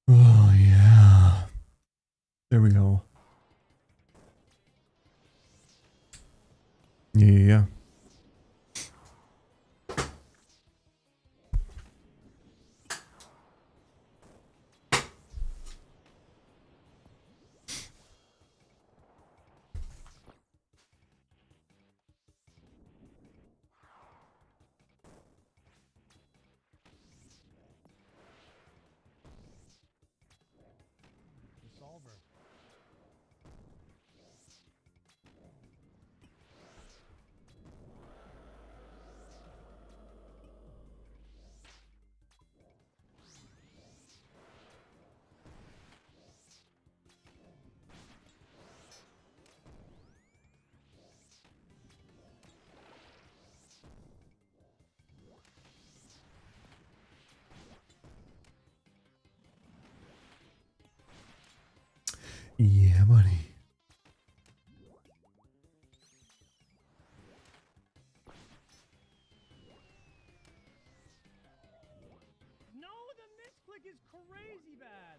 Oh, yeah. There we go. Yeah. Solver. Yeah, buddy. No, the misclick is crazy bad.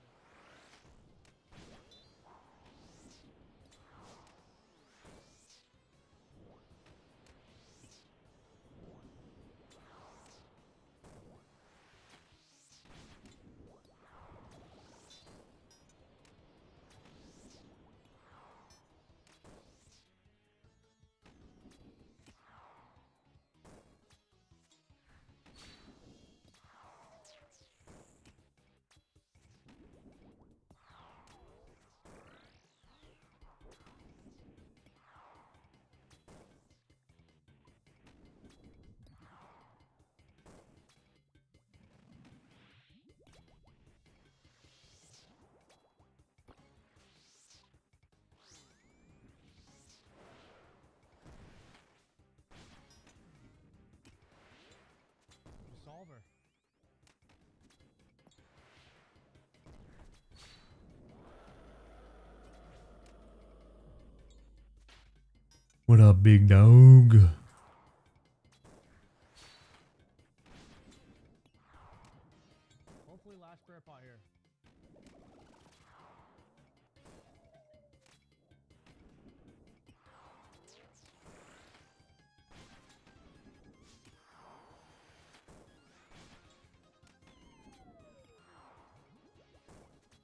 Solver. What up, big dog? Hopefully last spare pot here.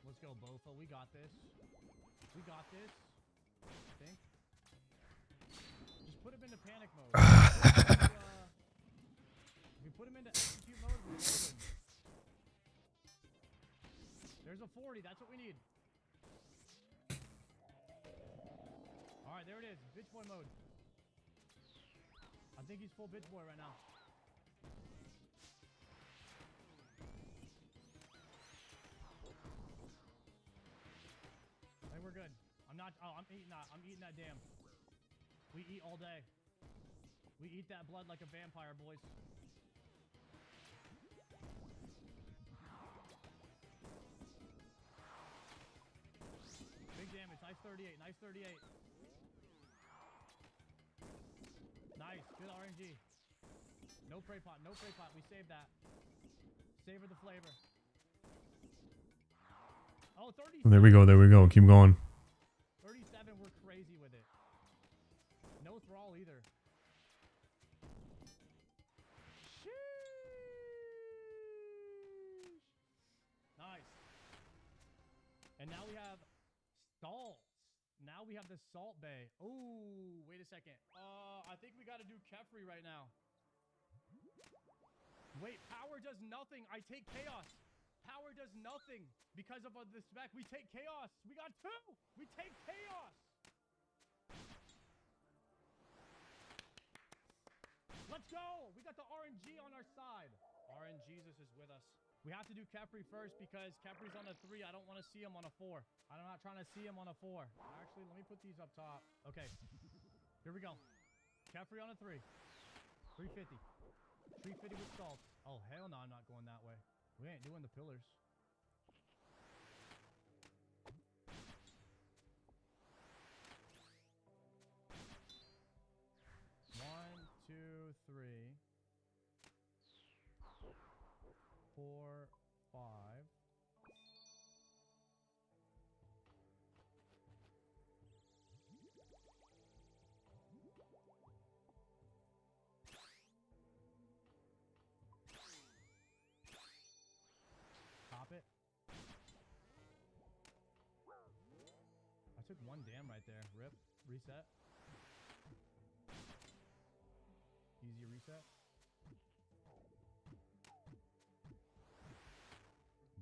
Let's go, Bofa. We got this. We got this. I think. Just put him into panic mode. If we put him into execute mode, we're golden. There's a 40. That's what we need. Alright, there it is. Bitch boy mode. I think he's full bitch boy right now. I think we're good. I'm not. Oh, I'm eating that. I'm eating that damn. We eat all day. We eat that blood like a vampire, boys. Big damage. Nice 38. Nice 38. Nice. Good RNG. No prey pot. No prey pot. We saved that. Savor the flavor. Oh, 37. There we go. There we go. Keep going. 37. We're crazy with it. No thrall either. Sheesh. Nice. And now we have salts. Now we have the Salt Bay. Oh, wait a second. I think we got to do Kefri right now. Wait, power does nothing. I take chaos. Power does nothing because of the spec. We take chaos. We got 2. We take chaos. Let's go. We got the RNG on our side. RNGesus is with us. We have to do Kefri first because Kefri's on a 3. I don't want to see him on a 4. I'm not trying to see him on a 4. Actually, let me put these up top. Okay. Here we go. Kefri on a 3. 350. 350 with salt. Oh, hell no, I'm not going that way. We ain't doing the pillars. One, two, three, 4, 5. Top it. I took 1 damn right there. Rip. Reset. Easy reset.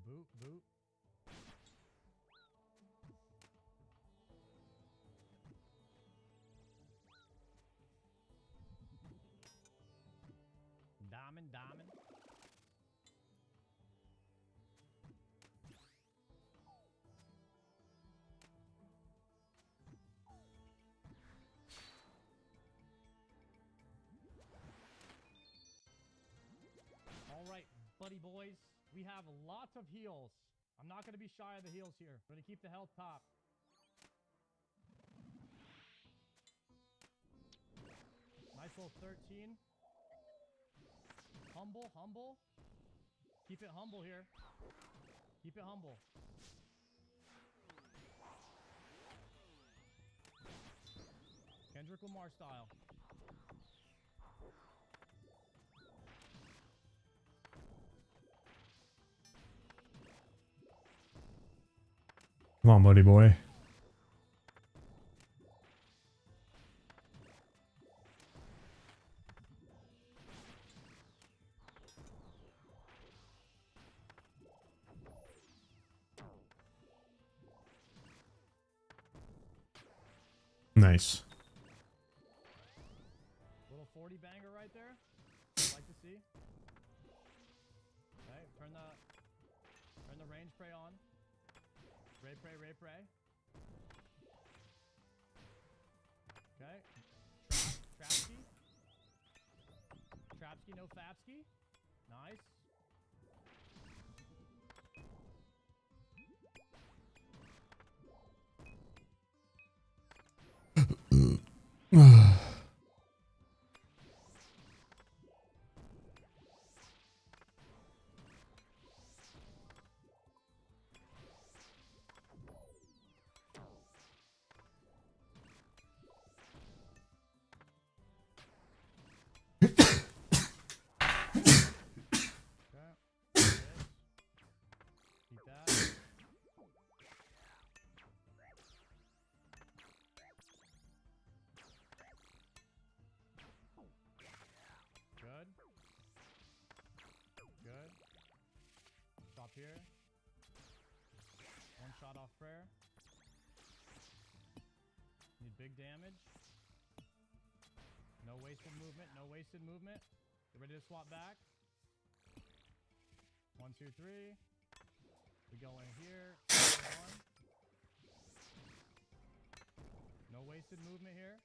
Boot, boot. Diamond, diamond. All right, buddy boys. We have lots of heals. I'm not going to be shy of the heals here. We're going to keep the health top. Nice little 13. Humble, humble. Keep it humble here. Keep it humble. Kendrick Lamar style. Come on, buddy boy. Nice. Little 40 banger right there. Like to see. Okay, turn the range spray on. Ray pray, ray pray. Okay. Trapsky. Trapsky, no Fapsky. Nice. Keep that. Good. Good. Stop here. 1 shot off prayer. Need big damage. No wasted movement. No wasted movement. Get ready to swap back. 1, 2, 3. We go in here. 1. No wasted movement here.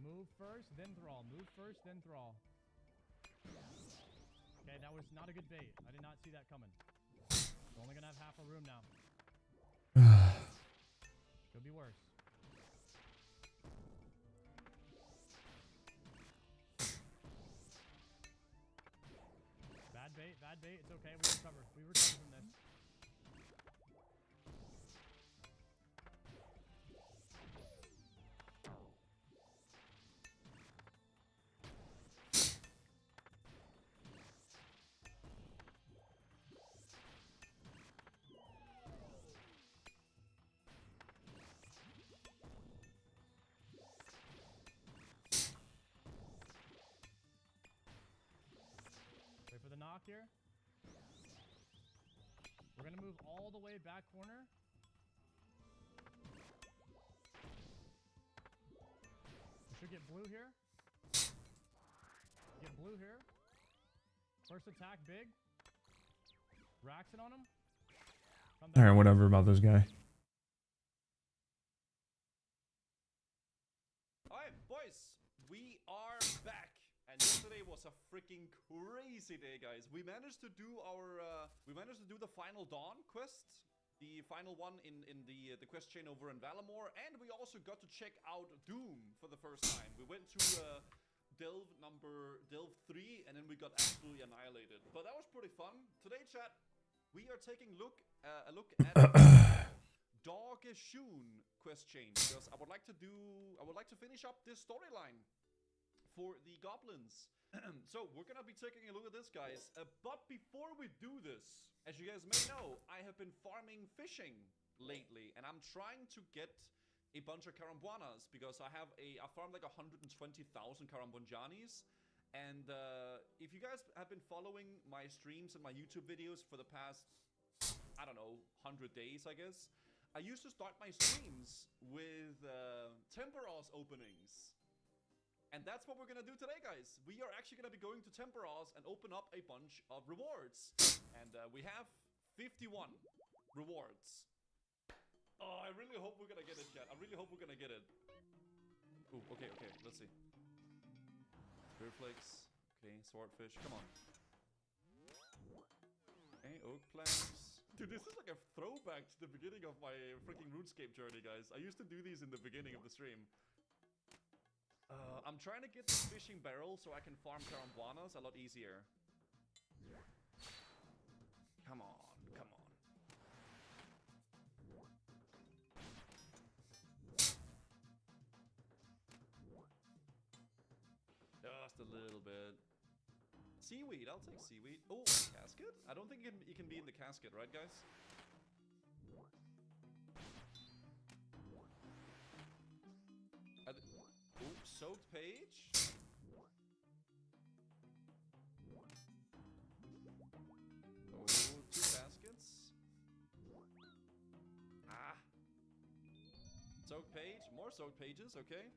Move first, then thrall. Move first, then thrall. Okay, that was not a good bait. I did not see that coming. We're only gonna have half a room now. Could be worse. Bad bait, bad bait. It's okay. We recover. We recover from this. Wait for the knock here. goes all the way back corner. We should get blue here. Get blue here. First attack big. Racks it on him. Come back. Alright, whatever about this guy. Alright, boys, we are back. And yesterday was a freaking crazy day, guys. We managed to do the final Dawn quest, the final one in the quest chain over in Valamore, and we also got to check out Doom for the first time. We went to Delve 3, and then we got absolutely annihilated. But that was pretty fun. Today, chat, we are taking a look at Dogeshun quest chain, because I would like to finish up this storyline for the goblins. So we're gonna be taking a look at this, guys. But before we do this, as you guys may know, I have been farming fishing lately, and I'm trying to get a bunch of Karambuanas because I farmed like 120,000 Karambunjanis. And if you guys have been following my streams and my YouTube videos for the past, I don't know, 100 days, I guess, I used to start my streams with Temperos openings. And that's what we're gonna do today, guys. We are actually gonna be going to Temperos and open up a bunch of rewards. And we have 51 rewards. Oh, I really hope we're gonna get it, chat. I really hope we're gonna get it. Ooh, okay, let's see. Spear flakes. Okay, swordfish. Come on. Okay, oak planks. Dude, this is like a throwback to the beginning of my freaking RuneScape journey, guys. I used to do these in the beginning of the stream. I'm trying to get the fishing barrel so I can farm Karambuanas a lot easier. Come on. Just a little bit. Seaweed, I'll take seaweed. Oh, casket? I don't think it can be in the casket, right, guys? Ooh, soaked page. Oh, 2 baskets. Ah. Soaked page. More soaked pages, okay.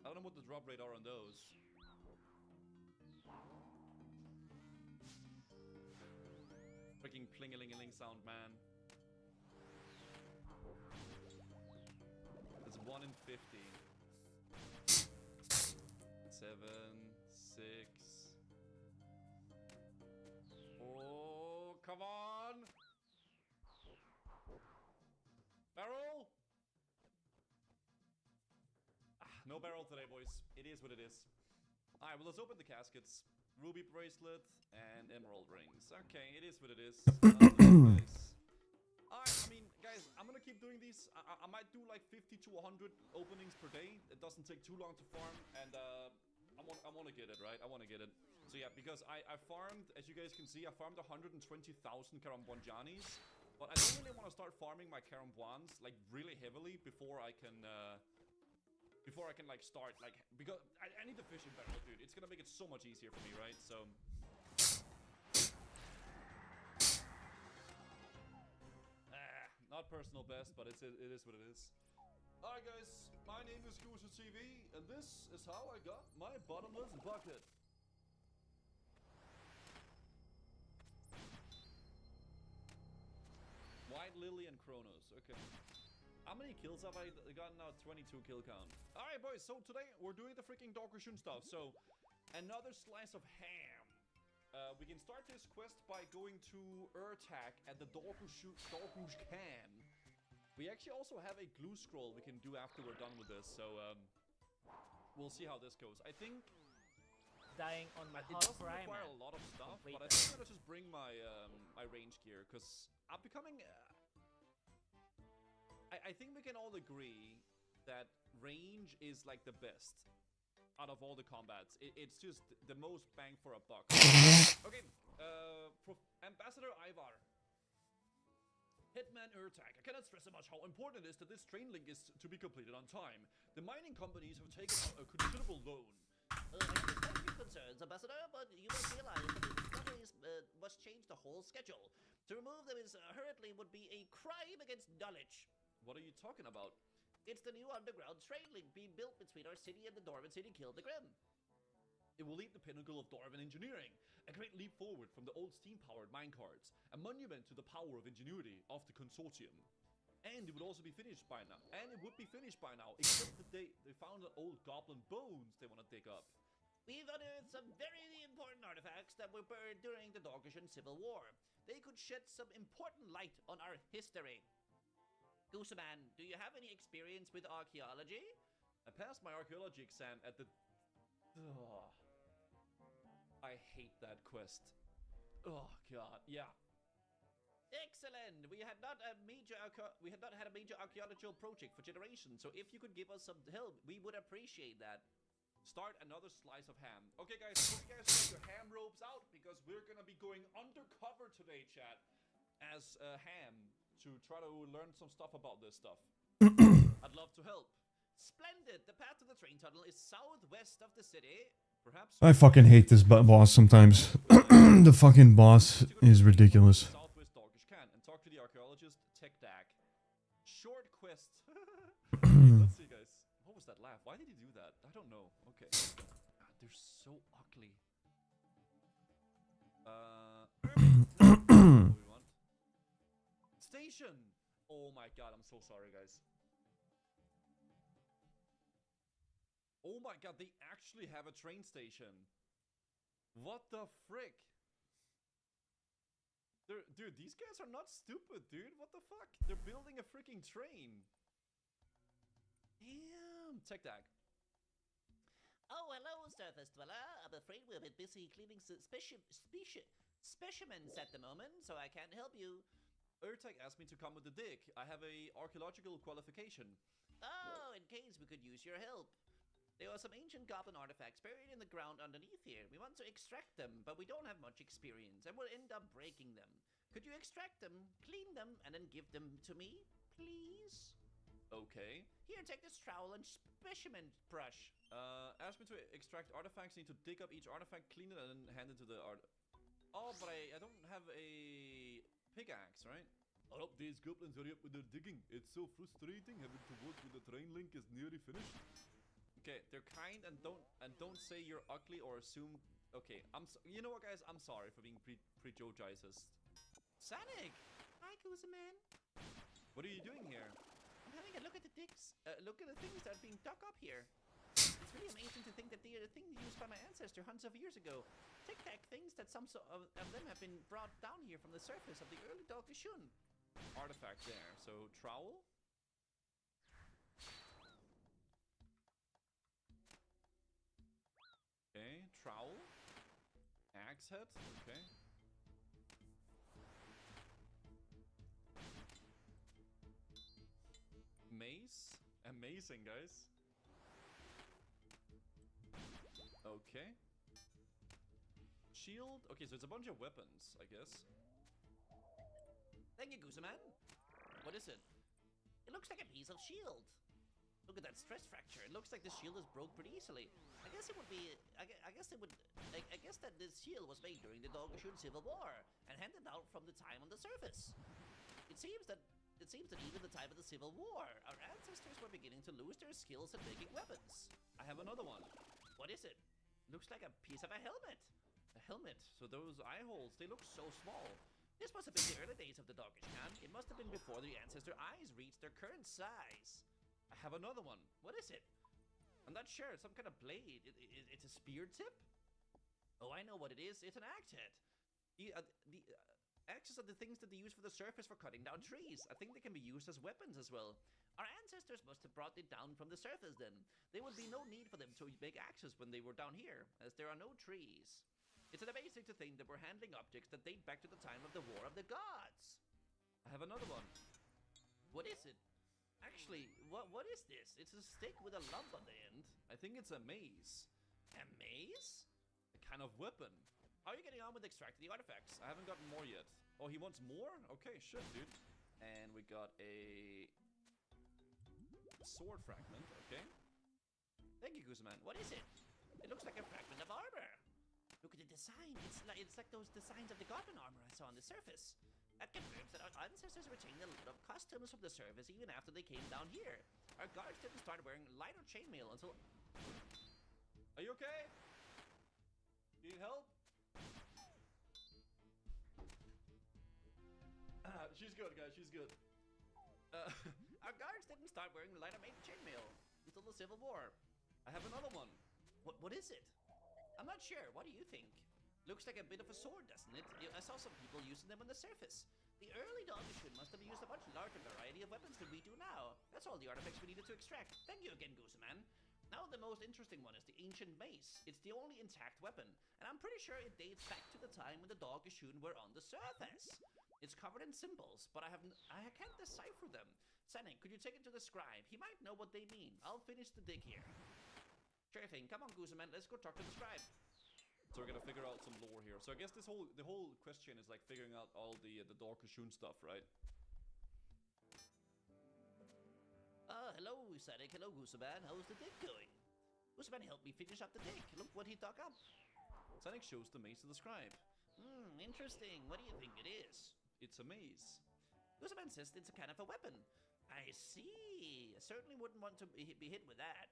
I don't know what the drop rate are on those. Freaking pling-a-ling-a-ling sound, man. It's 1 in 50. 7, 6. Oh, come on! Barrel! No barrel today, boys. It is what it is. Alright, well, let's open the caskets. Ruby bracelet and emerald rings. Okay, it is what it is. Alright, I mean, guys, I'm gonna keep doing these. I might do like 50 to 100 openings per day. It doesn't take too long to farm, and I want to get it, right? I want to get it. So yeah, because I farmed, as you guys can see, I farmed 120,000 Karambunjanis, but I don't really want to start farming my Karambuans like really heavily before I can like start like, because I need the fishing barrel, dude. It's gonna make it so much easier for me, right? So not personal best, but it is what it is. Alright, guys, my name is Goose TV, and this is how I got my bottomless bucket. White Lily and Kronos, okay. How many kills have I gotten now? 22 kill count. Alright, boys, so today we're doing the freaking Dogeshun stuff. So, another slice of ham. We can start this quest by going to Urtak at the Dogeshun Can. We actually also have a glue scroll we can do after we're done with this, so we'll see how this goes. I think dying on my it hot doesn't require a lot of stuff, but I think I'm gonna just bring my my range gear because I'm becoming. I think we can all agree that range is like the best out of all the combats. It's just the most bang for a buck. Okay, Ambassador Ivar. Hitman Urtak. I cannot stress much how important it is that this train link is to be completed on time. The mining companies have taken out a considerable loan. I understand your concerns, Ambassador, but you must realize that the discoveries must change the whole schedule. To remove them is hurriedly would be a crime against knowledge. What are you talking about? It's the new underground train link being built between our city and the Dorman City Kill the Grim. It will lead the pinnacle of Dwarven engineering, a great leap forward from the old steam-powered minecarts, a monument to the power of ingenuity of the consortium. And it would also be finished by now. Except that they found an old goblin bones they want to dig up. We've unearthed some very important artifacts that were burned during the Dorkishan Civil War. They could shed some important light on our history. Gooseman, do you have any experience with archaeology? I passed my archaeology exam at the... Ugh. I hate that quest. Oh god, yeah. Excellent. We had not had a major archaeological project for generations, so if you could give us some help, we would appreciate that. Start another slice of ham. Okay, guys, put you guys get your ham ropes out because we're gonna be going undercover today, chat, as ham to try to learn some stuff about this stuff. I'd love to help. Splendid. The path to the train tunnel is southwest of the city. Perhaps I fucking hate this boss sometimes. The fucking boss is ridiculous. Southwest Dorkish Can and talk to the archaeologist Tech Dag. Short quest. Let's see, guys. What was that laugh? Why did he do that? I don't know. Okay. God, they're so ugly. What do we want? Station. Oh my god, I'm so sorry, guys. Oh my god, they actually have a train station. What the frick? Dude, these guys are not stupid, dude. What the fuck? They're building a freaking train. Damn. Tech Dag. Oh, hello, Surface Dweller. I'm afraid we're a bit busy cleaning specimens at the moment, so I can't help you. Urtek asked me to come with the dig. I have a archaeological qualification. Oh, in case we could use your help. There are some ancient goblin artifacts buried in the ground underneath here. We want to extract them, but we don't have much experience, and we'll end up breaking them. Could you extract them, clean them, and then give them to me, please? Okay. Here, take this trowel and specimen brush. Ask me to extract artifacts. Need to dig up each artifact, clean it, and then hand it to the art. Oh, but I don't have a pickaxe, right? I hope these goblins hurry up with their digging. It's so frustrating having to work when the train link is nearly finished. Okay, they're kind and don't say you're ugly or assume. Okay, you know what, guys? I'm sorry for being pre-Joe-Jesus. Sonic! Hi, Gooseman. What are you doing here? I'm having a look at the things that are being dug up here. It's really amazing to think that they are the things used by my ancestor hundreds of years ago. Tic-tac things that some of them have been brought down here from the surface of the early Dorkishun. Artifact there. So, trowel? Okay, trowel. Axe head, okay. Mace. Amazing, guys. Okay. Shield. Okay, so it's a bunch of weapons, I guess. Thank you, Gooseman. What is it? It looks like a piece of shield. Look at that stress fracture. It looks like the shield is broke pretty easily. I guess it would be. I guess that this shield was made during the Dorkishun Civil War and handed out from the time on the surface. It seems that even the time of the Civil War, our ancestors were beginning to lose their skills at making weapons. I have another one. What is it? Looks like a piece of a helmet. A helmet. So those eye holes, they look so small. This must have been the early days of the Dorkish Khan. It must have been before the ancestor eyes reached their current size. I have another one. What is it? I'm not sure. Some kind of blade. It's a spear tip? Oh, I know what it is. It's an axe head. The axes are the things that they use for the surface for cutting down trees. I think they can be used as weapons as well. Our ancestors must have brought it down from the surface then. There would be no need for them to make axes when they were down here, as there are no trees. It's amazing to think that we're handling objects that date back to the time of the War of the Gods. I have another one. What is it? Actually, what is this? It's a stick with a lump on the end. I think it's a mace. A mace? A kind of weapon. How are you getting on with extracting the artifacts? I haven't gotten more yet. Oh, he wants more? Okay, shit, dude. And we got a sword fragment, okay. Thank you, Gooseman. What is it? It looks like a fragment of armor. Look at the design. It's like those designs of the goblin armor I saw on the surface. That confirms that our ancestors retained a lot of customs from the surface even after they came down here. Our guards didn't start wearing lighter chainmail until... Are you okay? Need help? She's good, guys. She's good. Our guards didn't start wearing lighter chainmail until the Civil War. I have another one. What is it? I'm not sure. What do you think? Looks like a bit of a sword, doesn't it? I saw some people using them on the surface. The early Dogashun must have used a much larger variety of weapons than we do now. That's all the artifacts we needed to extract. Thank you again, Gooseman. Now the most interesting one is the ancient mace. It's the only intact weapon, and I'm pretty sure it dates back to the time when the Dogashun were on the surface. It's covered in symbols, but I can't decipher them. Senik, could you take it to the scribe? He might know what they mean. I'll finish the dig here. Sure thing. Come on, Gooseman. Let's go talk to the scribe. So we're gonna figure out some lore here. So I guess the whole question is like figuring out all the Dogashun stuff, right? Hello, Senik. Hello, Gooseman. How's the dig going? Gooseman helped me finish up the dig. Look what he dug up. Senik shows the mace to the scribe. Interesting. What do you think it is? It's a mace. Gooseman says it's a kind of a weapon. I see. I certainly wouldn't want to be hit with that.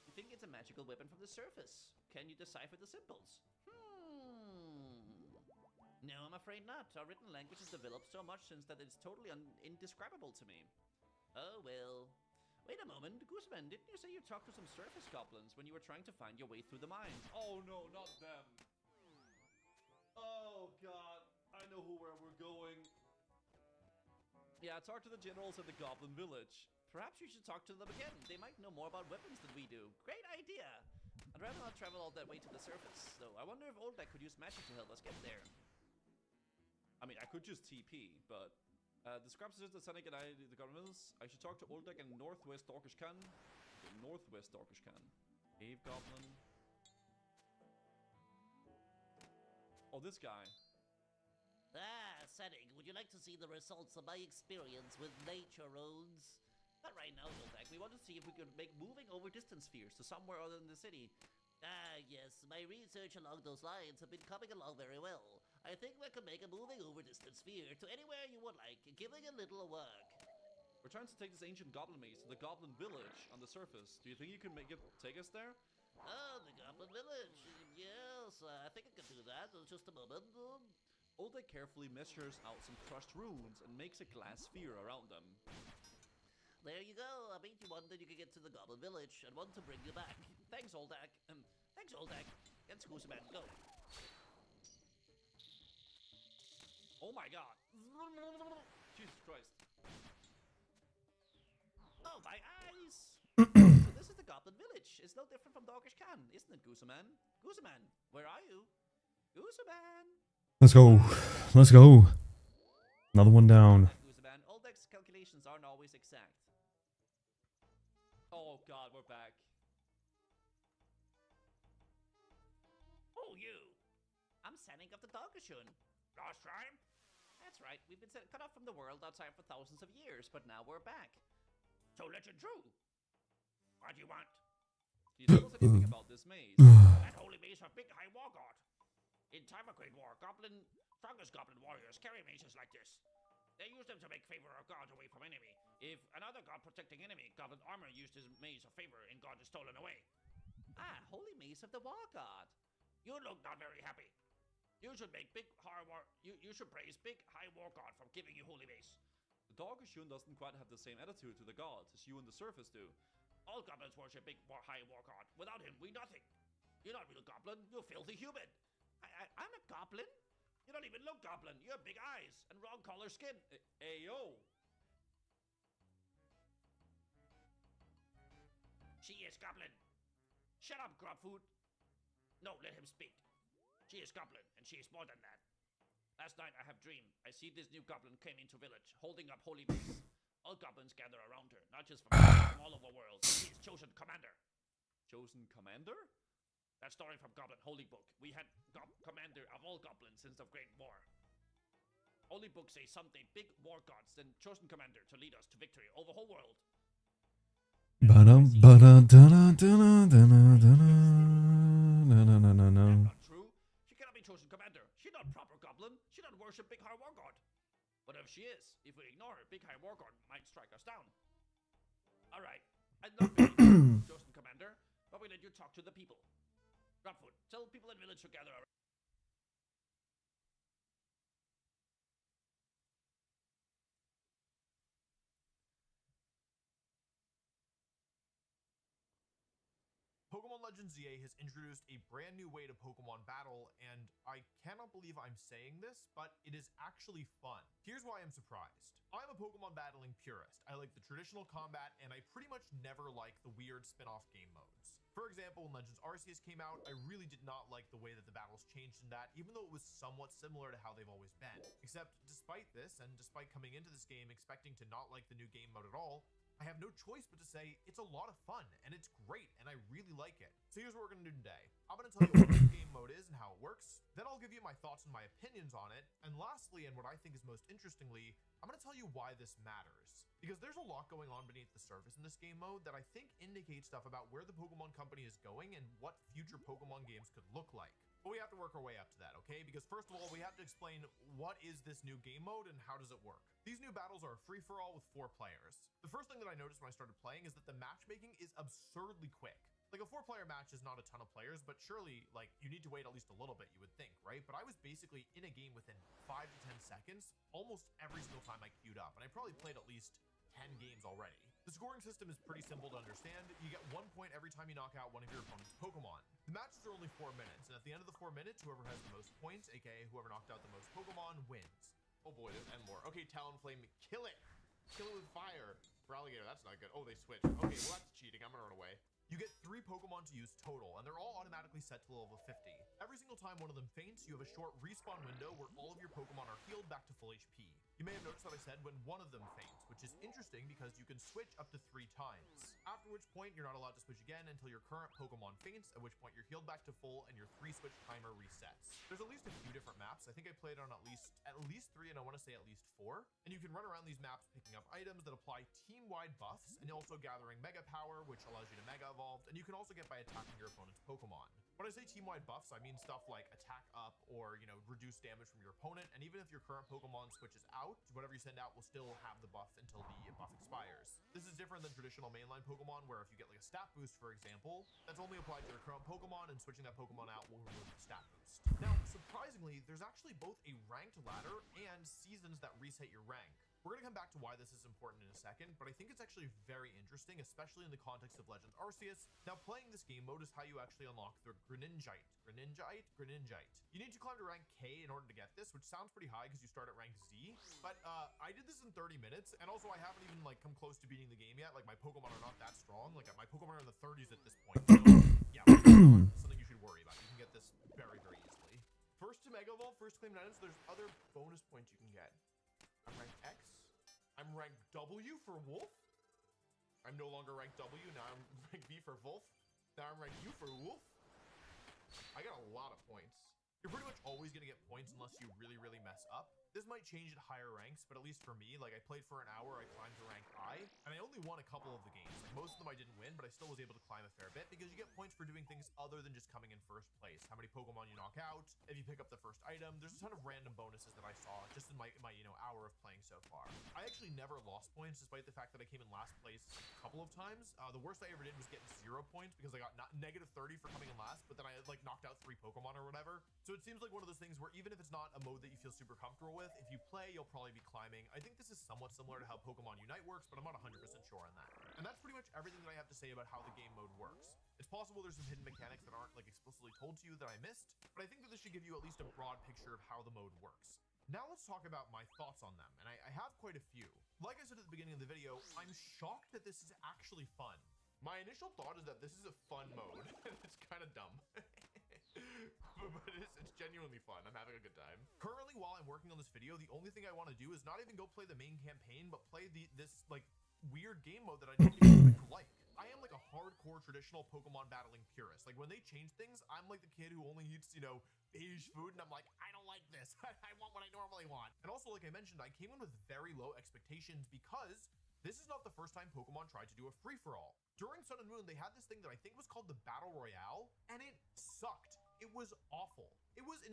You think it's a magical weapon from the surface? Can you decipher the symbols? No, I'm afraid not. Our written language has developed so much since that it's totally indescribable to me. Oh well. Wait a moment, Gooseman, didn't you say you talked to some surface goblins when you were trying to find your way through the mines? Oh no, not them. Oh god, I know where we're going. Yeah, talk to the generals at the Goblin Village. Perhaps you should talk to them again. They might know more about weapons than we do. Great idea. I'd rather not travel all that way to the surface, though. I wonder if Oldek could use magic to help us get there. I mean, I could just TP, but... the scribe says that Senik and I, the governments, I should talk to Oldek and Northwest Dorkish Khan. Northwest Dorkish Khan. Cave Goblin. Oh, this guy. Senik, would you like to see the results of my experience with nature roads? Not right now, Oldek. We want to see if we could make moving over distance spheres to somewhere other than the city. Yes, my research along those lines have been coming along very well. I think we could make a moving over distance sphere to anywhere you would like, giving a little work. We're trying to take this ancient goblin maze to the Goblin Village on the surface. Do you think you can take us there? Oh, the Goblin Village. Yes, I think I can do that. Just a moment. Oldek carefully measures out some crushed runes and makes a glass sphere around them. There you go. I made you one that you could get to the Goblin Village and one to bring you back. Thanks, Oldek. Thanks, Oldek. Let's go, Gooseman. Go. Oh my god. Jesus Christ. Oh, my eyes. So this is the Goblin Village. It's no different from Dorkish Khan, isn't it, Gooseman? Gooseman, where are you? Gooseman. Let's go. Let's go. Another one down. Gooseman, Oldek's calculations aren't always exact. Oh god, we're back. Oh, you. I'm Senik of the Dogashun. Last time? That's right. We've been cut off from the world outside for thousands of years, but now we're back. So legend true. What do you want? Do you tell us anything about this maze? That holy maze of Big High War God. In time of Great War, strongest goblin warriors carry maces like this. They use them to make favor of God away from enemy. If another god protecting enemy, goblin armor used his mace of favor and God is stolen away. Holy mace of the War God. You look not very happy. You should make you should praise Big High War God for giving you holy mace. The Dogashun doesn't quite have the same attitude to the gods as you and the surface do. All goblins worship High War God. Without him, we nothing. You're not real goblin. You're filthy human. I'm a goblin? You don't even look goblin. You have big eyes and wrong color skin. Ayo! She is goblin. Shut up, Grubfoot. No, let him speak. She is goblin, and she is more than that. Last night I have dreamed. I see this new goblin came into village, holding up holy mace. All goblins gather around her, not just from all over the world. She is chosen commander. Chosen commander? That story from Goblin Holy Book. We had commander of all goblins since the Great War. Holy Book says someday big war gods then chosen commander to lead us to victory over whole world. No. Not true. She cannot be chosen commander. She's not proper goblin. She don't worship Big High War God. But if she is, if we ignore her, Big High War God might strike us down. Alright. I'd not been chosen commander, but we let you talk to the people. Dropfoot, tell people in village to gather around. Pokemon Legends ZA has introduced a brand new way to Pokemon battle, and I cannot believe I'm saying this, but it is actually fun. Here's why I'm surprised. I'm a Pokemon battling purist. I like the traditional combat, and I pretty much never like the weird spin-off game modes. For example, when Legends Arceus came out, I really did not like the way that the battles changed in that, even though it was somewhat similar to how they've always been. Except, despite this, and despite coming into this game expecting to not like the new game mode at all, I have no choice but to say it's a lot of fun, and it's great, and I really like it. So here's what we're going to do today. I'm going to tell you what the game mode is and how it works, then I'll give you my thoughts and my opinions on it, and lastly, and what I think is most interestingly, I'm going to tell you why this matters. Because there's a lot going on beneath the surface in this game mode that I think indicates stuff about where the Pokemon Company is going and what future Pokemon games could look like. But we have to work our way up to that, okay? Because first of all, we have to explain what is this new game mode and how does it work. These new battles are a free-for-all with 4 players. The first thing that I noticed when I started playing is that the matchmaking is absurdly quick. Like, a 4-player match is not a ton of players, but surely, like, you need to wait at least a little bit, you would think, right? But I was basically in a game within 5 to 10 seconds, almost every single time I queued up, and I probably played at least 10 games already. The scoring system is pretty simple to understand. You get 1 point every time you knock out one of your opponent's Pokemon. The matches are only 4 minutes, and at the end of the 4 minutes, whoever has the most points, aka whoever knocked out the most Pokemon, wins. Oh boy, there's and more. Okay, Talonflame, kill it! Kill it with fire. For Alligator, that's not good. Oh, they switched. Okay, well that's cheating. I'm gonna run away. You get 3 Pokemon to use total, and they're all automatically set to level 50. Every single time one of them faints, you have a short respawn window where all of your Pokemon are healed back to full HP. You may have noticed that I said when one of them faints, which is interesting because you can switch up to 3 times. After which point, you're not allowed to switch again until your current Pokemon faints, at which point you're healed back to full and your 3-switch timer resets. There's at least a few different maps. I think I played on at least 3, and I want to say at least 4. And you can run around these maps picking up items that apply team-wide buffs, and also gathering Mega Power, which allows you to Mega Evolve, and you can also get by attacking your opponent's Pokemon. When I say team-wide buffs, I mean stuff like attack up or, reduce damage from your opponent, and even if your current Pokemon switches out, whatever you send out will still have the buff until the buff expires. This is different than traditional mainline Pokemon, where if you get like a stat boost, for example, that's only applied to your current Pokemon, and switching that Pokemon out will remove the stat boost. Now, surprisingly, there's actually both a ranked ladder and seasons that reset your rank. We're going to come back to why this is important in a second, but I think it's actually very interesting, especially in the context of Legends Arceus. Now, playing this game mode is how you actually unlock the Greninjite. Greninjite. You need to climb to rank K in order to get this, which sounds pretty high because you start at rank Z, but I did this in 30 minutes, and also I haven't even come close to beating the game yet. Like, my Pokemon are not that strong. Like, my Pokemon are in the 30s at this point. So, yeah, something you should worry about. You can get this very, very easily. First to Mega Evolve, first to claim items, there's other bonus points you can get. I'm ranked X. I'm ranked W for Wolf. I'm no longer ranked W. Now I'm ranked V for Wolf. Now I'm ranked U for Wolf. I got a lot of points. You're pretty much always going to get points unless you really, really mess up. This might change at higher ranks, but at least for me, like I played for an hour, I climbed to rank I, and I only won a couple of the games. Like most of them I didn't win, but I still was able to climb a fair bit because you get points for doing things other than just coming in first place. How many Pokemon you knock out, if you pick up the first item. There's a ton of random bonuses that I saw just in my hour of playing so far. I actually never lost points despite the fact that I came in last place a couple of times. The worst I ever did was get 0 points because I got negative 30 for coming in last, but then I knocked out 3 Pokemon or whatever. So it seems like one of those things where even if it's not a mode that you feel super comfortable with, if you play, you'll probably be climbing. I think this is somewhat similar to how Pokemon Unite works, but I'm not 100% sure on that. And that's pretty much everything that I have to say about how the game mode works. It's possible there's some hidden mechanics that aren't explicitly told to you that I missed, but I think that this should give you at least a broad picture of how the mode works. Now let's talk about my thoughts on them, and I have quite a few. Like I said at the beginning of the video, I'm shocked that this is actually fun. My initial thought is that this is a fun mode, and it's kind of dumb. But it's genuinely fun. I'm having a good time. Currently, while I'm working on this video, the only thing I want to do is not even go play the main campaign, but play this weird game mode that I don't even like. I am like a hardcore traditional Pokemon battling purist. Like when they change things, I'm like the kid who only eats, beige food, and I'm like, I don't like this. I want what I normally want. And also, like I mentioned, I came in with very low expectations because this is not the first time Pokemon tried to do a free-for-all. During Sun and Moon, they had this thing that I think was called the Battle Royale, and it sucked. It was awful. It was, in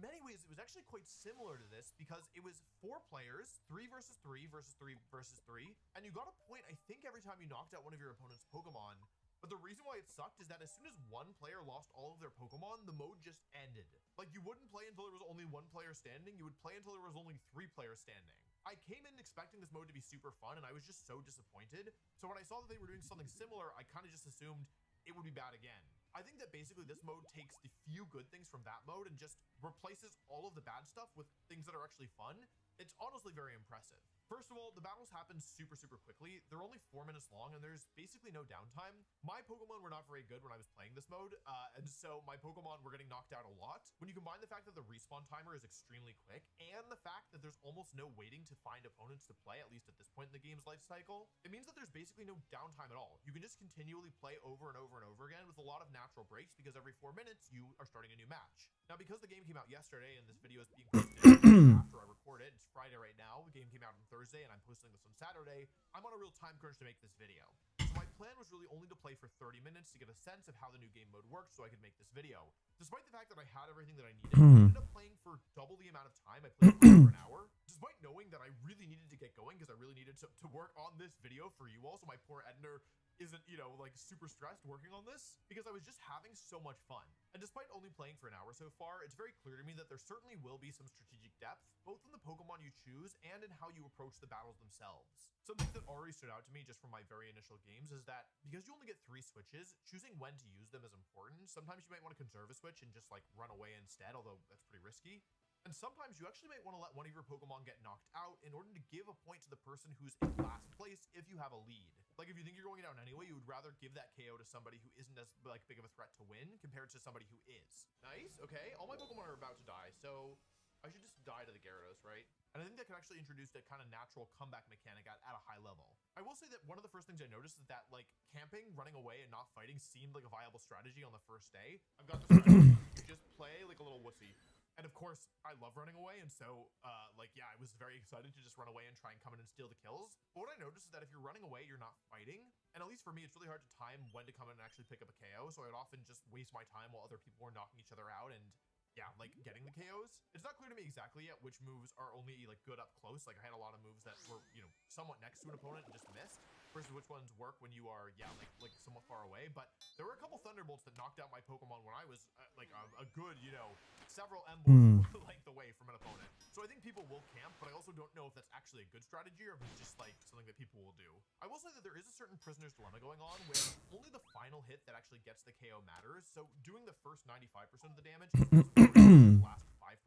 many ways, it was actually quite similar to this because it was 4 players, 3 versus 3 versus 3 versus 3, and you got a point, I think, every time you knocked out one of your opponent's Pokemon. But the reason why it sucked is that as soon as one player lost all of their Pokemon, the mode just ended. Like, you wouldn't play until there was only 1 player standing, you would play until there was only 3 players standing. I came in expecting this mode to be super fun, and I was just so disappointed. So when I saw that they were doing something similar, I kind of just assumed it would be bad again. I think that basically this mode takes the few good things from that mode and just replaces all of the bad stuff with things that are actually fun. It's honestly very impressive. First of all, the battles happen super quickly. They're only 4 minutes long and there's basically no downtime. My Pokemon were not very good when I was playing this mode, and so my Pokemon were getting knocked out a lot. When you combine the fact that the respawn timer is extremely quick and the fact that there's almost no waiting to find opponents to play, at least at this point in the game's life cycle, it means that there's basically no downtime at all. You can just continually play over and over and over again with a lot of natural breaks because every 4 minutes you are starting a new match. Now, because the game came out yesterday and this video is being posted after I record it, it's Friday right now, the game came out on Thursday and I'm posting this on Saturday, I'm on a real time crunch to make this video. So my plan was really only to play for 30 minutes to get a sense of how the new game mode works so I could make this video. Despite the fact that I had everything that I needed, I ended up playing for double the amount of time. I played for over an hour, despite knowing that I really needed to get going because I really needed to work on this video for you all, so my poor editor isn't, you know, like super stressed working on this because I was just having so much fun. And despite only playing for an hour so far, it's very clear to me that there certainly will be some strategic depth, both in the Pokemon you choose and in how you approach the battles themselves. Something that already stood out to me just from my very initial games is that because you only get 3 switches, choosing when to use them is important. Sometimes you might want to conserve a switch and just like run away instead, although that's pretty risky. And sometimes you actually might want to let one of your Pokemon get knocked out in order to give a point to the person who's in last place if you have a lead. Like if you think you're going down anyway, you would rather give that KO to somebody who isn't as like big of a threat to win compared to somebody who is. Nice, okay, all my Pokemon are about to die, so I should just die to the Gyarados, right? And I think that could actually introduce that kind of natural comeback mechanic at a high level. I will say that one of the first things I noticed is that like camping, running away, and not fighting seemed like a viable strategy on the first day. I've got this strategy, you just play like a little wussy. And of course, I love running away, and so, yeah, I was very excited to just run away and try and come in and steal the kills. But what I noticed is that if you're running away, you're not fighting. And at least for me, it's really hard to time when to come in and actually pick up a KO, so I'd often just waste my time while other people were knocking each other out and, yeah, like, getting the KOs. It's not clear to me exactly yet which moves are only, like, good up close. Like, I had a lot of moves that were, you know, somewhat next to an opponent and just missed, versus which ones work when you are, yeah, like somewhat far away. But there were a couple Thunderbolts that knocked out my Pokemon when I was, a good, you know, several M-Bolts length away from an opponent. So I think people will camp, but I also don't know if that's actually a good strategy or if it's just, like, something that people will do. I will say that there is a certain prisoner's dilemma going on where only the final hit that actually gets the KO matters. So doing the first 95% of the damage is the last 5%.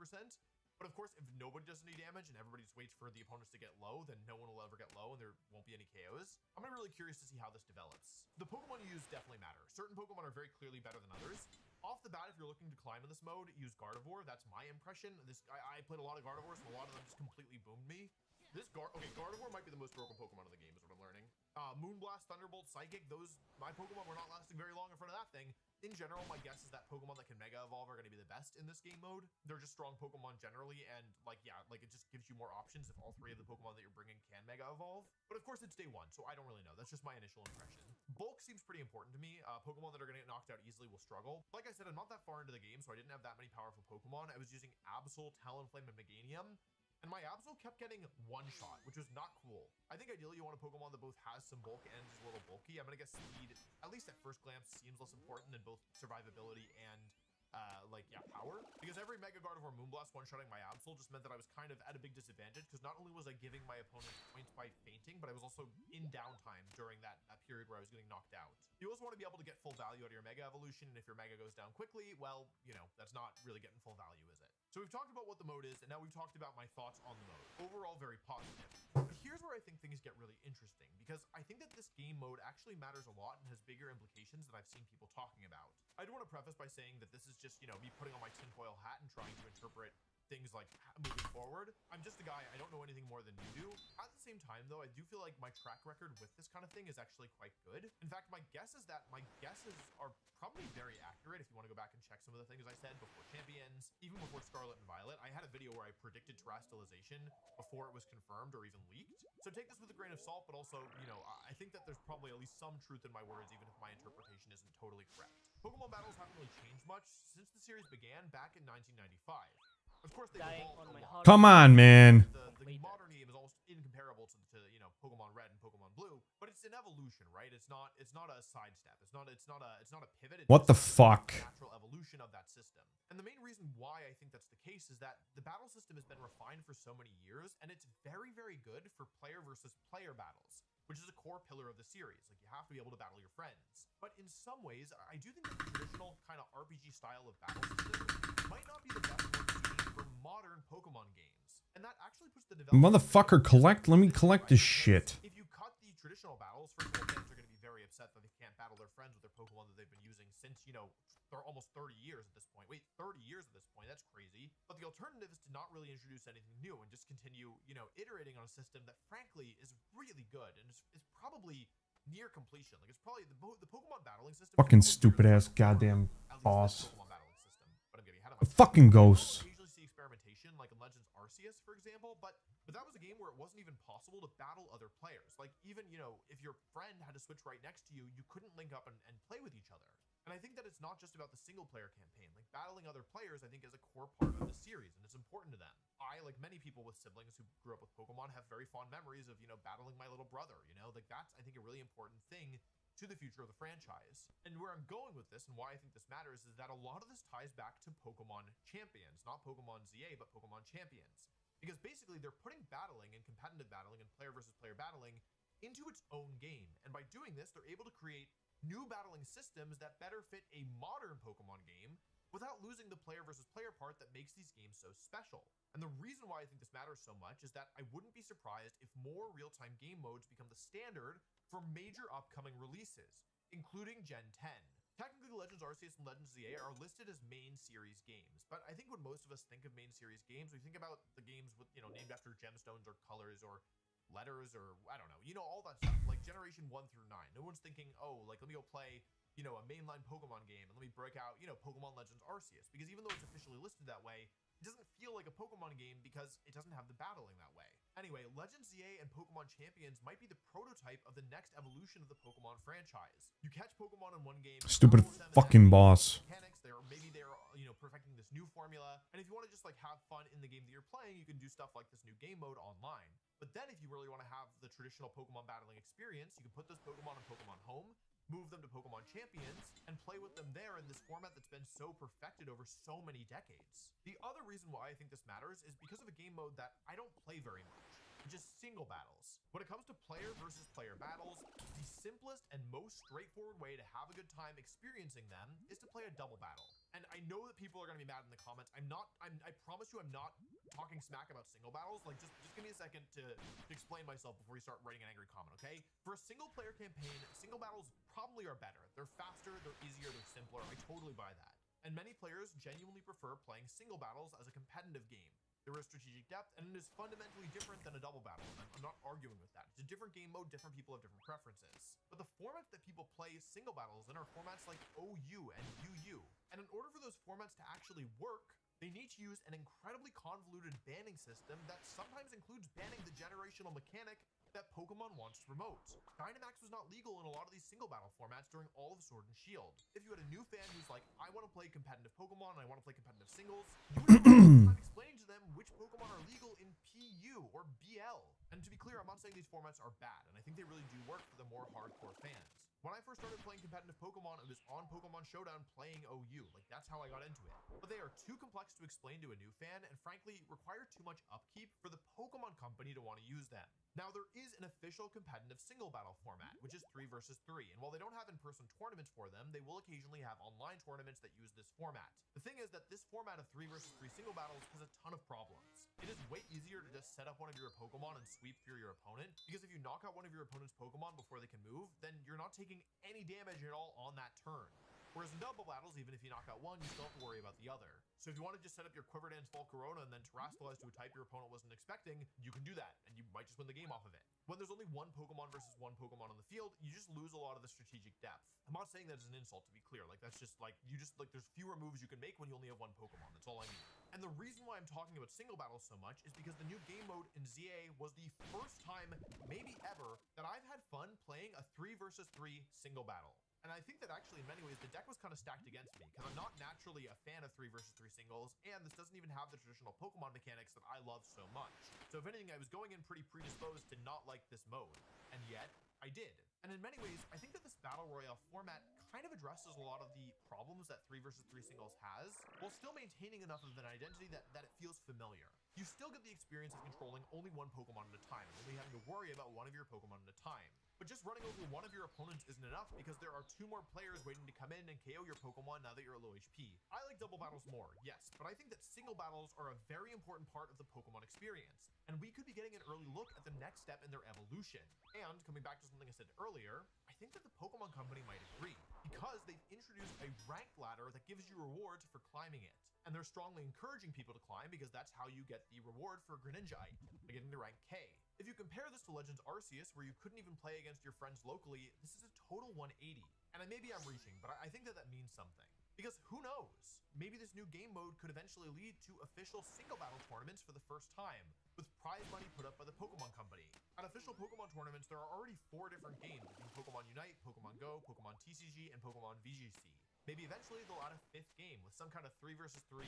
But of course, if nobody does any damage and everybody just waits for the opponents to get low, then no one will ever get low and there won't be any KOs. I'm gonna be really curious to see how this develops. The Pokemon you use definitely matter. Certain Pokemon are very clearly better than others. Off the bat, if you're looking to climb in this mode, use Gardevoir. That's my impression. I played a lot of Gardevoirs and a lot of them just completely boomed me. Gardevoir might be the most broken Pokemon in the game is what I'm learning. Moonblast, Thunderbolt, Psychic, my Pokemon were not lasting very long in front of that thing. In general, my guess is that Pokemon that can Mega Evolve are going to be the best in this game mode. They're just strong Pokemon generally, and it just gives you more options if all 3 of the Pokemon that you're bringing can Mega Evolve. But of course, it's day 1, so I don't really know. That's just my initial impression. Bulk seems pretty important to me. Pokemon that are going to get knocked out easily will struggle. Like I said, I'm not that far into the game, so I didn't have that many powerful Pokemon. I was using Absol, Talonflame, and Meganium. And my Absol kept getting one-shot, which was not cool. I think ideally you want a Pokemon that both has some bulk and is a little bulky. I'm gonna guess speed, at least at first glance, seems less important than both survivability and, power. Because every Mega Gardevoir Moonblast one-shotting my Absol just meant that I was kind of at a big disadvantage, because not only was I giving my opponent points by fainting, but I was also in downtime during that period where I was getting knocked out. You also want to be able to get full value out of your Mega Evolution, and if your Mega goes down quickly, well, you know, that's not really getting full value, is it? So we've talked about what the mode is, and now we've talked about my thoughts on the mode. Overall, very positive. But here's where I think things get really interesting, because I think that this game mode actually matters a lot and has bigger implications than I've seen people talking about. I do want to preface by saying that this is just, you know, me putting on my tinfoil hat and trying to interpret things like moving forward. I'm just a guy, I don't know anything more than you do. At the same time, though, I do feel like my track record with this kind of thing is actually quite good. In fact, my guesses are probably very accurate if you want to go back and check some of the things I said before Champions, even before Scarlet and Violet. I had a video where I predicted terastallization before it was confirmed or even leaked. So take this with a grain of salt, but also, you know, I think that there's probably at least some truth in my words, even if my interpretation isn't totally correct. Pokemon battles haven't really changed much since the series began back in 1995. Of course, they've Dying evolved on a my lot. heart. Come on, man. The modern game is almost incomparable to you know, Pokemon Red and Pokemon Blue, but it's an evolution, right? It's not a sidestep. It's not a pivot. It's What the just fuck? a natural evolution of that system. And the main reason why I think that's the case is that the battle system has been refined for so many years, and it's very, very good for player versus player battles, which is a core pillar of the series. Like, you have to be able to battle your friends. But in some ways, I do think that the traditional kind of RPG style of battle system might not be the best one suited for modern Pokemon games. And that actually puts the development... Motherfucker, collect. Let me collect this shit. If you cut the traditional battles, first of all, fans are going to be very upset that they can't battle their friends with their Pokemon that they've been using since, you know, they're almost 30 years at this point. Wait, 30 years at this point? That's crazy. But the alternative is to not really introduce anything new and just continue, you know, iterating on a system that, frankly, is really good and is probably near completion. Like, it's probably the Pokemon battling system. Fucking stupid ass goddamn At least boss. the Pokemon battling system. But I'm getting ahead of A myself. fucking ghost. You occasionally see experimentation, like in Legends Arceus, for example, but that was a game where it wasn't even possible to battle other players. Like, even, you know, if your friend had to switch right next to you, you couldn't link up and play with each other. And I think that it's not just about the single-player campaign. Like, battling other players, I think, is a core part of the series, and it's important to them. I, like many people with siblings who grew up with Pokemon, have very fond memories of, you know, battling my little brother, you know? Like, that's, I think, a really important thing to the future of the franchise. And where I'm going with this, and why I think this matters, is that a lot of this ties back to Pokemon Champions. Not Pokemon ZA, but Pokemon Champions. Because basically, they're putting battling and competitive battling and player versus player battling into its own game. And by doing this, they're able to create new battling systems that better fit a modern Pokemon game without losing the player versus player part that makes these games so special. And the reason why I think this matters so much is that I wouldn't be surprised if more real-time game modes become the standard for major upcoming releases, including Gen 10. Technically, Legends Arceus and Legends ZA are listed as main series games, but I think when most of us think of main series games, we think about the games with, you know, named after gemstones or colors or letters or, I don't know, you know, all that stuff, like Generation 1 through 9. No one's thinking, oh, like, let me go play, you know, a mainline Pokemon game, and let me break out, you know, Pokemon Legends Arceus, because even though it's officially listed that way, it doesn't feel like a Pokemon game because it doesn't have the battling that way. Anyway, Legends ZA and Pokemon Champions might be the prototype of the next evolution of the Pokemon franchise. You catch Pokemon in one game, Stupid battle with them, and fucking then boss. mechanics, maybe they're, you know, perfecting this new formula. And if you want to just like have fun in the game that you're playing, you can do stuff like this new game mode online. But then if you really want to have the traditional Pokemon battling experience, you can put those Pokemon in Pokemon Home, move them to Pokemon Champions, and play with them there in this format that's been so perfected over so many decades. The other reason why I think this matters is because of a game mode that I don't play very much. Just single battles. When it comes to player versus player battles, the simplest and most straightforward way to have a good time experiencing them is to play a double battle. And I know that people are going to be mad in the comments. I promise you I'm not talking smack about single battles. Like, just give me a second to explain myself before you start writing an angry comment, okay? For a single player campaign, single battles probably are better. They're faster, they're easier, they're simpler. I totally buy that. And many players genuinely prefer playing single battles as a competitive game. There is strategic depth, and it is fundamentally different than a double battle. I'm not arguing with that. It's a different game mode, different people have different preferences. But the formats that people play single battles in are formats like OU and UU. And in order for those formats to actually work, they need to use an incredibly convoluted banning system that sometimes includes banning the generational mechanic that Pokemon wants to promote. Dynamax was not legal in a lot of these single battle formats during all of Sword and Shield. If you had a new fan who's like, I want to play competitive Pokemon and I want to play competitive singles, you would have a hard time explaining to them which Pokemon are legal in PU or BL. And to be clear, I'm not saying these formats are bad, and I think they really do work for the more hardcore fans. When I first started playing competitive Pokemon, it was on Pokemon Showdown playing OU. Like, that's how I got into it. But they are too complex to explain to a new fan, and frankly, require too much upkeep for the Pokemon Company to want to use them. Now, there is an official competitive single battle format, which is 3 versus 3, and while they don't have in-person tournaments for them, they will occasionally have online tournaments that use this format. The thing is that this format of 3 versus 3 single battles has a ton of problems. It is way easier to just set up one of your Pokemon and sweep through your opponent, because if you knock out one of your opponent's Pokemon before they can move, then you're not taking any damage at all on that turn. Whereas in double battles, even if you knock out one, you still have to worry about the other. So if you want to just set up your Quiver Dance Volcarona and then Terrasilize to a type your opponent wasn't expecting, you can do that, and you might just win the game off of it. When there's only one Pokemon versus one Pokemon on the field, you just lose a lot of the strategic depth. I'm not saying that as an insult, to be clear. Like, that's just like, there's fewer moves you can make when you only have one Pokemon. That's all I mean. And the reason why I'm talking about single battles so much is because the new game mode in ZA was the first time, maybe ever, that I've had fun playing a 3 versus 3 single battle. And I think that actually in many ways the deck was kind of stacked against me because I'm not naturally a fan of 3 versus 3 singles, and this doesn't even have the traditional Pokemon mechanics that I love so much. So if anything, I was going in pretty predisposed to not like this mode, and yet I did. And in many ways, I think that this Battle Royale format kind of addresses a lot of the problems that 3 versus 3 singles has, while still maintaining enough of an identity that it feels familiar. You still get the experience of controlling only one Pokemon at a time, only having to worry about one of your Pokemon at a time. But just running over one of your opponents isn't enough because there are 2 more players waiting to come in and KO your Pokemon now that you're at low HP. I like double battles more, yes, but I think that single battles are a very important part of the Pokemon experience. And we could be getting an early look at the next step in their evolution. And coming back to something I said earlier, I think that the Pokemon Company might agree because they've introduced a rank ladder that gives you rewards for climbing it. And they're strongly encouraging people to climb because that's how you get the reward for Greninjite, by getting to rank K. If you compare this to Legends Arceus, where you couldn't even play against your friends locally, this is a total 180. And maybe I'm reaching, but I think that means something. Because who knows? Maybe this new game mode could eventually lead to official single battle tournaments for the first time, with prize money put up by the Pokemon Company. At official Pokemon tournaments, there are already 4 different games, between Pokemon Unite, Pokemon Go, Pokemon TCG, and Pokemon VGC. Maybe eventually they'll add a 5th game with some kind of 3 versus 3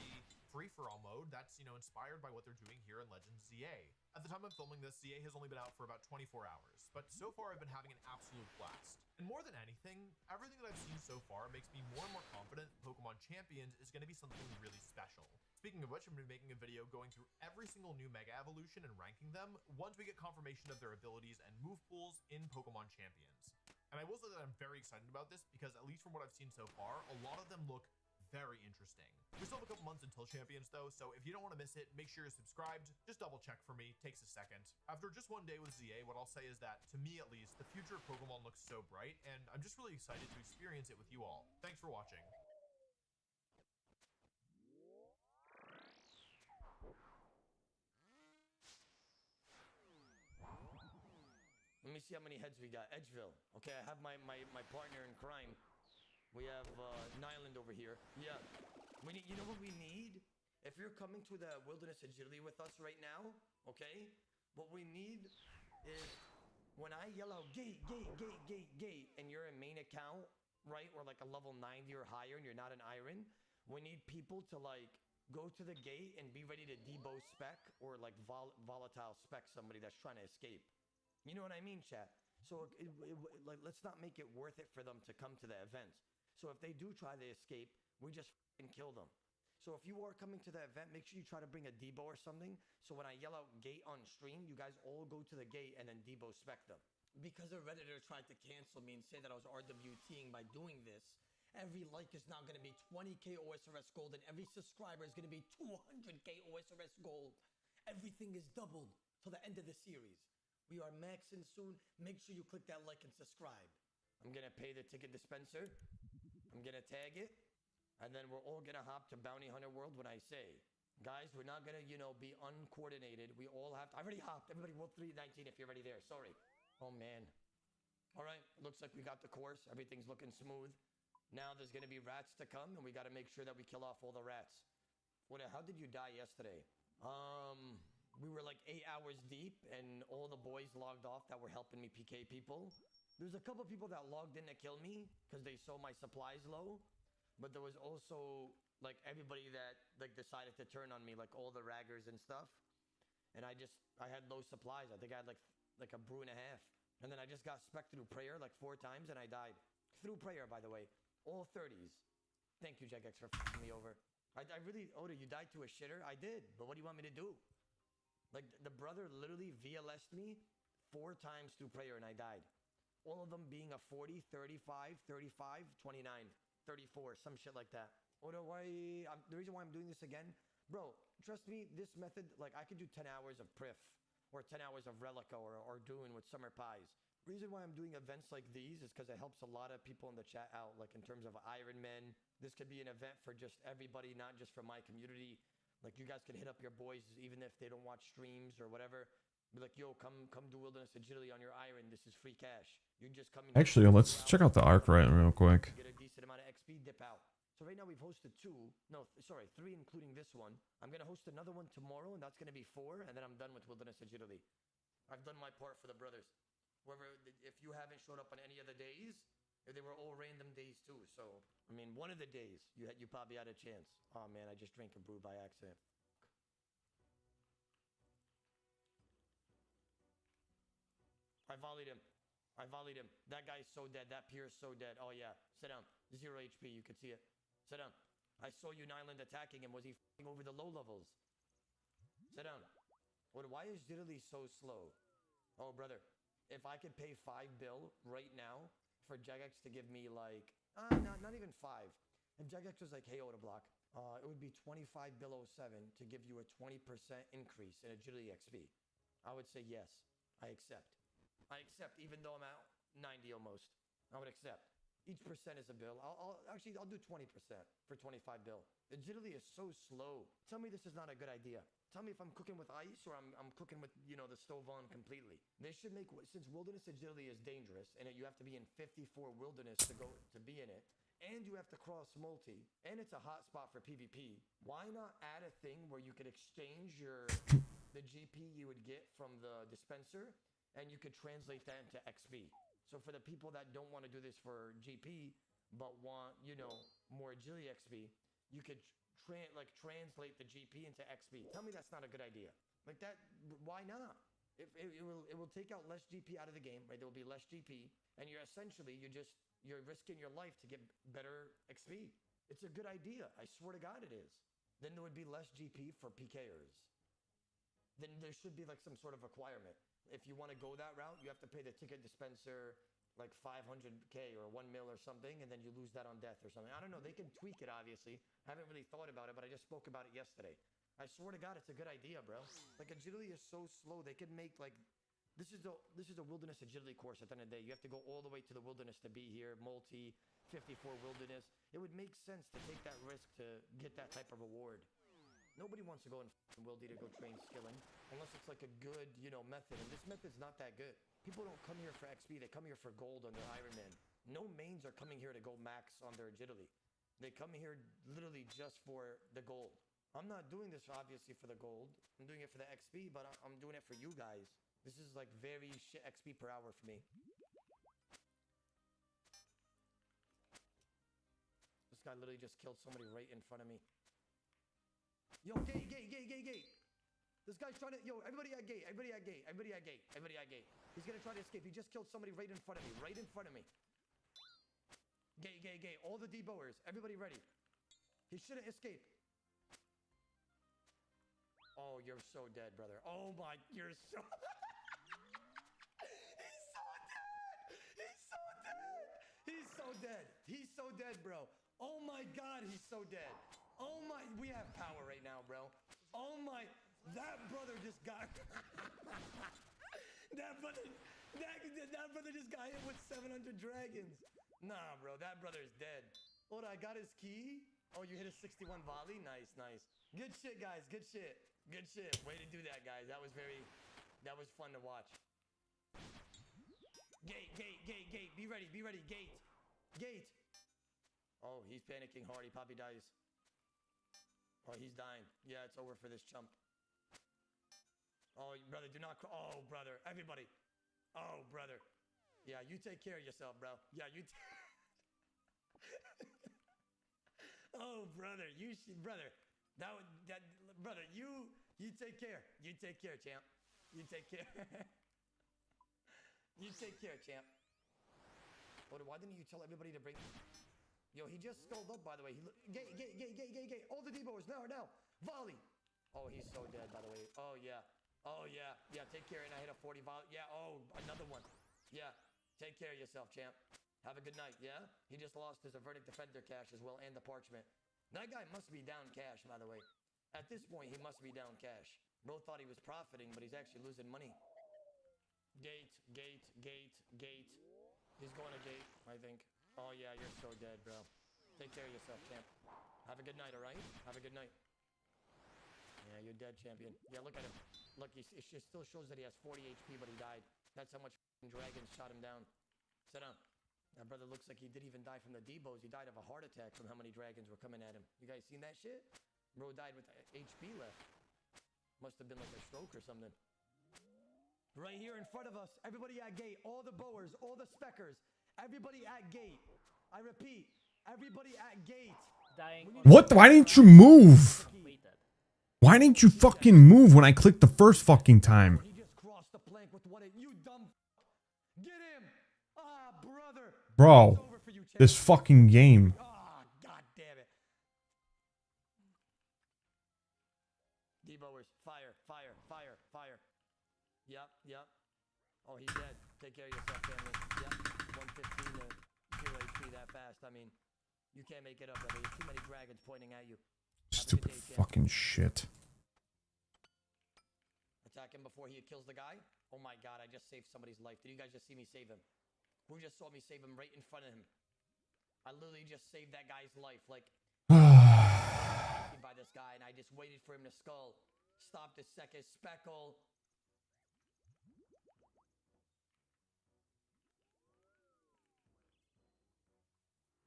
free-for-all mode that's, inspired by what they're doing here in Legends ZA. At the time I'm filming this, ZA has only been out for about 24 hours, but so far I've been having an absolute blast. And more than anything, everything that I've seen so far makes me more and more confident Pokemon Champions is going to be something really special. Speaking of which, I'm going to be making a video going through every single new Mega Evolution and ranking them once we get confirmation of their abilities and move pools in Pokemon Champions. And I will say that I'm very excited about this because, at least from what I've seen so far, a lot of them look very interesting. We still have a couple months until Champions though, so if you don't want to miss it, make sure you're subscribed. Just double check for me, takes a second. After just one day with ZA, what I'll say is that, to me at least, the future of Pokemon looks so bright, and I'm just really excited to experience it with you all. Thanks for watching. Let me see how many heads we got. Edgeville. Okay, I have my partner in crime. We have Nyland over here. Yeah. We need, you know what we need? If you're coming to the Wilderness Agility with us right now, okay? What we need is when I yell out gate, and you're a main account, right? Or like a level 90 or higher and you're not an Iron, we need people to like go to the gate and be ready to debo spec or like volatile spec somebody that's trying to escape. You know what I mean, chat? So like, let's not make it worth it for them to come to the events. So if they do try to escape, we just kill them. So if you are coming to the event, make sure you try to bring a Debo or something. So when I yell out gate on stream, you guys all go to the gate and then Debo spec them. Because a Redditor tried to cancel me and say that I was RWTing by doing this, every like is now going to be 20k OSRS gold and every subscriber is going to be 200k OSRS gold. Everything is doubled till the end of the series. We are maxing soon. Make sure you click that like and subscribe. I'm going to pay the ticket dispenser. I'm going to tag it. And then we're all going to hop to Bounty Hunter World when I say. Guys, we're not going to, be uncoordinated. We all have to. I already hopped. Everybody, World 319 if you're already there. Sorry. Oh, man. All right. Looks like we got the course. Everything's looking smooth. Now there's going to be rats to come, and we got to make sure that we kill off all the rats. How did you die yesterday? We were like 8 hours deep, and all the boys logged off that were helping me PK people. There's a couple people that logged in to kill me because they saw my supplies low. But there was also like everybody that like decided to turn on me, like all the raggers and stuff. And I had low supplies. I think I had like a brew and a half. And then I just got spec through prayer like 4 times and I died. Through prayer, by the way. All 30s. Thank you, Jagex, for f***ing me over. I really, Oda, you died to a shitter? I did. But what do you want me to do? Like, the brother literally VLS'd me 4 times through prayer and I died. All of them being a 40, 35, 35, 29, 34, some shit like that. Oda, the reason why I'm doing this again, bro, trust me, this method, like, I could do 10 hours of Prif or 10 hours of Relica or doing with Summer Pies. Reason why I'm doing events like these is because it helps a lot of people in the chat out, like in terms of Iron Men. This could be an event for just everybody, not just for my community. Like, you guys can hit up your boys, even if they don't watch streams or whatever. Be like, yo, come do Wilderness Agility on your Iron. This is free cash. You just come in. Actually, let's check out the arc right real quick. Get a decent amount of XP, dip out. So right now we've hosted 3 including this one. I'm going to host another one tomorrow, and that's going to be 4, and then I'm done with Wilderness Agility. I've done my part for the brothers. if you haven't showed up on any of the days, they were all random days too. So I mean, one of the days you probably had a chance. Oh man, I just drank a brew by accident. I volleyed him. That guy's so dead. That Pierce so dead. Oh yeah, sit down. 0 HP. You could see it. Sit down. I saw you Nyland attacking him. Was he f***ing over the low levels? Sit down. Why is Diddley so slow? Oh brother, if I could pay 5 bill right now for Jagex to give me like, not even 5. If Jagex was like, hey, Oda Block, it would be 25 bill 07 to give you a 20% increase in agility XP. I would say yes, I accept. Even though I'm at 90 almost. I would accept. Each percent is a bill. I'll do 20% for 25 bill. Agility is so slow. Tell me this is not a good idea. Tell me if I'm cooking with ice or I'm cooking with, the stove on completely. They should make, since wilderness agility is dangerous and you have to be in 54 wilderness to be in it, and you have to cross multi, and it's a hot spot for PvP, why not add a thing where you could exchange the GP you would get from the dispenser, and you could translate that into XP. So for the people that don't want to do this for GP, but want, more agility XP, you could translate the GP into XP. Tell me that's not a good idea. Like that, why not? It will take out less GP out of the game, right? There will be less GP, and you're risking your life to get better XP. It's a good idea. I swear to God it is. Then there would be less GP for PKers. Then there should be like some sort of requirement. If you want to go that route, you have to pay the ticket dispenser like 500k or 1 mil or something, and then you lose that on death or something. I don't know. They can tweak it, obviously. I haven't really thought about it, but I just spoke about it yesterday. I swear to God, it's a good idea, bro. Like, agility is so slow. They could make, like, this is a wilderness agility course at the end of the day. You have to go all the way to the wilderness to be here, multi, 54 wilderness. It would make sense to take that risk to get that type of reward. Nobody wants to go in Wildy to go train skilling, unless it's like a good, method. And this method's not that good. People don't come here for XP. They come here for gold on their Iron Man. No mains are coming here to go max on their agility. They come here literally just for the gold. I'm not doing this obviously for the gold. I'm doing it for the XP, but I'm doing it for you guys. This is like very shit XP per hour for me. This guy literally just killed somebody right in front of me. Yo, gate. This guy's trying to, everybody at gate. He's gonna try to escape. He just killed somebody right in front of me. Gate. All the deboers. Everybody ready. He shouldn't escape. Oh, you're so dead, brother. Oh my, you're so... He's so dead, bro. Oh my God, he's so dead. Oh my, we have power right now, bro. Oh my, that brother just got... that brother just got hit with 700 dragons. Nah, bro, that brother's dead. Hold on, I got his key. Oh, you hit a 61 volley? Nice. Good shit, guys, good shit. Way to do that, guys. That was fun to watch. Gate. Be ready, gate. Oh, he's panicking hard. He probably dies. Oh, he's dying. Yeah, it's over for this chump. Oh, brother, do not... Oh, brother. Everybody. Oh, brother. Yeah, you take care of yourself, bro. Yeah, you... Oh, brother. Brother. Brother, you take care. You take care, champ. You take care. You take care, champ. Why didn't you tell everybody to bring... Yo, he just stalled up, by the way. Gate. All the deboers, now. Volley. Oh, he's so dead, by the way. Oh, yeah. Yeah, take care. And I hit a 40 volley. Yeah, oh, another one. Yeah, take care of yourself, champ. Have a good night, yeah? He just lost his Verdict Defender cash as well, and the parchment. That guy must be down cash, by the way. At this point, he must be down cash. Bro thought he was profiting, but he's actually losing money. Gate. He's going to gate, I think. Oh, yeah, you're so dead, bro. Take care of yourself, champ. Have a good night, all right? Have a good night. Yeah, you're dead, champion. Yeah, look at him. Look, it still shows that he has 40 HP, but he died. That's how much dragons shot him down. Sit down. That brother looks like he didn't even die from the debos. He died of a heart attack from how many dragons were coming at him. You guys seen that shit? Bro died with HP left. Must have been like a stroke or something. Right here in front of us. Everybody at gate. All the bowers, all the speckers. Everybody at gate. I repeat, everybody at gate. Dying on What? Why didn't you move? Waited. Why didn't you fucking move when I clicked the first fucking time? He just crossed the plank with what? You dumb. Get him. Ah, brother. Bro, It's over for you, champ. this fucking game. Ah, god damn it. D-bowers, fire, fire, fire, fire. Yep, yep. Oh, he's dead. Take care of yourself, family. Yep, 115 to 0 HP that fast. I mean, you can't make it up. I mean, too many dragons pointing at you. Stupid fucking shit. Attack him before he kills the guy. Oh my god, I just saved somebody's life. Did you guys just see me save him? Who just saw me save him right in front of him? I literally just saved that guy's life. Like, by this guy, and I just waited for him to skull. Stopped a second. Speckle.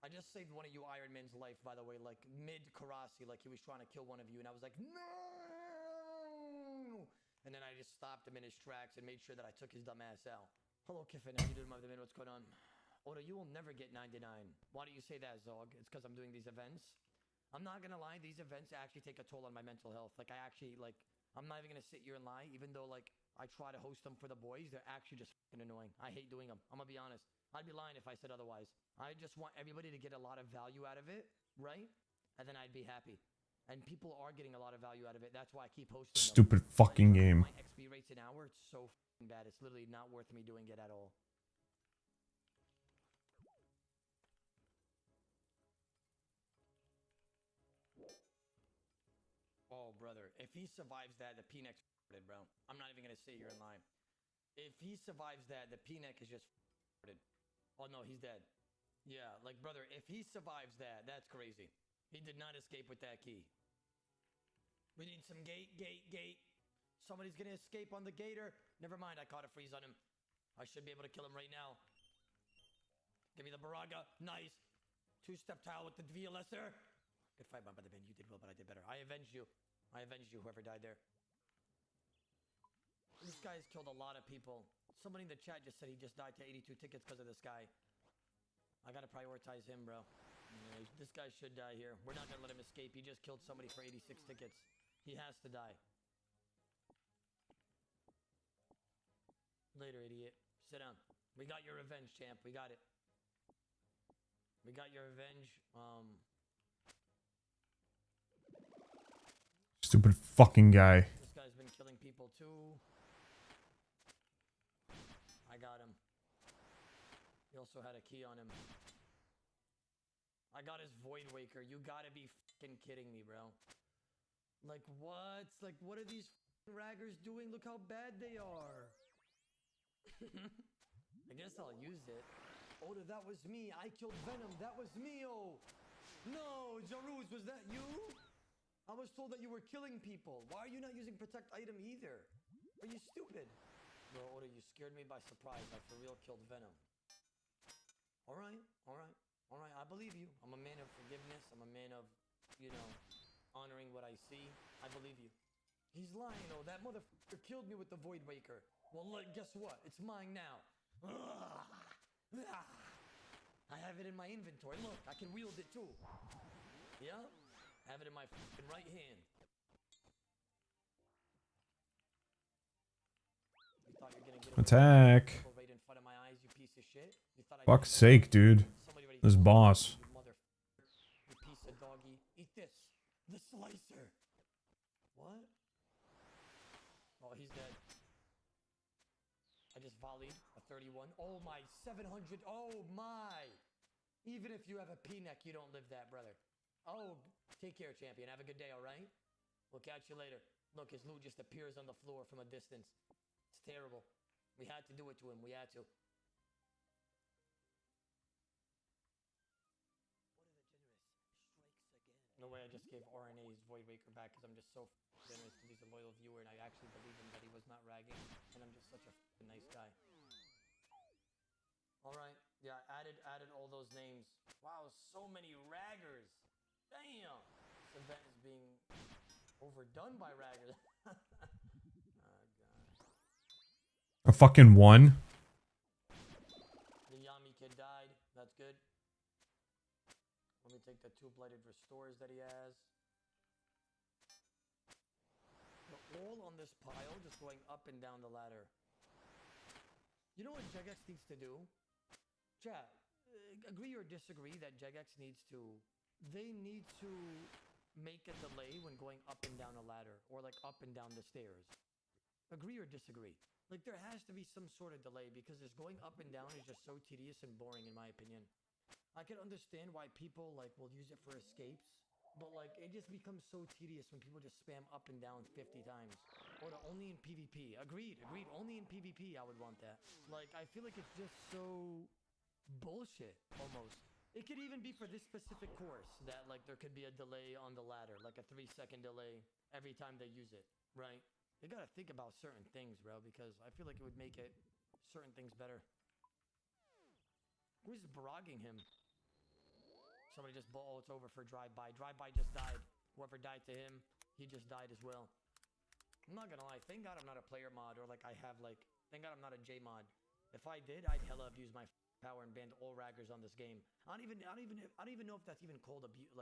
I just saved one of you Iron Man's life, by the way, like mid-Karasi, like he was trying to kill one of you, and I was like, no! And then I just stopped him in his tracks and made sure that I took his dumb ass out. Hello, Kiffin. How you doing, my man? What's going on? Oda, you will never get 99. Why do you say that, Zog? It's because I'm doing these events. I'm not gonna lie, these events actually take a toll on my mental health. Like, I actually, like, I'm not even gonna sit here and lie, even though, like, I try to host them for the boys, they're actually just fucking annoying. I hate doing them. I'm gonna be honest. I'd be lying if I said otherwise. I just want everybody to get a lot of value out of it, right? And then I'd be happy. And people are getting a lot of value out of it. That's why I keep hosting them. Stupid fucking game. My XP rates an hour, it's so fucking bad. It's literally not worth me doing it at all. Oh, brother. If he survives that, the P-neck's f***ed, bro. I'm not even going to say you're in line. If he survives that, the P-neck is just f***ed. Oh, no, he's dead. Yeah, like, brother, if he survives that, that's crazy. He did not escape with that key. We need some gate. Somebody's going to escape on the gator. Never mind, I caught a freeze on him. I should be able to kill him right now. Give me the Baraga. Nice. Two-step tile with the VLSer. Good fight, my brother, man. You did well, but I did better. I avenged you. Whoever died there. This guy's killed a lot of people. Somebody in the chat just said he just died to 82 tickets because of this guy. I gotta prioritize him, bro. This guy should die here. We're not gonna let him escape. He just killed somebody for 86 tickets. He has to die. Later, idiot. Sit down. We got your revenge, champ. We got it. We got your revenge. Stupid fucking guy. This guy's been killing people too. I got him. He also had a key on him. I got his Void Waker. You gotta be fucking kidding me, bro. Like, what? Like, what are these raggers doing? Look how bad they are. I guess I'll use it. Oda, that was me. I killed Venom. That was me, oh. No, Jaruz, was that you? I was told that you were killing people. Why are you not using protect item either? Are you stupid? Bro, Oda, you scared me by surprise. I for real killed Venom. Alright. I believe you. I'm a man of forgiveness. I'm a man of, you know, honoring what I see. I believe you. He's lying, though. That motherfucker killed me with the Void Waker. Well, look, guess what? It's mine now. I have it in my inventory. Look, I can wield it too. Yeah? I have it in my fucking right hand. You thought you're gonna get away Attack. with it right in front of my eyes, you piece of shit? You thought Fuck's sake, dude. Somebody already This told boss. You motherfucker. You piece of doggy. Eat this. The slicer. What? Oh, he's dead. I just volleyed a 31. Oh my, 700. Oh my. Even if you have a P-neck, you don't live that, brother. Oh, take care, champion. Have a good day, all right? We'll catch you later. Look, his loot just appears on the floor from a distance. It's terrible. We had to do it to him. We had to. No way I just gave RNA's Void Waker back because I'm just so generous because he's a loyal viewer and I actually believe him that he was not ragging and I'm just such a nice guy. Alright, yeah, added all those names. Wow, so many raggers. Damn! This event is being overdone by raggers. Oh, God. fucking won. The Yami kid died. That's good. Let me take the 2 blighted restores that he has. They're all on this pile, just going up and down the ladder. You know what Jagex needs to do? Chat, agree or disagree that Jagex needs to... They need to make a delay when going up and down a ladder, or like up and down the stairs. Agree or disagree? Like there has to be some sort of delay because this going up and down is just so tedious and boring in my opinion. I can understand why people like will use it for escapes, but like it just becomes so tedious when people just spam up and down 50 times. Or only in PvP. Agreed. Only in PvP I would want that. Like I feel like it's just so bullshit almost. It could even be for this specific course that like there could be a delay on the ladder, like a 3-second delay every time they use it, right? They gotta think about certain things, bro, because I feel like it would make it certain things better. Who's brogging him? Somebody just oh, it's over for drive-by. Drive-by just died. Whoever died to him, he just died as well. I'm not gonna lie, thank God I'm not a player mod or like I have like, thank God I'm not a J mod. If I did, I'd hella abuse my power and banned all raggers on this game. I don't even know if that's even called abuse.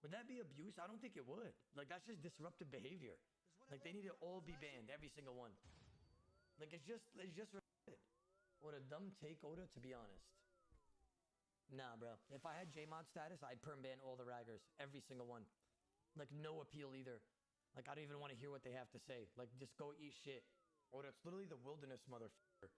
Would that be abuse? I don't think it would. Like that's just disruptive behavior. Like they need to all be banned, every single one. Like it's just retarded. What a dumb take, Oda, to be honest. Nah, bro. If I had J-mod status, I'd perm ban all the raggers, every single one. Like no appeal either. Like I don't even want to hear what they have to say. Like just go eat shit. Oda, it's literally the wilderness, motherfucker.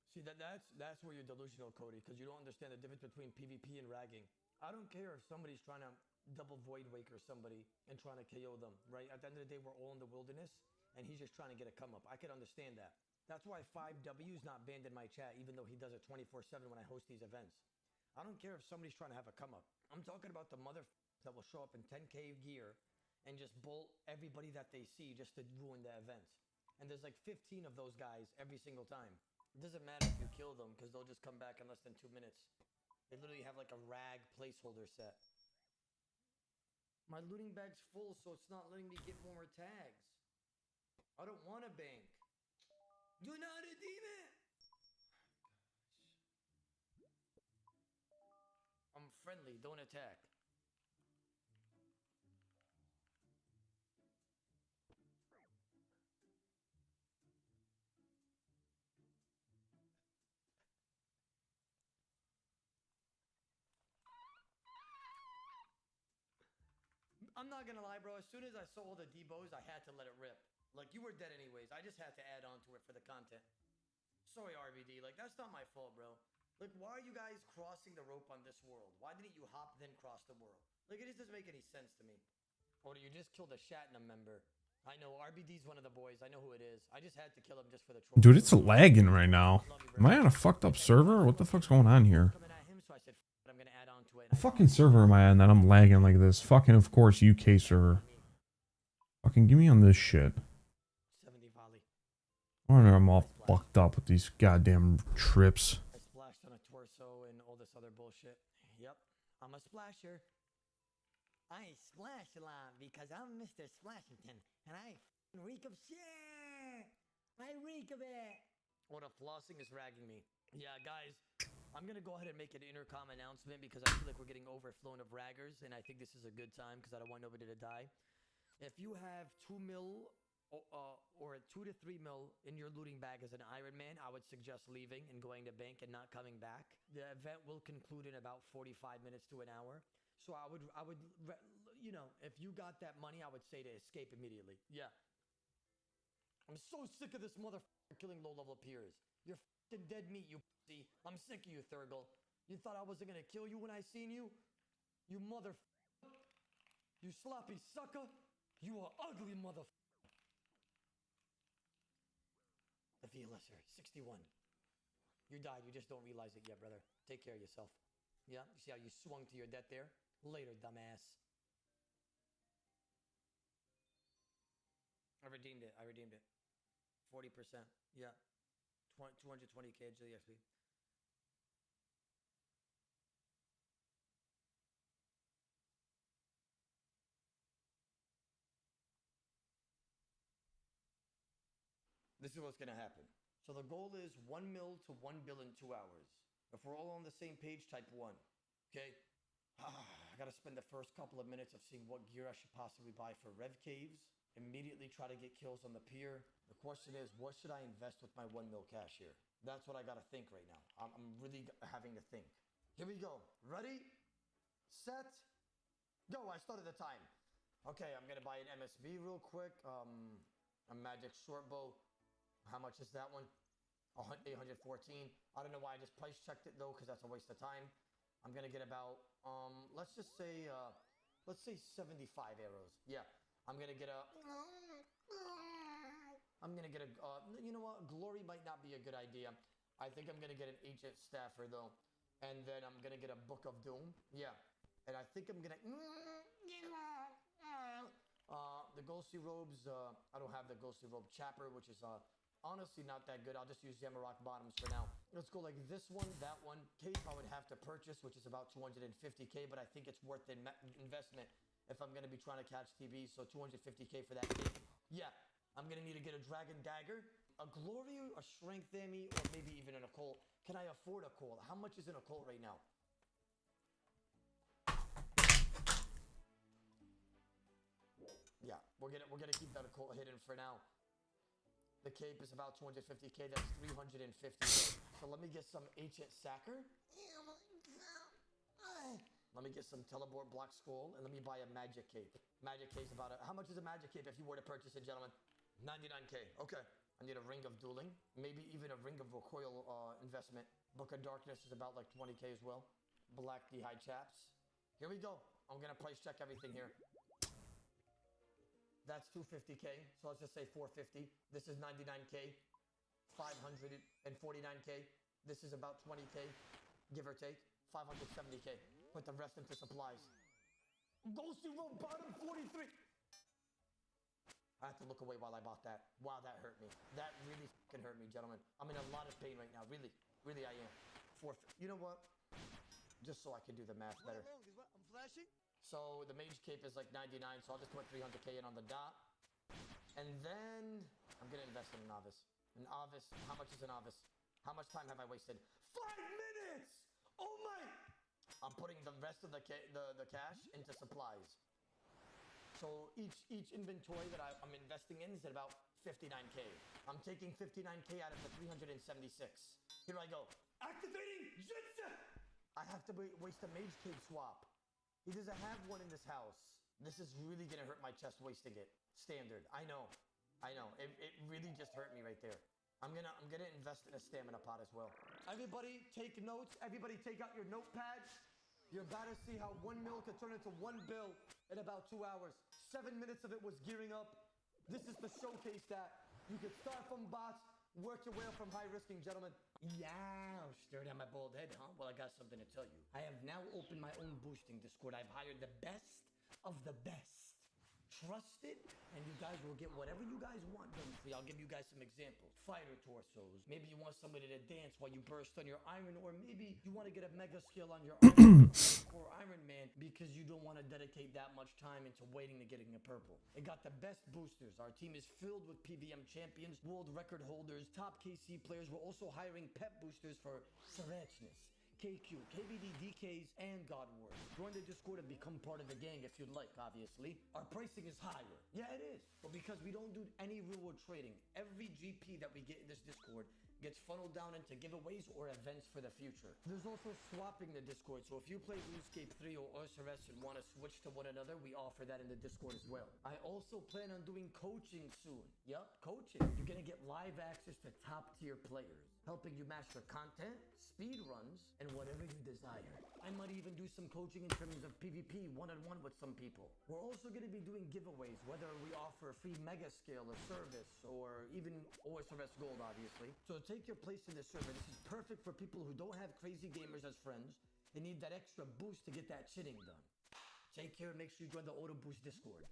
See, that's where you're delusional, Cody, because you don't understand the difference between PvP and ragging. I don't care if somebody's trying to double Void Waker somebody and trying to KO them, right? At the end of the day, we're all in the wilderness, and he's just trying to get a come up. I can understand that. That's why 5W is not banned in my chat, even though he does it 24/7 when I host these events. I don't care if somebody's trying to have a come up. I'm talking about the that will show up in 10K gear and just bolt everybody that they see just to ruin the events. And there's like 15 of those guys every single time. It doesn't matter if you kill them because they'll just come back in less than 2 minutes. They literally have like a rag placeholder set. My looting bag's full, so it's not letting me get more tags. I don't want a bank. Do not redeem it! I'm friendly, don't attack. I'm not gonna lie, bro. As soon as I saw all the debos, I had to let it rip. Like, you were dead anyways. I just had to add on to it for the content. Sorry, RVD. Like, that's not my fault, bro. Like, why are you guys crossing the rope on this world? Why didn't you hop then cross the world? Like, it just doesn't make any sense to me. Or you just killed a Shatnam member. I know, RBD's one of the boys. I know who it is. I just had to kill him just for the troll. Dude, it's lagging right now. Am I on a fucked up server? What the fuck's going on here? Coming at him, so I said, I'm gonna add on to it. What fucking server am I on that I'm lagging like this? Fucking, of course, UK server. Fucking give me on this shit. 70 volley. I wonder I'm all fucked up with these goddamn trips. I splashed on a torso and all this other bullshit. Yep, I'm a splasher. I splash a lot because I'm Mr. Splashington, and I reek of shit. I reek of it. Or the flossing is ragging me. Yeah, guys, I'm gonna go ahead and make an intercom announcement because I feel like we're getting overflown of raggers, and I think this is a good time because I don't want nobody to die. If you have 2 mil or 2 to 3 mil in your looting bag as an Iron Man, I would suggest leaving and going to bank and not coming back. The event will conclude in about 45 minutes to an hour. So I would, you know, if you got that money, I would say to escape immediately. Yeah. I'm so sick of this motherfucker killing low-level peers. You're fucking dead meat, you pussy. I'm sick of you, Thurgle. You thought I wasn't gonna kill you when I seen you? You motherfucker. You sloppy sucker. You are ugly motherfucker. The VLSer, 61. You died, you just don't realize it yet, brother. Take care of yourself. Yeah, you see how you swung to your death there? Later, dumbass. I redeemed it. 40%. Yeah. 220k agility XP. This is what's gonna happen. So the goal is 1 mil to 1 bill in 2 hours. If we're all on the same page, type 1. Okay? I gotta spend the first couple of minutes of seeing what gear I should possibly buy for Rev Caves. Immediately try to get kills on the pier. The question is, what should I invest with my 1 mil cash here? That's what I gotta think right now. I'm really having to think. Here we go. Ready? Set? Go. I started the time. Okay, I'm gonna buy an MSV real quick. A Magic Shortbow. How much is that one? 814. I don't know why I just price checked it though, because that's a waste of time. I'm gonna get about let's say 75 arrows. Yeah, I'm gonna get a you know what? Glory might not be a good idea. I think I'm gonna get an Ancient Staffer though, and then I'm gonna get a Book of Doom. Yeah, and I think I'm gonna the Ghostly Robes. I don't have the Ghostly Robe Chapper, which is honestly not that good. I'll just use Zamorak Bottoms for now. Let's go like this one, that one. Cape I would have to purchase, which is about 250k, but I think it's worth the investment if I'm going to be trying to catch TVs. So 250k for that cape. Yeah, I'm going to need to get a Dragon Dagger, a Glory, a Strength Ammy, or maybe even an Occult. Can I afford a Occult? How much is an Occult right now? Yeah, we're gonna keep that Occult hidden for now. The cape is about 250k. That's 350. So let me get some Ancient Sacker. Let me get some Teleport Block Skull, and let me buy a Magic Cape. Magic Cape's about how much is a Magic Cape if you were to purchase it, gentlemen? 99k. Okay. I need a Ring of Dueling, maybe even a Ring of Recoil investment. Book of Darkness is about like 20k as well. Black D'Hide Chaps. Here we go. I'm gonna price check everything here. That's 250k, so let's just say 450. This is 99k, 549k. This is about 20k, give or take, 570k. Put the rest into supplies. Ghostly Robe Bottom 43. I have to look away while I bought that. Wow, that hurt me. That really fucking hurt me, gentlemen. I'm in a lot of pain right now. Really, really I am. You know what? Just so I can do the math better. I'm flashing. So the Mage Cape is like 99, so I'll just put 300k in on the dot. And then I'm gonna invest in a Novice. An Novice, how much is a Novice? How much time have I wasted? 5 minutes! Oh my! I'm putting the rest of the cash into supplies. So each inventory that I'm investing in is at about 59k. I'm taking 59k out of the 376. Here I go. Activating Jitsu! I have to waste a Mage Cape swap. He doesn't have one in this house. This is really gonna hurt my chest wasting it. Standard. I know. It really just hurt me right there. I'm gonna invest in a stamina pot as well. Everybody take notes. Everybody take out your notepads. You're about to see how 1 mil could turn into 1 bill in about 2 hours. 7 minutes of it was gearing up. This is to showcase that you can start from bots, work your way up from high risking, gentlemen. Yeah, stared at my bald head, huh? Well, I got something to tell you. I have now opened my own boosting Discord. I've hired the best of the best. Trust it, and you guys will get whatever you guys want done for you. I'll give you guys some examples. Fighter torsos. Maybe you want somebody to dance while you burst on your Iron, or maybe you want to get a mega skill on your Core Iron Man because you don't want to dedicate that much time into waiting to getting a purple. It got the best boosters. Our team is filled with PVM champions, world record holders, top KC players. We're also hiring pep boosters for Serachness, KQ, KBD, DKs, and God Wars. Join the Discord and become part of the gang if you'd like, obviously. Our pricing is higher. Yeah, it is. But because we don't do any reward trading, every GP that we get in this Discord gets funneled down into giveaways or events for the future. There's also swapping the Discord, so if you play RuneScape 3 or Ursares and want to switch to one another, we offer that in the Discord as well. I also plan on doing coaching soon. Yup, coaching. You're gonna get live access to top tier players, helping you master content, speed runs, and whatever you desire. I might even do some coaching in terms of PvP one-on-one with some people. We're also going to be doing giveaways, whether we offer a free mega scale or service, or even OSRS Gold, obviously. So take your place in the server. This is perfect for people who don't have crazy gamers as friends. They need that extra boost to get that chitting done. Take care and make sure you join the Auto Boost Discord.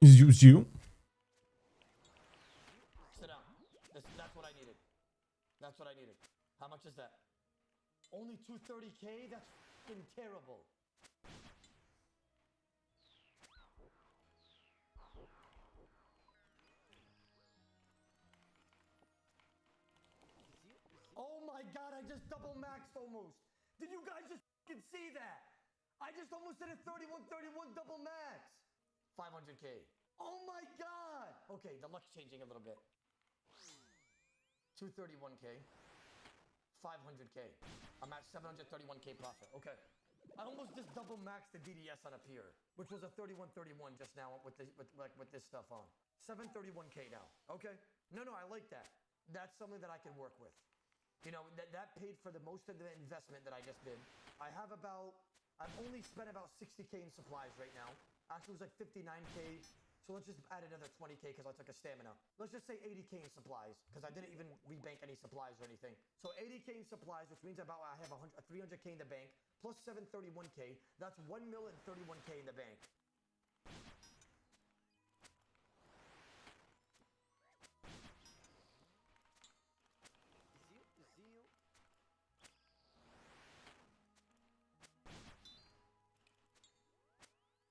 You. Sit down. That's what needed. How much is that? Only 230k? That's fucking terrible. Oh my god, I just double maxed almost. Did you guys just fucking see that? I just almost did a 31-31 double max. 500k. Oh my god. Okay, the luck's changing a little bit. 231k. 500k. I'm at 731k profit. Okay. I almost just double maxed the DDS on a pier, which was a 31-31 just now with this stuff on. 731k now. Okay. No, I like that. That's something that I can work with. You know, that paid for the most of the investment that I just did. I've only spent about 60k in supplies right now. Actually, it was like 59k. So let's just add another 20k because I took a stamina. Let's just say 80k in supplies because I didn't even rebank any supplies or anything. So 80k in supplies, which means I have 300k in the bank plus 731k. That's 1 mil and 31k in the bank.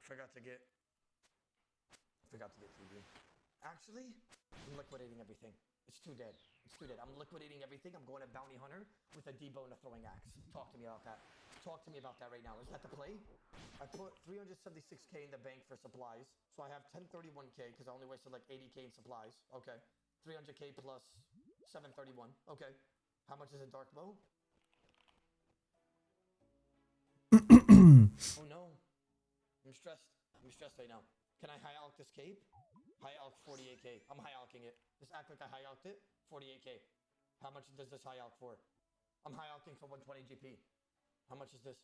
Forgot to get 3D. Actually, I'm liquidating everything. It's too dead. I'm liquidating everything. I'm going to Bounty Hunter with a debo and a throwing axe. Talk to me about that. Talk to me about that right now. Is that the play? I put 376k in the bank for supplies. So I have 1031k because I only wasted like 80k in supplies. Okay. 300k plus 731. Okay. How much is a dark bow? Oh no. I'm stressed right now. Can I high alch this cape? High alch 48k. I'm high alching it. Just act like I high alched it. 48k. How much does this high alch for? I'm high alching for 120 GP. How much is this?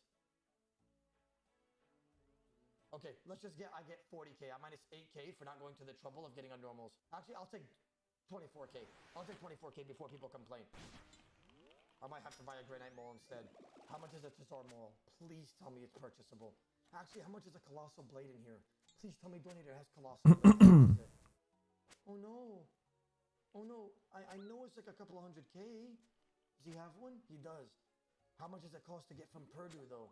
Okay, let's just I get 40k. I minus 8k for not going to the trouble of getting on normals. Actually, I'll take 24k. I'll take 24k before people complain. I might have to buy a Granite Maul instead. How much is a Tazar Maul? Please tell me it's purchasable. Actually, how much is a Colossal Blade in here? Please tell me Donator has Colossal Blade. Oh no. Oh no. I know it's like a couple of 100k. Does he have one? He does. How much does it cost to get from Purdue though?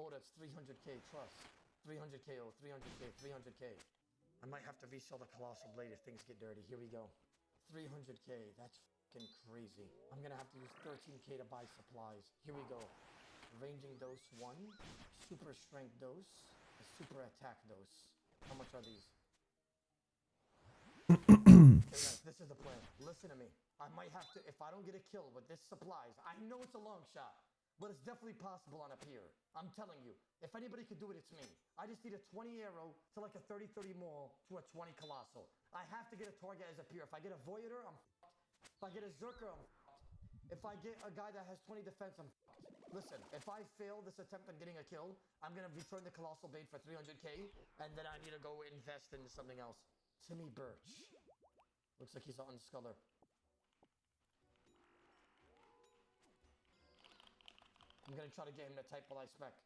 Oh, that's 300k trust. 300k, 300k, 300k. I might have to resell the Colossal Blade if things get dirty. Here we go. 300k. That's fucking crazy. I'm gonna have to use 13k to buy supplies. Here we go. Ranging dose 1, super strength dose, a super attack dose. How much are these? Okay guys, this is the plan. Listen to me. I might have to, if I don't get a kill with this supplies, I know it's a long shot, but it's definitely possible on a pier. I'm telling you, if anybody could do it, it's me. I just need a 20 arrow to like a 30-30 maul to a 20 colossal. I have to get a target as a pier. If I get a Voyager, I'm f***ed. If I get a Zerker, I'm f***ed. If I get a guy that has 20 defense, I'm f***ed. Listen, if I fail this attempt at getting a kill, I'm gonna return the Colossal Blade for 300k, and then I need to go invest into something else. Timmy Birch. Looks like he's an unsculler. I'm gonna try to get him to type while I spec.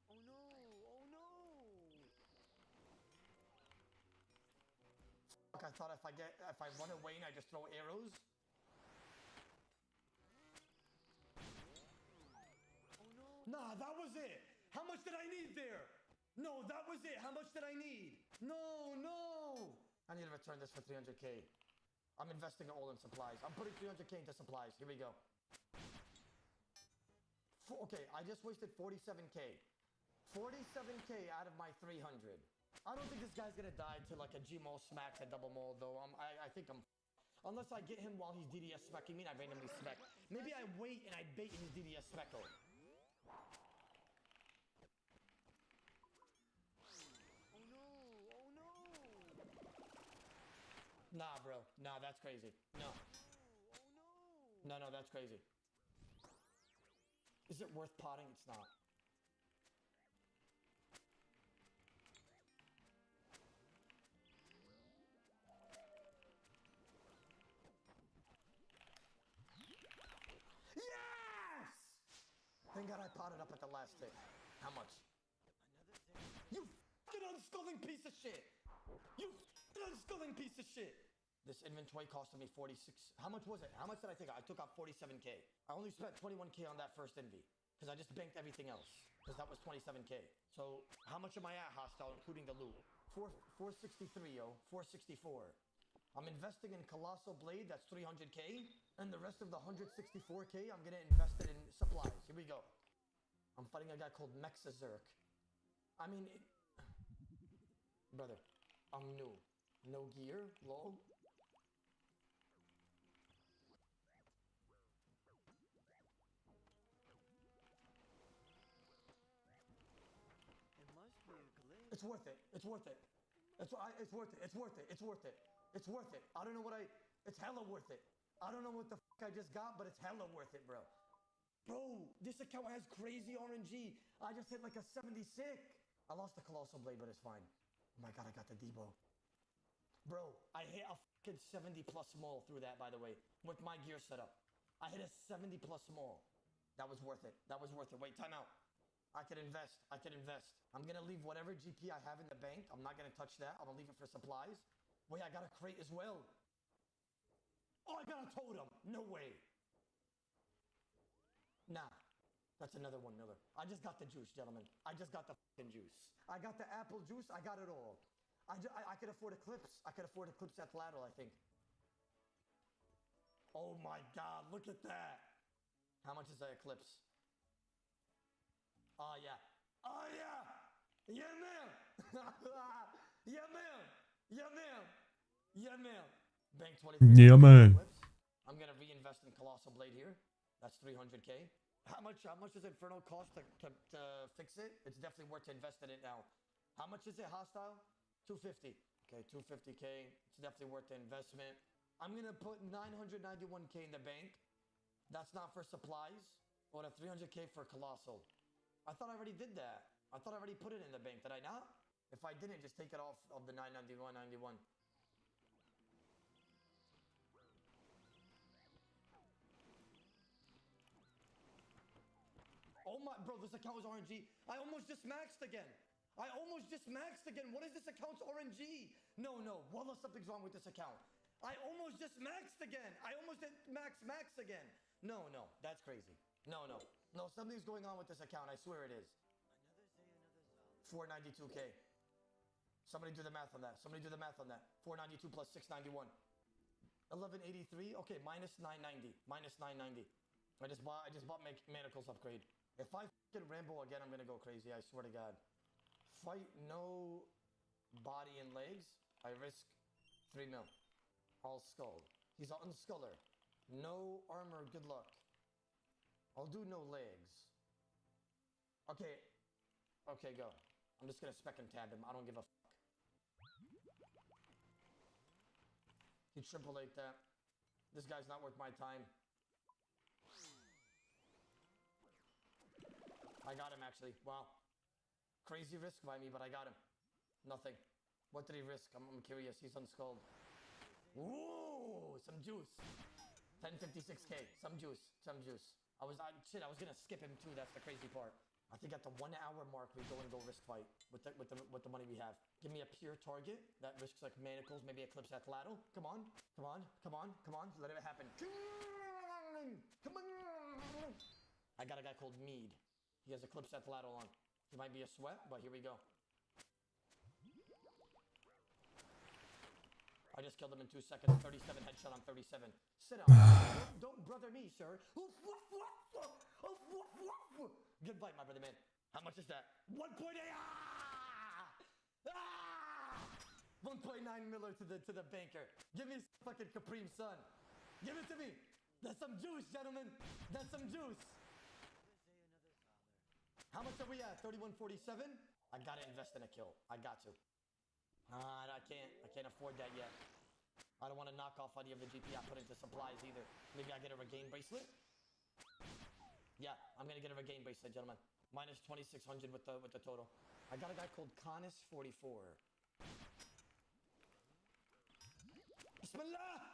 Oh no! Oh no! Fuck, I thought if I run away and I just throw arrows. Oh no! Nah, that was it! How much did I need there? No, that was it! How much did I need? No! I need to return this for 300k. I'm investing it all in supplies. I'm putting 300k into supplies. Here we go. Okay, I just wasted 47k. 47k out of my 300. I don't think this guy's gonna die to like a G-Maul smack, a double maul though. I think I'm... Unless I get him while he's DDS specking me and I randomly spec. Maybe I wait and I bait his DDS specko. Nah, bro. Nah, that's crazy. No. No, that's crazy. Is it worth potting? It's not. Yes! Thank God I potted up at the last tick. How much? You fucking unsculling piece of shit! You unstilling piece of shit. This inventory costed me 46. How much was it? How much did I take out? I took out 47k. I only spent 21k on that first envy because I just banked everything else because that was 27k. So how much am I at, hostile, including the loot? 463, yo. 464. I'm investing in Colossal Blade, that's 300k, and the rest of the 164k, I'm gonna invest it in supplies. Here we go. I'm fighting a guy called Mexazerk. I mean, brother, I'm new. No gear, lol. It's worth it. It's worth it. It's worth it. It's worth it. It's worth it. It's worth it. I don't know what it's hella worth it. I don't know what the fuck I just got, but it's hella worth it, bro. Bro, this account has crazy RNG. I just hit like a 76. I lost the Colossal Blade, but it's fine. Oh my god, I got the Debo. Bro, I hit a fucking 70 plus small through that, by the way, with my gear setup. I hit a 70 plus small. That was worth it. That was worth it. Wait, time out. I could invest. I could invest. I'm gonna leave whatever GP I have in the bank. I'm not gonna touch that. I'm gonna leave it for supplies. Wait, I got a crate as well. Oh, I got a totem. No way. Nah, that's another one, Miller. I just got the juice, gentlemen. I just got the fucking juice. I got the apple juice. I got it all. I could afford Eclipse. I could afford Eclipse at lateral, I think. Oh my god, look at that. How much is that Eclipse? Oh yeah. Oh yeah. Yeah, man. Yeah, man. Yeah, man. Yeah, man. Bank 20. Yeah, man. I'm gonna reinvest in Colossal Blade here. That's 300k. How much does Inferno cost to fix it? It's definitely worth to invest in it now. How much is it, hostile? 250. Okay, 250k. It's definitely worth the investment. I'm gonna put 991k in the bank. That's not for supplies. Or a 300k for Colossal. I thought I already did that. I thought I already put it in the bank. Did I not? If I didn't, just take it off of the 991.91. Oh my, bro, this account was RNG. I almost just maxed again. What is this account's RNG? No, Wallah, something's wrong with this account. I almost just maxed again. I almost did max again. No, that's crazy. No, something's going on with this account. I swear it is. 492k. Somebody do the math on that. 492 plus 691. 1183. Okay, minus 990. I just bought Manacles upgrade. If I fucking Rambo again, I'm gonna go crazy. I swear to God. Fight no body and legs. I risk 3 mil. All skull. He's an unsculler. No armor. Good luck. I'll do no legs. Okay, go. I'm just gonna spec and tab him. I don't give a fuck. He triple ate that. This guy's not worth my time. I got him actually. Wow. Crazy risk by me, but I got him. Nothing. What did he risk? I'm curious. He's unskulled. Ooh, some juice. 1056k. Some juice. I was gonna skip him too. That's the crazy part. I think at the 1 hour mark we go risk fight with the money we have. Give me a pure target that risks like Manacles, maybe Eclipse at lateral. Come on. Let it happen. Come on. I got a guy called Mead. He has Eclipse at lateral on. He might be a sweat, but here we go. I just killed him in 2 seconds. 37 headshot on 37. Sit down. Don't brother me, sir. Good bite, my brother man. How much is that? 1.8. 1.9 miller to the banker. Give me some fucking Capreme Sun. Give it to me. That's some juice, gentlemen. That's some juice. How much are we at? 3147? I gotta invest in a kill. I got to. I can't afford that yet. I don't want to knock off any of the GP I put into supplies either. Maybe I get a regain bracelet? Yeah, I'm gonna get a regain bracelet, gentlemen. Minus 2600 with the total. I got a guy called Canis44. Bismillah!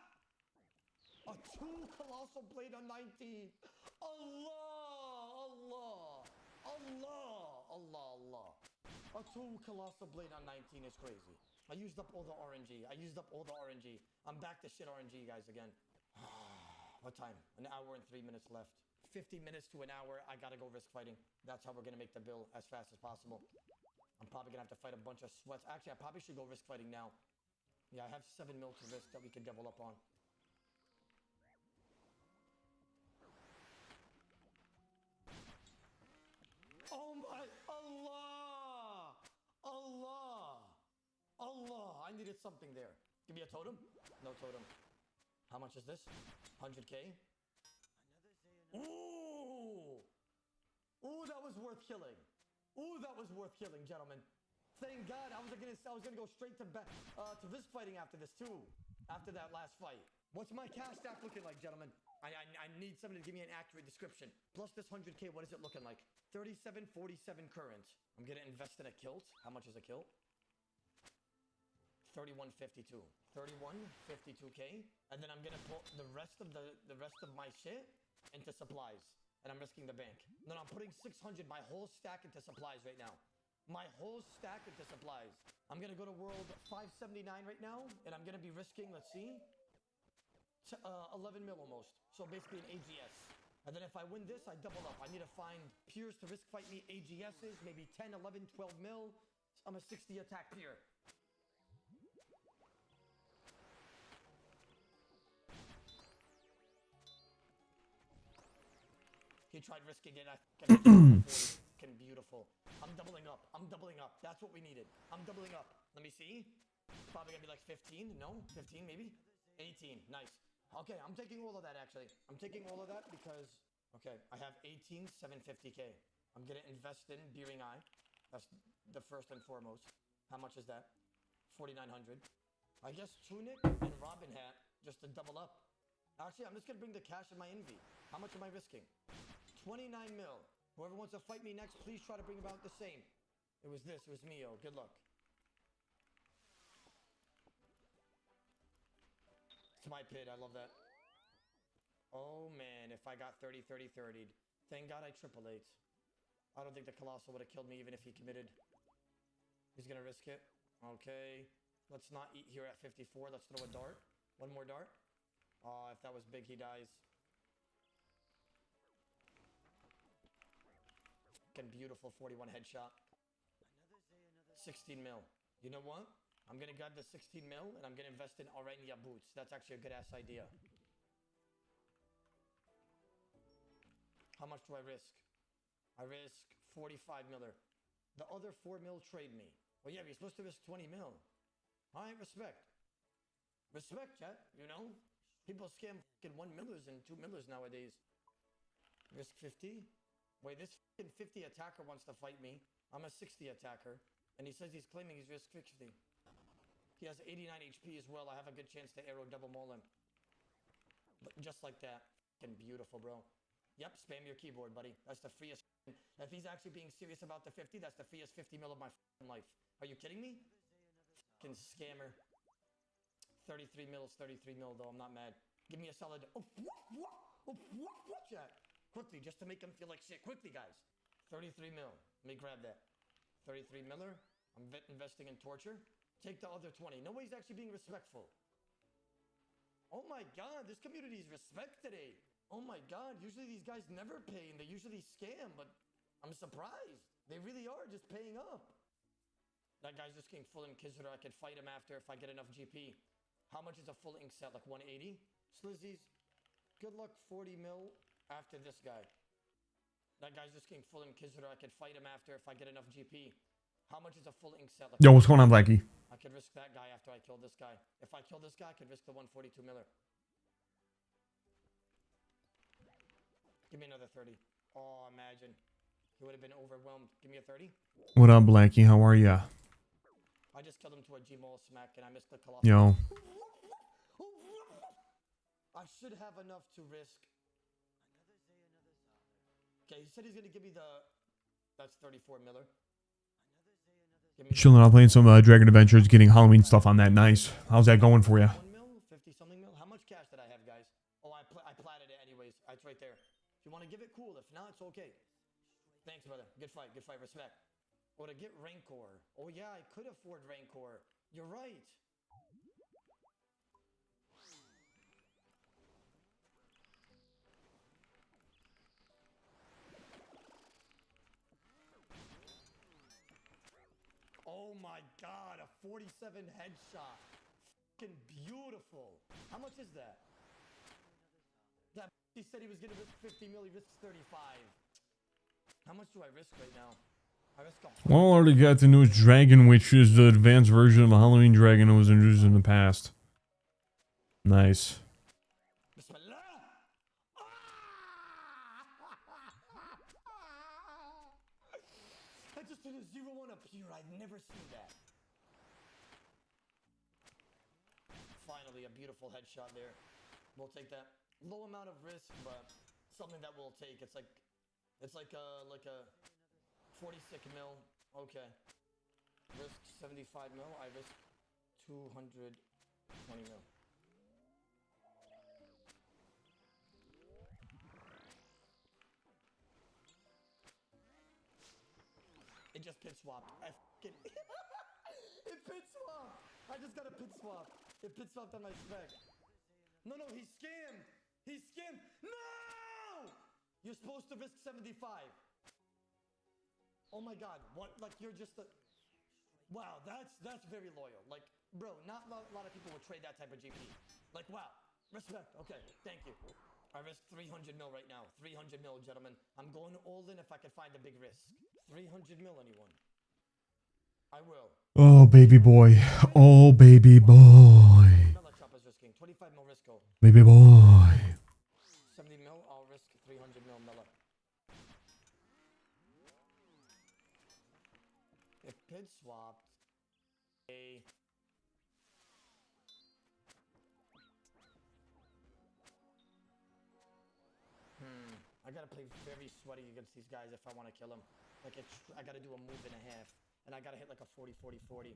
A 2 Colossal Blade on 19. Allah! A 2 Colossal Blade on 19 is crazy. I used up all the RNG. I used up all the RNG. I'm back to shit RNG, guys, again. What time? An hour and 3 minutes left. 50 minutes to an hour. I gotta go risk fighting. That's how we're gonna make the bill as fast as possible. I'm probably gonna have to fight a bunch of sweats. Actually, I probably should go risk fighting now. Yeah, I have 7 mil to risk that we can double up on. Oh my Allah! Allah! Allah! I needed something there. Give me a totem? No totem. How much is this? 100k? Ooh! Ooh, that was worth killing. Ooh, that was worth killing, gentlemen. Thank God. I was gonna go straight to risk fighting after this too. After that last fight. What's my cash stack looking like, gentlemen? I need somebody to give me an accurate description. Plus this 100k, what is it looking like? 3747 current. I'm gonna invest in a kilt. How much is a kilt? 3152. 3152k. And then I'm gonna put the rest of my shit into supplies. And I'm risking the bank. Then I'm putting 600, my whole stack into supplies right now. My whole stack into supplies. I'm gonna go to world 579 right now, and I'm gonna be risking, let's see, 11 mil almost. So basically an AGS. And then if I win this, I double up. I need to find peers to risk fight me AGSs, maybe 10, 11, 12 mil. I'm a 60 attack peer. He tried risking it. Fucking beautiful. I'm doubling up. I'm doubling up. That's what we needed. I'm doubling up. Let me see. Probably gonna be like 15. No, 15 maybe. 18. Nice. Okay, I'm taking all of that actually. I'm taking all of that because okay, I have 750k. I'm gonna invest in Beering Eye. That's the first and foremost. How much is that? 4,900. I guess Tunic and Robin Hat just to double up. Actually, I'm just gonna bring the cash in my envy. How much am I risking? 29 mil. Whoever wants to fight me next, please try to bring about the same. It was Mio. Good luck. It's my pit. I love that. Oh man, if I got 30, 30, 30. Thank God I triple eight. I don't think the Colossal would have killed me even if he committed. He's gonna risk it. Okay. Let's not eat here at 54. Let's throw a dart. One more dart. If that was big, he dies. Fucking beautiful 41 headshot. 16 mil. You know what? I'm gonna grab the 16 mil and I'm gonna invest in Aurania boots. That's actually a good ass idea. How much do I risk? I risk 45 miller. The other 4 mil trade me. Well, yeah, you're supposed to risk 20 mil. Alright, respect. Respect, chat, you know? People scam fucking 1 millers and 2 millers nowadays. Risk 50? Wait, this fucking 50 attacker wants to fight me. I'm a 60 attacker. And he says he's claiming he's risk 60. He has 89 HP as well. I have a good chance to arrow double maul him. But just like that. Fucking beautiful, bro. Yep, spam your keyboard, buddy. That's the freest. If he's actually being serious about the 50, that's the freest 50 mil of my life. Are you kidding me? Fucking scammer. 33 mil is 33 mil, though. I'm not mad. Give me a solid. What, chat? Quickly, just to make him feel like shit. Quickly, guys. 33 mil. Let me grab that. 33 miller. I'm investing in torture. Take the other 20. Nobody's actually being respectful. Oh my god, this community is respect today. Oh my god, usually these guys never pay and they usually scam, but I'm surprised. They really are just paying up. That guy's just getting full Inquisitor. I could fight him after if I get enough GP. How much is a full ink set? Like 180? Slizzies, good luck 40 mil after this guy. That guy's just getting full Inquisitor. I could fight him after if I get enough GP. How much is a full ink set? Like Yo, what's going on, Blackie? I could risk that guy after I kill this guy. If I kill this guy, I could risk the 142 miller. Give me another 30. Oh, imagine. He would have been overwhelmed. Give me a 30. What up, Blackie? How are ya? I just killed him to a G-Maul smack and I missed the Colossus. Yo. I should have enough to risk. Okay, he said he's going to give me the... That's 34 miller. Chilling out playing some Dragon Adventures, getting Halloween stuff on that. Nice. How's that going for you? 1 mil? 50 something mil? How much cash did I have, guys? Oh, I platted it anyways. It's right there. If you want to give it, cool. If not, it's okay. Thanks, brother. Good fight. Good fight. Respect. Or to get Rancor. Oh, yeah, I could afford Rancor. You're right. Oh my god, a 47 headshot. Fucking beautiful. How much is that? That he said he was gonna risk 50 mil, he risks 35. How much do I risk right now? I risk a Well, I already got the newest dragon, which is the advanced version of the Halloween dragon that was introduced in the past. Nice. Bismillah! I just did a 0-1 up here. I've never seen that. Finally, a beautiful headshot there. We'll take that. Low amount of risk, but something that we'll take. It's like a 46 mil. Okay. Risk 75 mil. I risk 220 mil. It just pit swapped. I fucking it pit swapped. I just got a pit swap. It pit swapped on my spec. No, he scammed. He scammed. No! You're supposed to risk 75. Oh my god, what? Like, you're just a... Wow, that's very loyal. Like, bro, not a lot of people would trade that type of GP. Like, wow, respect. Okay, thank you. I risk 300 mil right now. 300 mil, gentlemen. I'm going all in if I can find a big risk. 300 mil, anyone? I will. Oh, baby boy. Oh, baby boy. Melachop is risking 25 mil risco. Baby boy. 70 mil, I'll risk 300 mil Mela. It pit swapped a... I gotta play very sweaty against these guys if I want to kill them. Like, I gotta do a move and a half. And I gotta hit like a 40-40-40.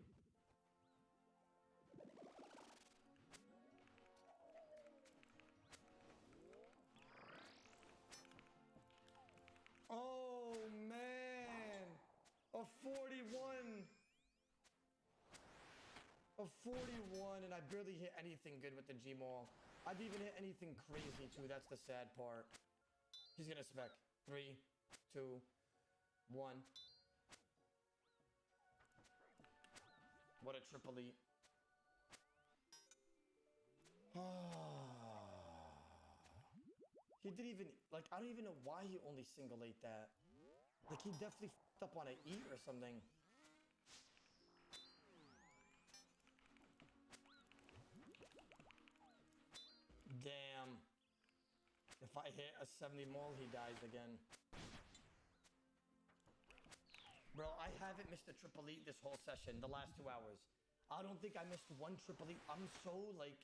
Oh, man. A 41. A 41, and I barely hit anything good with the G-Maul. I've even hit anything crazy, too. That's the sad part. He's gonna spec. 3, 2, 1. What a triple elite. He didn't even, like, I don't even know why he only single ate that. Like, he definitely f***ed up on an eat or something. Damn. If I hit a 70 maul, he dies again. Bro, I haven't missed a triple elite this whole session, the last 2 hours. I don't think I missed one triple elite. I'm so, like,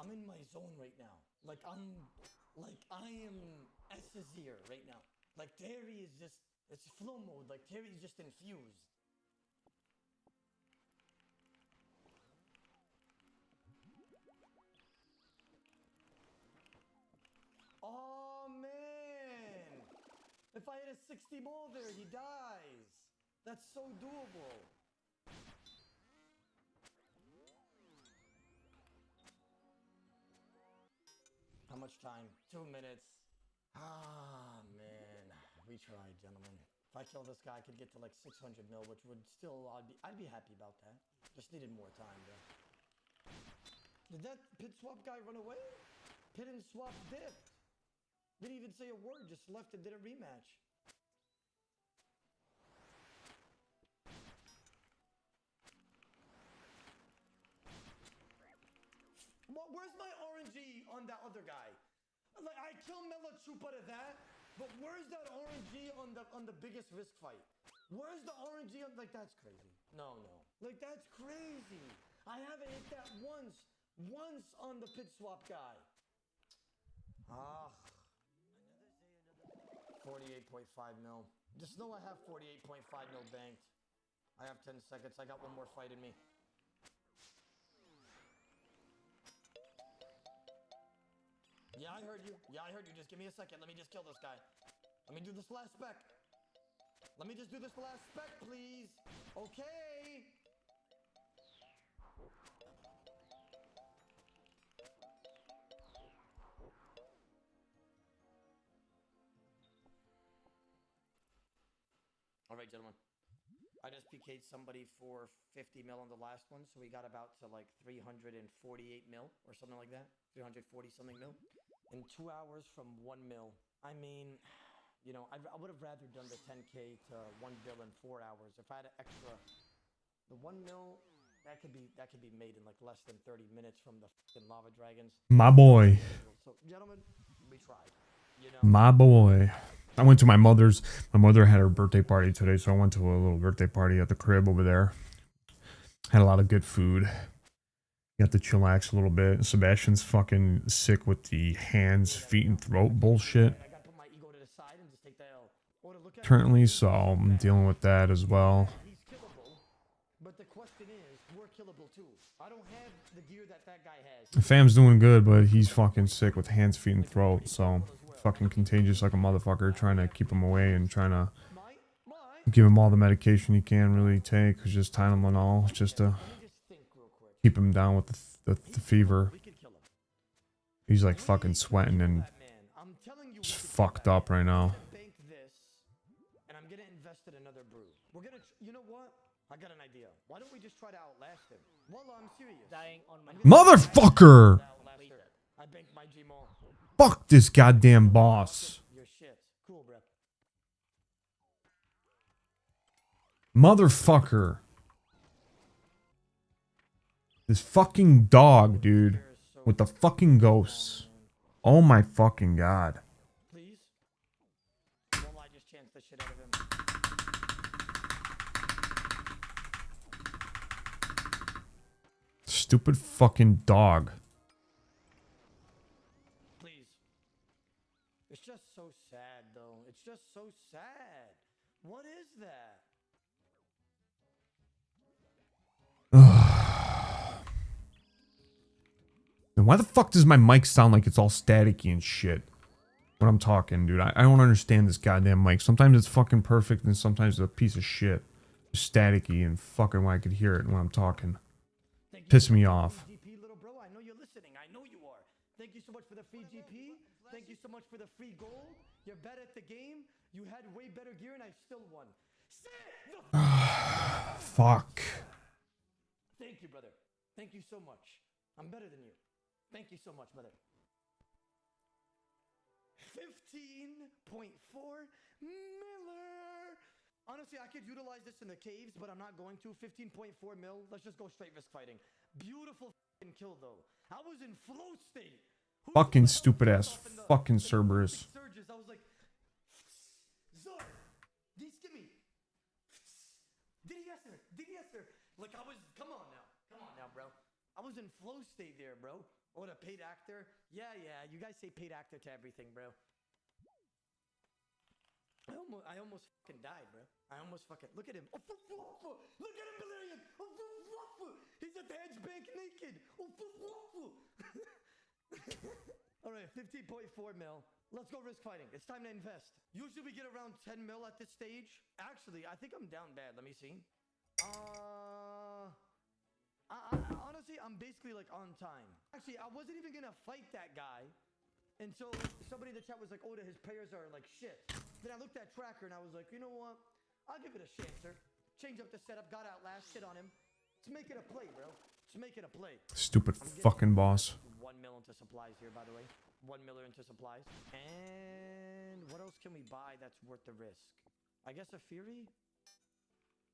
I'm in my zone right now. Like, I am S-Azir right now. Like, Terry is just, it's flow mode. Like, Terry's just infused. Oh, man. If I hit a 60 ball there, he dies. That's so doable. How much time? 2 minutes. Ah, man. We tried, gentlemen. If I kill this guy, I could get to like 600 mil, which would still, I'd be happy about that. Just needed more time, bro. Did that pit swap guy run away? Pit and swap dipped. Didn't even say a word, just left and did a rematch. Well, where's my RNG on that other guy? Like, I kill Melachop out of that, but where's that RNG on the biggest risk fight? Where's the RNG on, like, that's crazy. No. Like, that's crazy. I haven't hit that once on the pit swap guy. Ah. 48.5 mil. Just know I have 48.5 mil banked. I have 10 seconds. I got one more fight in me. Yeah, I heard you. Just give me a second. Let me just kill this guy. Let me do this last spec. Let me just do this last spec, please. Okay. All right, gentlemen. I just PK'd somebody for 50 mil on the last one, so we got about to like 348 mil or something like that. 340 something mil. In 2 hours from 1 mil. I mean, you know, I would have rather done the 10K to 1 bill in 4 hours. If I had an extra, the 1 mil, that could be made in like less than 30 minutes from the fucking lava dragons. My boy. So, gentlemen, we tried. You know, My boy. I went to my mother's. My mother had her birthday party today, so I went to a little birthday party at the crib over there. Had a lot of good food. Got to chillax a little bit. Sebastian's fucking sick with the hands, feet, and throat bullshit I gotta put my ego to the side and just take the L. Or to look at currently, so I'm dealing with that as well. He's killable, but the question is, we're killable too. I don't have the gear that guy has. Fam's doing good, but he's fucking sick with hands, feet, and throat, so fucking contagious like a motherfucker, trying to keep him away and trying to give him all the medication he can really take, just Tylenol, just to keep him down with the fever. He's like fucking sweating and just fucked up right now. Bank this, and I'm gonna invest in another brew. We're gonna, you know what? I got an idea. Why don't we just try to outlast him? Well, I'm serious. Dying on my Motherfucker! I banked my Gmall. Fuck this goddamn boss. Your shit. Cool, bro. Motherfucker. This fucking dog, dude. With the fucking ghosts. Oh my fucking god. Please? Won't lie, just chance the shit out of him. Stupid fucking dog. Please. It's just so sad, though. It's just so sad. What is that? And why the fuck does my mic sound like it's all staticky and shit when I'm talking, dude? I don't understand this goddamn mic. Sometimes it's fucking perfect and sometimes it's a piece of shit. Just staticky and fucking when I could hear it when I'm talking. Piss me off. GP, little bro, I know you're listening. I know you are. Thank you so much for the free GP. Thank you so much for the free gold. You're better at the game. You had way better gear and I still won. Sit the Fuck. Thank you, brother. Thank you so much. I'm better than you. Thank you so much, brother. 15.4 Miller. Honestly, I could utilize this in the caves, but I'm not going to. 15.4 mil. Let's just go straight risk fighting. Beautiful fucking kill, though. I was in flow state. Fucking stupid ass fucking Cerberus. Surges. I was like, Zor, this give me. Did he answer? Did he answer? Like I was, come on now, bro. I was in flow state there, bro. Oh, the paid actor? Yeah, you guys say paid actor to everything, bro. I almost fucking died, bro. I almost fucking, look at him. Oh, look at him, Valerian. Oh, he's at the edge bank naked. Oh, all right, 15.4 mil. Let's go risk fighting. It's time to invest. Usually we get around 10 mil at this stage. Actually, I think I'm down bad. Let me see. Honestly, I'm basically like on time. Actually, I wasn't even gonna fight that guy until somebody in the chat was like, "Oh, his prayers are like shit." Then I looked at Tracker and I was like, you know what? I'll give it a chance, sir. Change up the setup, got out last, shit on him. Let's make it a play, bro. Let's make it a play. Stupid fucking boss. 1 mil into supplies here, by the way. 1 miller into supplies. And what else can we buy that's worth the risk? I guess a Fury?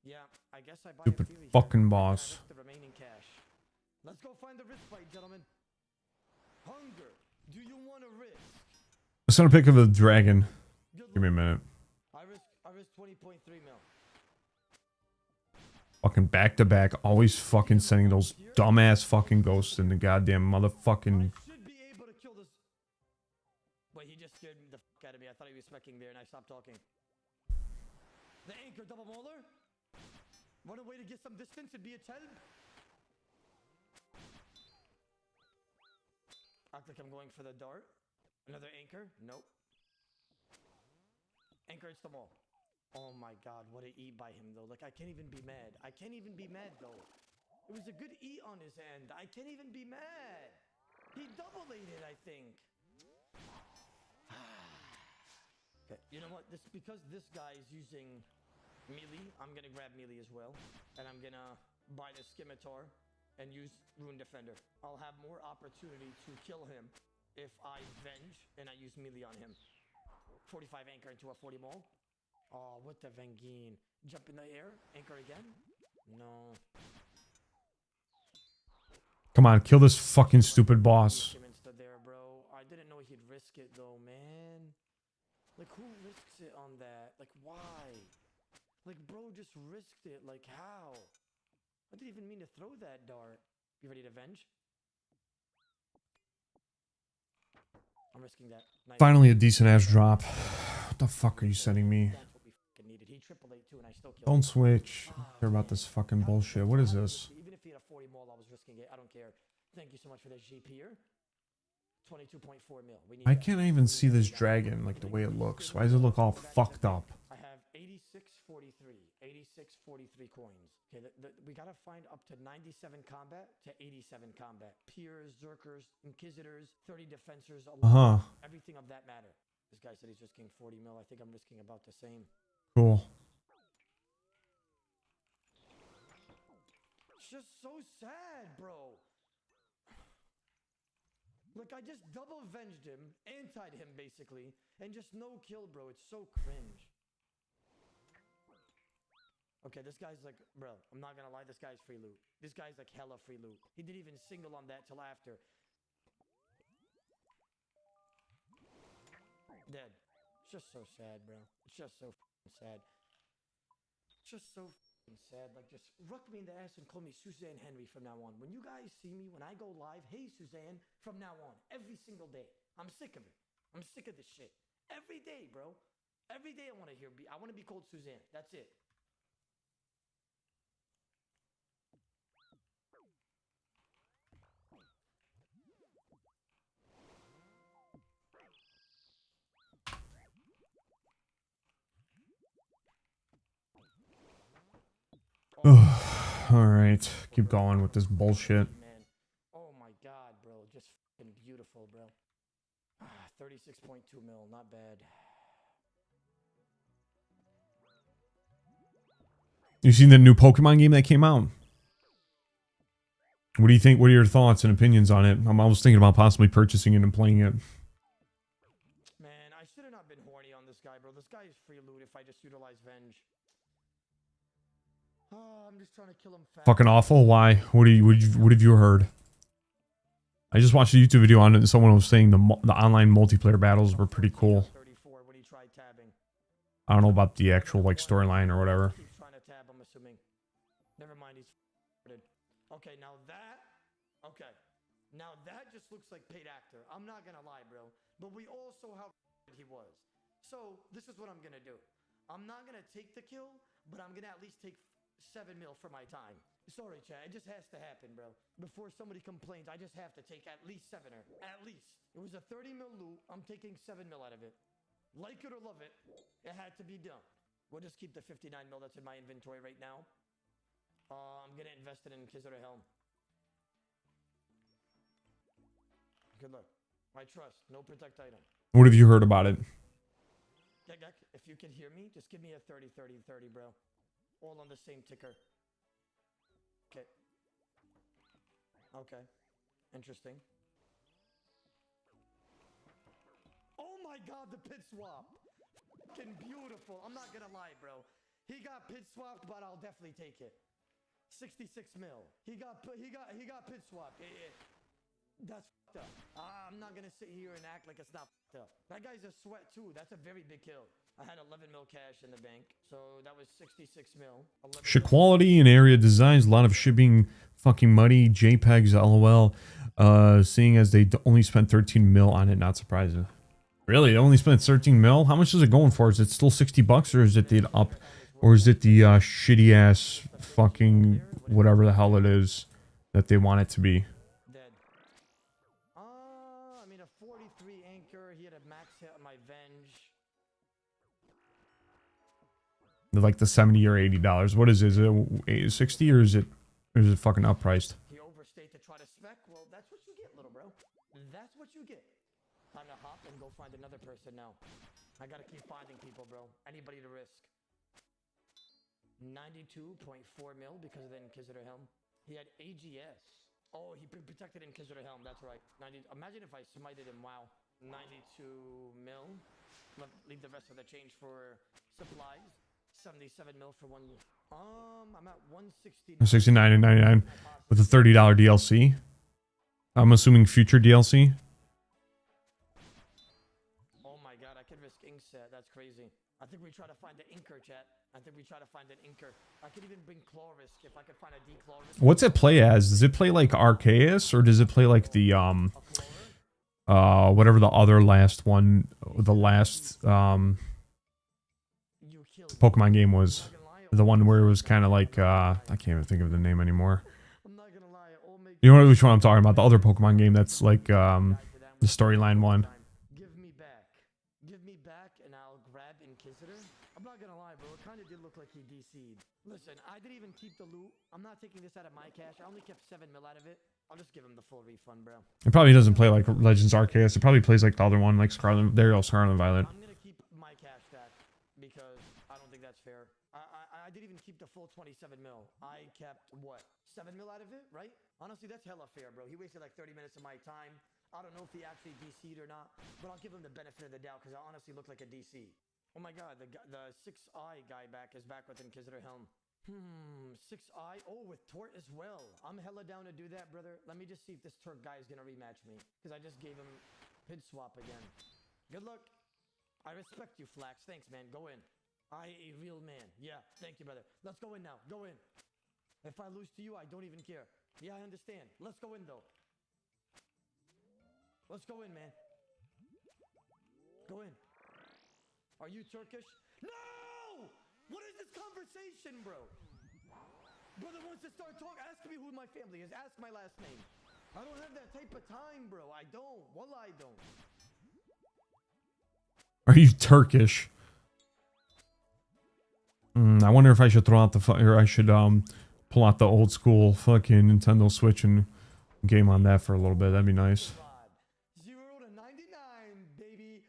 Yeah, I guess I buy Stupid a Fury fucking here. boss. The remaining cash. Let's go find the risk fight, gentlemen. Hunger. Do you want to risk? Let's send a pic of the dragon. Good Give me a luck. minute. I risk 20.3 mil. Fucking back to back, always fucking sending those dumbass fucking ghosts in the goddamn motherfucking. I should be able to kill this. Wait, he just scared the fuck out of me. I thought he was specking there and I stopped talking. The anchor double molar. Run away to get some distance and be a help. Act like I'm going for the dart. Another anchor? Nope. Anchor it's the mall. Oh my god, what a E by him though. Like I can't even be mad. I can't even be mad though. It was a good E on his end. I can't even be mad. He double it, I think. Okay, you know what? This because this guy is using Melee, I'm gonna grab melee as well. And I'm gonna buy the Scimitar and use Rune Defender. I'll have more opportunity to kill him if I Venge and I use melee on him. 45 anchor into a 40 maul. Oh, what the Vengine? Jump in the air, anchor again? No. Come on, kill this fucking stupid boss. There, bro. I didn't know he'd risk it though, man. Like, who risks it on that? Like, why? Like, bro just risked it. Like, how? I didn't even mean to throw that dart. You ready to Venge? I'm risking that. Nice. Finally, a decent ass drop. What the fuck are you sending me? That's what we fucking needed. He triple ate too, and I still killed Don't him. switch. I don't care about this fucking bullshit. What is this? Even if he had a 40 maul, I was risking it. I don't care. Thank you so much for this GP here. 22.4 mil. We need I that. can't even see this dragon, like the way it looks. Why does it look all fucked up? I have 86.43. 86.43 coins. Okay, we gotta find up to 97 combat to 87 combat. Peers, Zerkers, Inquisitors, 30 Defensors, everything of that matter. This guy said he's risking 40 mil. I think I'm risking about the same. Cool. It's just so sad, bro. Look, I just double venged him, antied him basically, and just no kill, bro. It's so cringe. Okay, this guy's like, bro, I'm not gonna lie, this guy's free loot. This guy's like hella free loot. He didn't even single on that till after. Dead. It's just so sad, bro. It's just so sad. It's just so sad. Like, just rook me in the ass and call me Suzanne Henry from now on. When you guys see me, when I go live, hey Suzanne, from now on, every single day. I'm sick of it. I'm sick of this shit. Every day, bro. Every day I want to I want to be called Suzanne. That's it. All right, keep going with this bullshit. Man. Oh my god, bro. Just fucking beautiful, bro. 36.2 mil. Not bad. You seen the new Pokemon game that came out? What do you think? What are your thoughts and opinions on it? I was thinking about possibly purchasing it and playing it. Man, I should have not been horny on this guy, bro. This guy is free loot if I just utilize Venge. Oh, I'm just trying to kill him fast. Fucking awful. Why? What have you heard? I just watched a YouTube video on it and someone was saying the online multiplayer battles were pretty cool. 34 when he tried tabbing. I don't know about the actual like storyline or whatever. He's trying to tab, I'm assuming. Never mind, he's okay, now that just looks like paid actor. I'm not gonna lie, bro. But we all saw how he was. So this is what I'm gonna do. I'm not gonna take the kill, but I'm gonna at least take 7 mil for my time. Sorry, Chad. It just has to happen, bro. Before somebody complains, I just have to take at least 7er. At least. It was a 30 mil loot. I'm taking 7 mil out of it. Like it or love it, it had to be done. We'll just keep the 59 mil that's in my inventory right now. I'm going to invest it in Inquisitor Helm. Good luck. I trust. No protect item. What have you heard about it? Gek, if you can hear me, just give me a 30, 30, 30, bro. All on the same ticker. Okay. Okay. Interesting. Oh my god, the pit swap. Fucking beautiful. I'm not gonna lie, bro. He got pit swapped, but I'll definitely take it. 66 mil. He got pit swapped. Yeah. That's fucked up. I'm not gonna sit here and act like it's not fucked up. That guy's a sweat too. That's a very big kill. I had 11 mil cash in the bank, so that was 66 mil. Shit quality and area designs, a lot of shit being fucking muddy. JPEGs, lol. Seeing as they only spent 13 mil on it, not surprising. Really, they only spent 13 mil? How much is it going for? Is it still 60 bucks or is it the up, or is it the shitty ass fucking whatever the hell it is that they want it to be? I mean, a 43 anchor. He had a max hit on my Venge. Like the $70 or $80. What is it? Is it 60 or is it fucking uppriced? He overstayed to try to spec. Well, that's what you get, little bro. That's what you get. Time to hop and go find another person now. I gotta keep finding people, bro. Anybody to risk. 92.4 mil because of the Inquisitor helm. He had AGS. Oh, he protected Inquisitor helm. That's right. 90. Imagine if I smited him. Wow. 92 mil. Leave the rest of the change for supplies. 77 mil for one. I'm at 160. 69 and 99 with a $30 DLC. I'm assuming future DLC. Oh my god, I could risk ink set. That's crazy. I think we try to find the inker, chat. I think we try to find an inker. I could even bring Clawrisk if I could find a D-Clawrisk. What's it play as? Does it play like Arceus or does it play like the whatever the other last one, the last You killed me. Pokemon game was? I'm not gonna lie, The one where it was kind of like I can't even think of the name anymore. I'm not gonna lie. It all makes You know which one I'm talking about? The other Pokemon game that's like the storyline one. Give me back. Give me back and I'll grab Inquisitor. I'm not gonna lie, bro. It kind of did look like he DC'd. Listen, I didn't even keep the loot. I'm not taking this out of my cash. I only kept 7 mil out of it. I'll just give him the full refund, bro. It probably doesn't play like Legends Arceus. It probably plays like the other one, like Scarlet. There you go, Scarlet Violet. I'm gonna keep my cash stack because I don't think that's fair. I didn't even keep the full 27 mil. I kept what? 7 mil out of it, right? Honestly, that's hella fair, bro. He wasted like 30 minutes of my time. I don't know if he actually DC'd or not, but I'll give him the benefit of the doubt because I honestly look like a DC. Oh my god, the 6i guy is back with Inquisitor helm. 6i. Oh, with Tort as well. I'm hella down to do that, brother. Let me just see if this Turk guy is gonna rematch me because I just gave him pid swap again. Good luck. I respect you, Flax. Thanks, man. Go in. I a real man. Yeah, thank you, brother. Let's go in now. Go in. If I lose to you, I don't even care. Yeah, I understand. Let's go in, though. Let's go in, man. Go in. Are you Turkish? No! What is this conversation, bro? Brother wants to start talking. Ask me who my family is. Ask my last name. I don't have that type of time, bro. I don't. Wallah, I don't. Are you Turkish? I wonder if I should throw out the or I should pull out the old school fucking Nintendo Switch and game on that for a little bit. That'd be nice. 0 to 99, baby.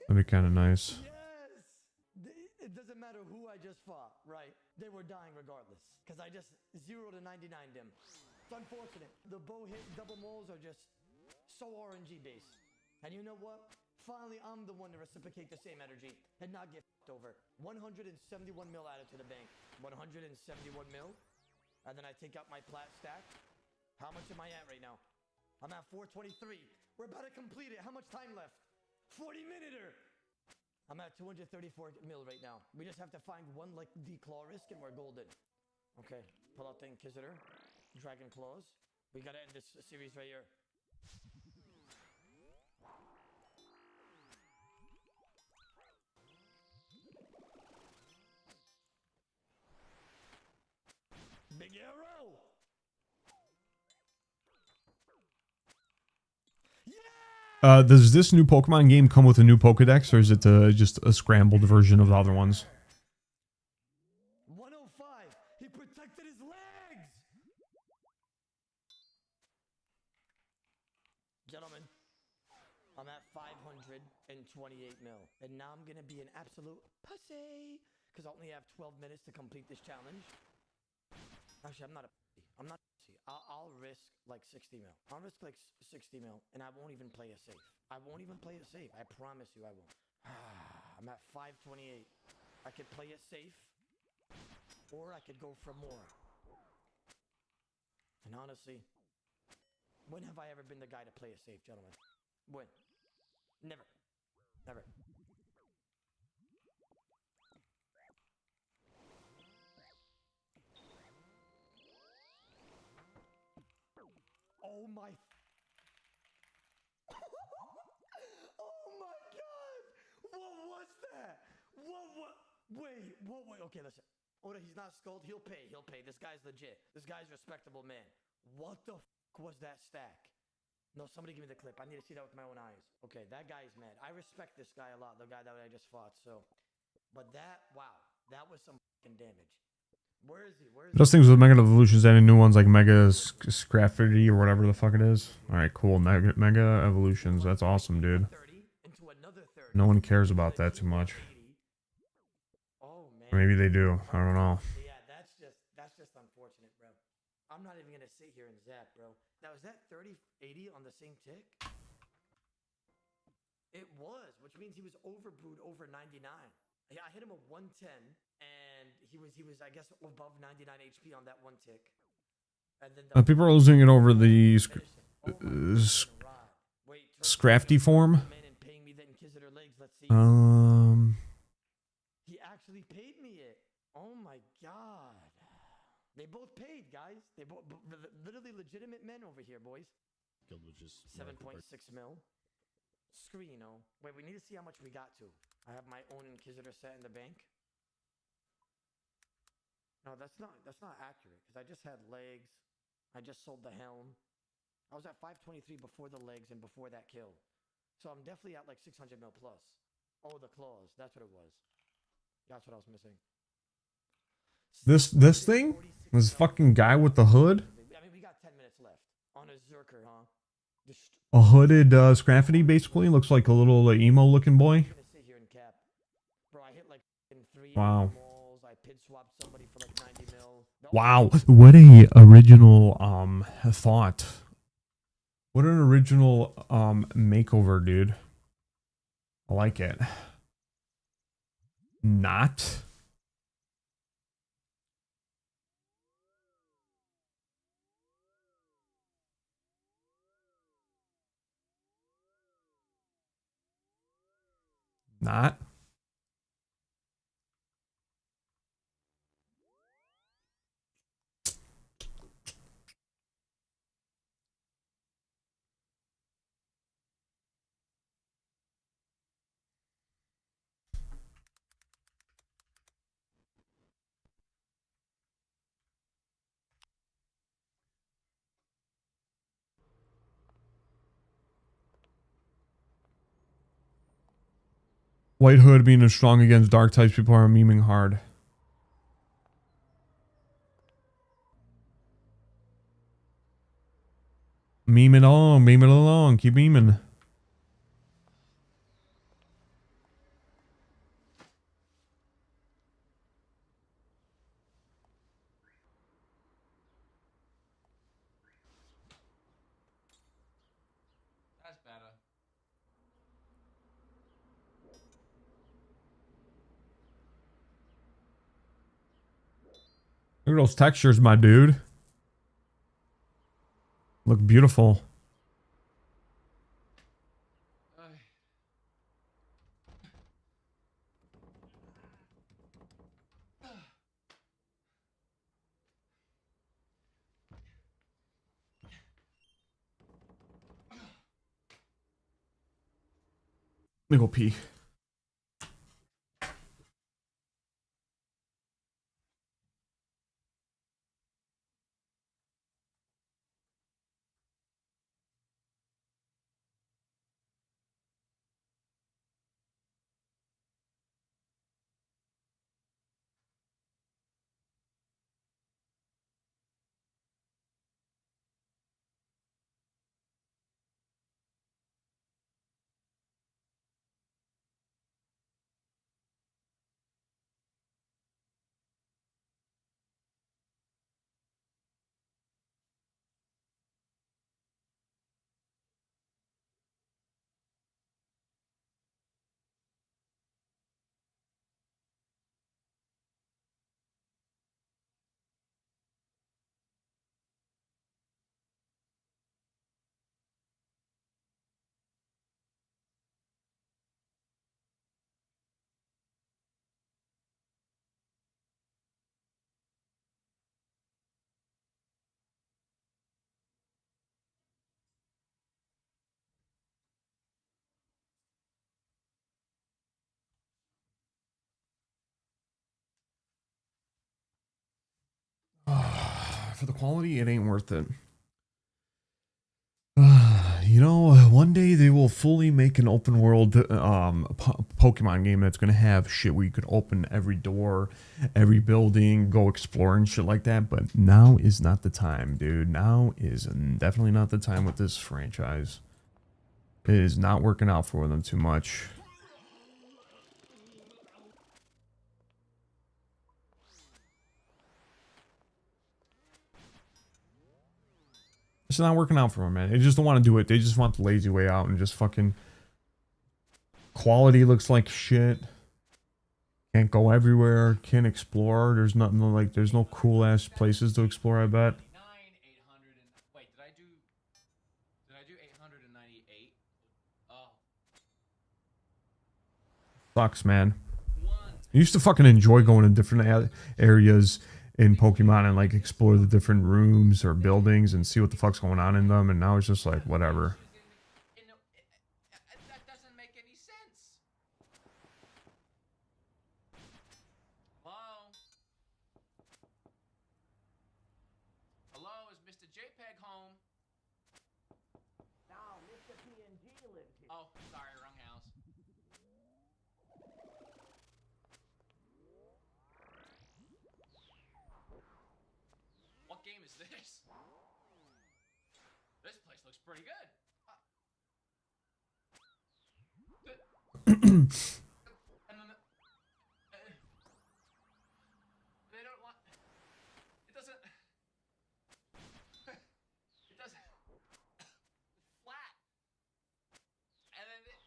That'd be kind of nice. Yes! It doesn't matter who I just fought, right? They were dying regardless. Because I just 0 to 99 them. It's unfortunate. The bow hit double moles are just so RNG based. And you know what? Finally, I'm the one to reciprocate the same energy and not get f***ed over. 171 mil added to the bank. 171 mil. And then I take out my plat stack. How much am I at right now? I'm at 423. We're about to complete it. How much time left? 40 minuter. I'm at 234 mil right now. We just have to find one like D-Clawrisk and we're golden. Okay, pull out the Inquisitor. Dragon Claws. We gotta end this series right here. Big arrow! Yeah! Does this new Pokemon game come with a new Pokedex, or is it just a scrambled version of the other ones? 105! He protected his legs! Gentlemen, I'm at 528 mil. And now I'm gonna be an absolute pussy! Because I only have 12 minutes to complete this challenge. Actually, I'm not a pussy. I'm not a pussy. I'll risk like 60 mil. I'll risk like 60 mil, and I won't even play it safe. I won't even play it safe. I promise you I won't. I'm at 528. I could play it safe, or I could go for more. And honestly, when have I ever been the guy to play it safe, gentlemen? When? Never. Never. Oh my... Oh my god! What was that? What? Wait, okay, listen. Oda, he's not skulled. He'll pay. This guy's legit. This guy's a respectable man. What the f*** was that stack? No, somebody give me the clip. I need to see that with my own eyes. Okay, that guy's mad. I respect this guy a lot, the guy that I just fought, so... But that, wow, that was some f***ing damage. Where is he? Those things with Mega Evolutions and new ones like Mega Scrafty or whatever the fuck it is. Alright, cool. Mega Evolutions. That's awesome, dude. No one cares about that too much. Maybe they do. I don't know. Yeah, that's just unfortunate, bro. I'm not even gonna sit here and zap, bro. Now is that 30-80 on the same tick? It was, which means he was overbrewed over 99. Yeah, I hit him a 110, and he was I guess above 99 HP on that one tick. And then People are losing it over the finish it. Oh my God. Wait, Scrafty form. come in and paying me the Inquisitor legs. Let's see. He actually paid me it. Oh my God. They both paid, guys. They both literally legitimate men over here, boys. Guild was just 7.6 mil. Screeno. Wait, we need to see how much we got to. I have my own Inquisitor set in the bank. No, that's not accurate because I just had legs. I just sold the helm. I was at 523 before the legs and before that kill. So I'm definitely at like 600 mil plus. Oh, the claws. That's what it was. That's what I was missing. This thing? This fucking guy with the hood? I mean, we got 10 minutes left on a Zerker, huh? A hooded Scraffity, basically. Looks like a little emo looking boy. I'm gonna sit here and cap. Bro, I hit like 3 Wow. malls. I pid swapped somebody for like 90 mil. Wow. What a original thought. What an original makeover, dude. I like it. Not. Not. White Hood being as strong against dark types, people are memeing hard. Meme it along, keep memeing. That's better. Look at those textures, my dude. Look beautiful. Let me go pee. For the quality, it ain't worth it. You know, one day they will fully make an open world Pokemon game that's gonna have shit where you could open every door, every building, go explore and shit like that. But now is not the time, dude. Now is definitely not the time with this franchise. It is not working out for them too much. It's not working out for them, man. They just don't want to do it. They just want the lazy way out and just fucking quality looks like shit. Can't go everywhere. Can't explore. There's nothing like. There's no cool ass places to explore. I bet. 800 and wait, did I do 898? Oh, Sucks, man. I used to fucking enjoy going to different areas in Pokemon and like explore the different rooms or buildings and see what the fuck's going on in them. And now it's just like whatever. That doesn't make any sense. Hello? Hello, is Mr. JPEG home? No, Mr. PNG lives here. Oh, sorry, wrong house. What game is this? This place looks pretty good. And then they don't want. It doesn't. It doesn't. Flat. And then it.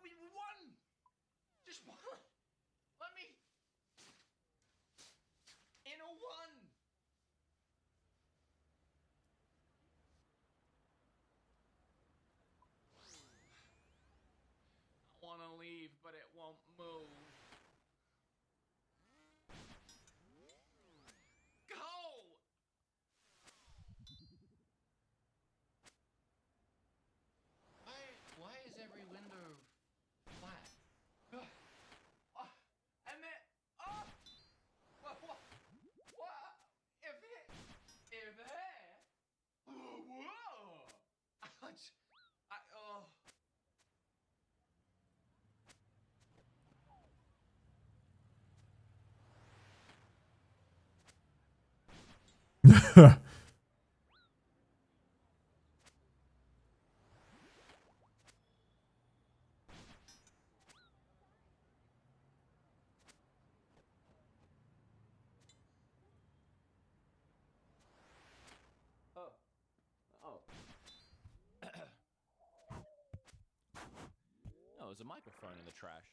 We won. Just one. Let me. In a one. I want to leave, but it won't move. Go! Why is every window flat? And then, what? If there, whoa! Oh. Oh, there's a microphone in the trash.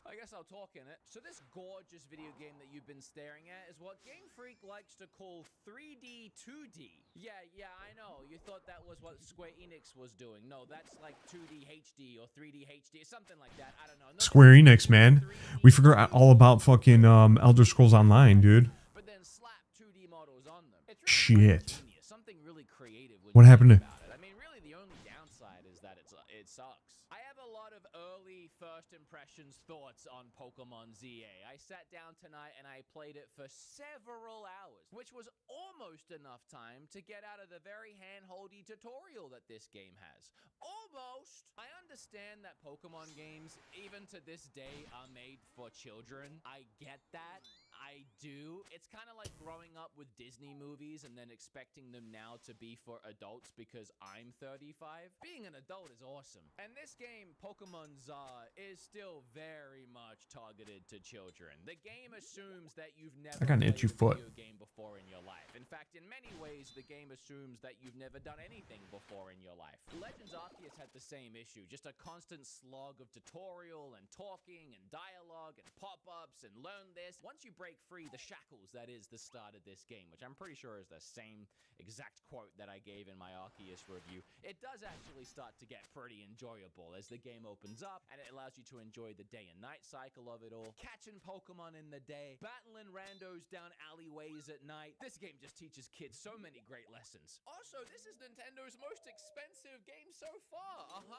I guess I'll talk in it. So this gorgeous video game that you've been staring at is what Game Freak likes to call 3D 2D. Yeah, I know. You thought that was what Square Enix was doing. No, that's like 2D HD or 3D HD, something like that. I don't know. No, Square Enix, man. We forgot all about fucking Elder Scrolls Online, dude. But then slap 2D models on them. It's Shit. genius, something really creative. When What you happened think to- about it. I mean, really, the only downside is that it sucks. I have a lot of early first impressions thoughts on Pokemon ZA. I sat down tonight and I played it for several hours, which was almost enough time to get out of the very hand-holdy tutorial that this game has. Almost! I understand that Pokemon games, even to this day, are made for children. I get that. I do. It's kind of like growing up with Disney movies and then expecting them now to be for adults because I'm 35. Being an adult is awesome. And this game, Pokemon ZA, is still very much targeted to children. The game assumes that you've never I got an played itchy a foot. video game before in your life. In fact, in many ways, the game assumes that you've never done anything before in your life. Legends Arceus had the same issue, just a constant slog of tutorial and talking and dialogue and pop-ups and learn this. Once you break free the shackles that is the start of this game, which I'm pretty sure is the same exact quote that I gave in my Arceus review, it does actually start to get pretty enjoyable as the game opens up and it allows you to enjoy the day and night cycle of it all, catching Pokemon in the day, battling randos down alleyways at night. This game just teaches kids so many great lessons. Also, this is Nintendo's most expensive game so far, $100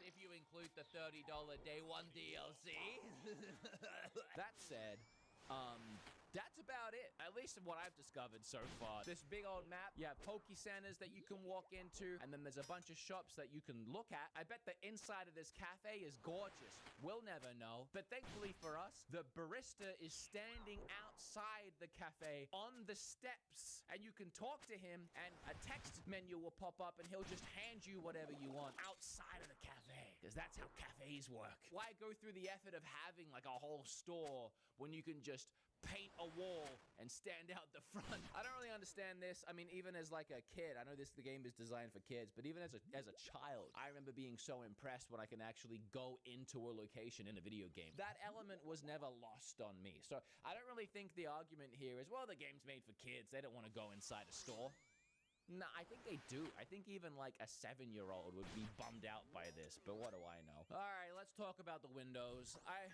if you include the $30 day one DLC. That said, That's about it, at least what I've discovered so far. This big old map, you have Poke Centers that you can walk into, and then there's a bunch of shops that you can look at. I bet the inside of this cafe is gorgeous. We'll never know. But thankfully for us, the barista is standing outside the cafe on the steps, and you can talk to him, and a text menu will pop up, and he'll just hand you whatever you want outside of the cafe, because that's how cafes work. Why go through the effort of having like a whole store when you can just paint a wall and stand out the front? I don't really understand this. I mean, even as like a kid, I know the game is designed for kids, but even as a child, I remember being so impressed when I can actually go into a location in a video game. That element was never lost on me. So I don't really think the argument here is, well, the game's made for kids, they don't want to go inside a store. No, I think they do. I think even like a 7-year-old would be bummed out by this, but what do I know? All right, let's talk about the windows. I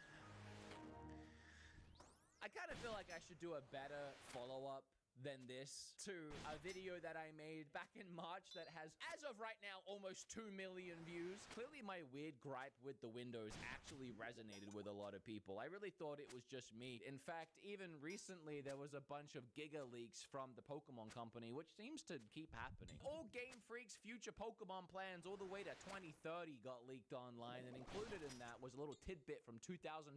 kind of feel like I should do a better follow-up than this to a video that I made back in March that has, as of right now, almost 2 million views. Clearly my weird gripe with the windows actually resonated with a lot of people. I really thought it was just me. In fact, even recently there was a bunch of Giga leaks from the Pokemon Company, which seems to keep happening. All Game Freak's future Pokemon plans all the way to 2030 got leaked online, and included in that was a little tidbit from 2023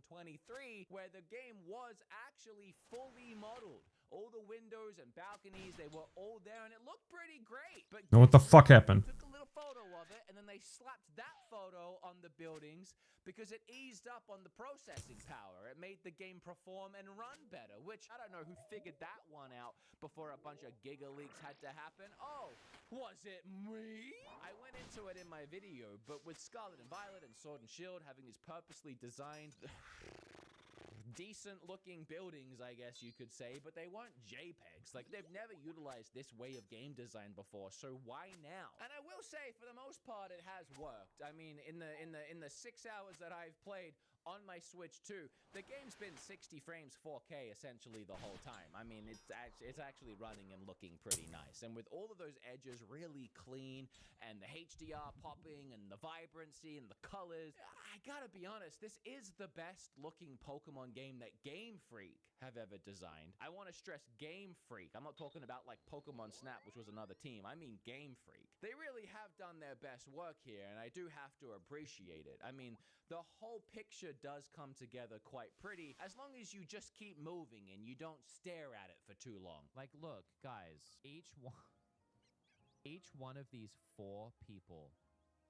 where the game was actually fully modeled. All the windows and balconies, they were all there, and it looked pretty great. But Now what the fuck happened? took a little photo of it, and then they slapped that photo on the buildings because it eased up on the processing power. It made the game perform and run better, which I don't know who figured that one out before a bunch of Giga leaks had to happen. Oh, was it me? I went into it in my video, but with Scarlet and Violet and Sword and Shield having these purposely designed decent looking buildings, I guess you could say, but they weren't JPEGs. Like, they've never utilized this way of game design before, so why now? And I will say, for the most part, it has worked. I mean, in the 6 hours that I've played on my Switch 2, the game's been 60 frames 4K essentially the whole time. I mean, it's actually running and looking pretty nice. And with all of those edges really clean, and the HDR popping, and the vibrancy, and the colors, I gotta be honest, this is the best looking Pokemon game that Game Freak have ever designed. I want to stress Game Freak. I'm not talking about like Pokemon Snap, which was another team. I mean Game Freak. They really have done their best work here, and I do have to appreciate it. I mean, the whole picture does come together quite pretty, as long as you just keep moving and you don't stare at it for too long. Like, look, guys, each one of these 4 people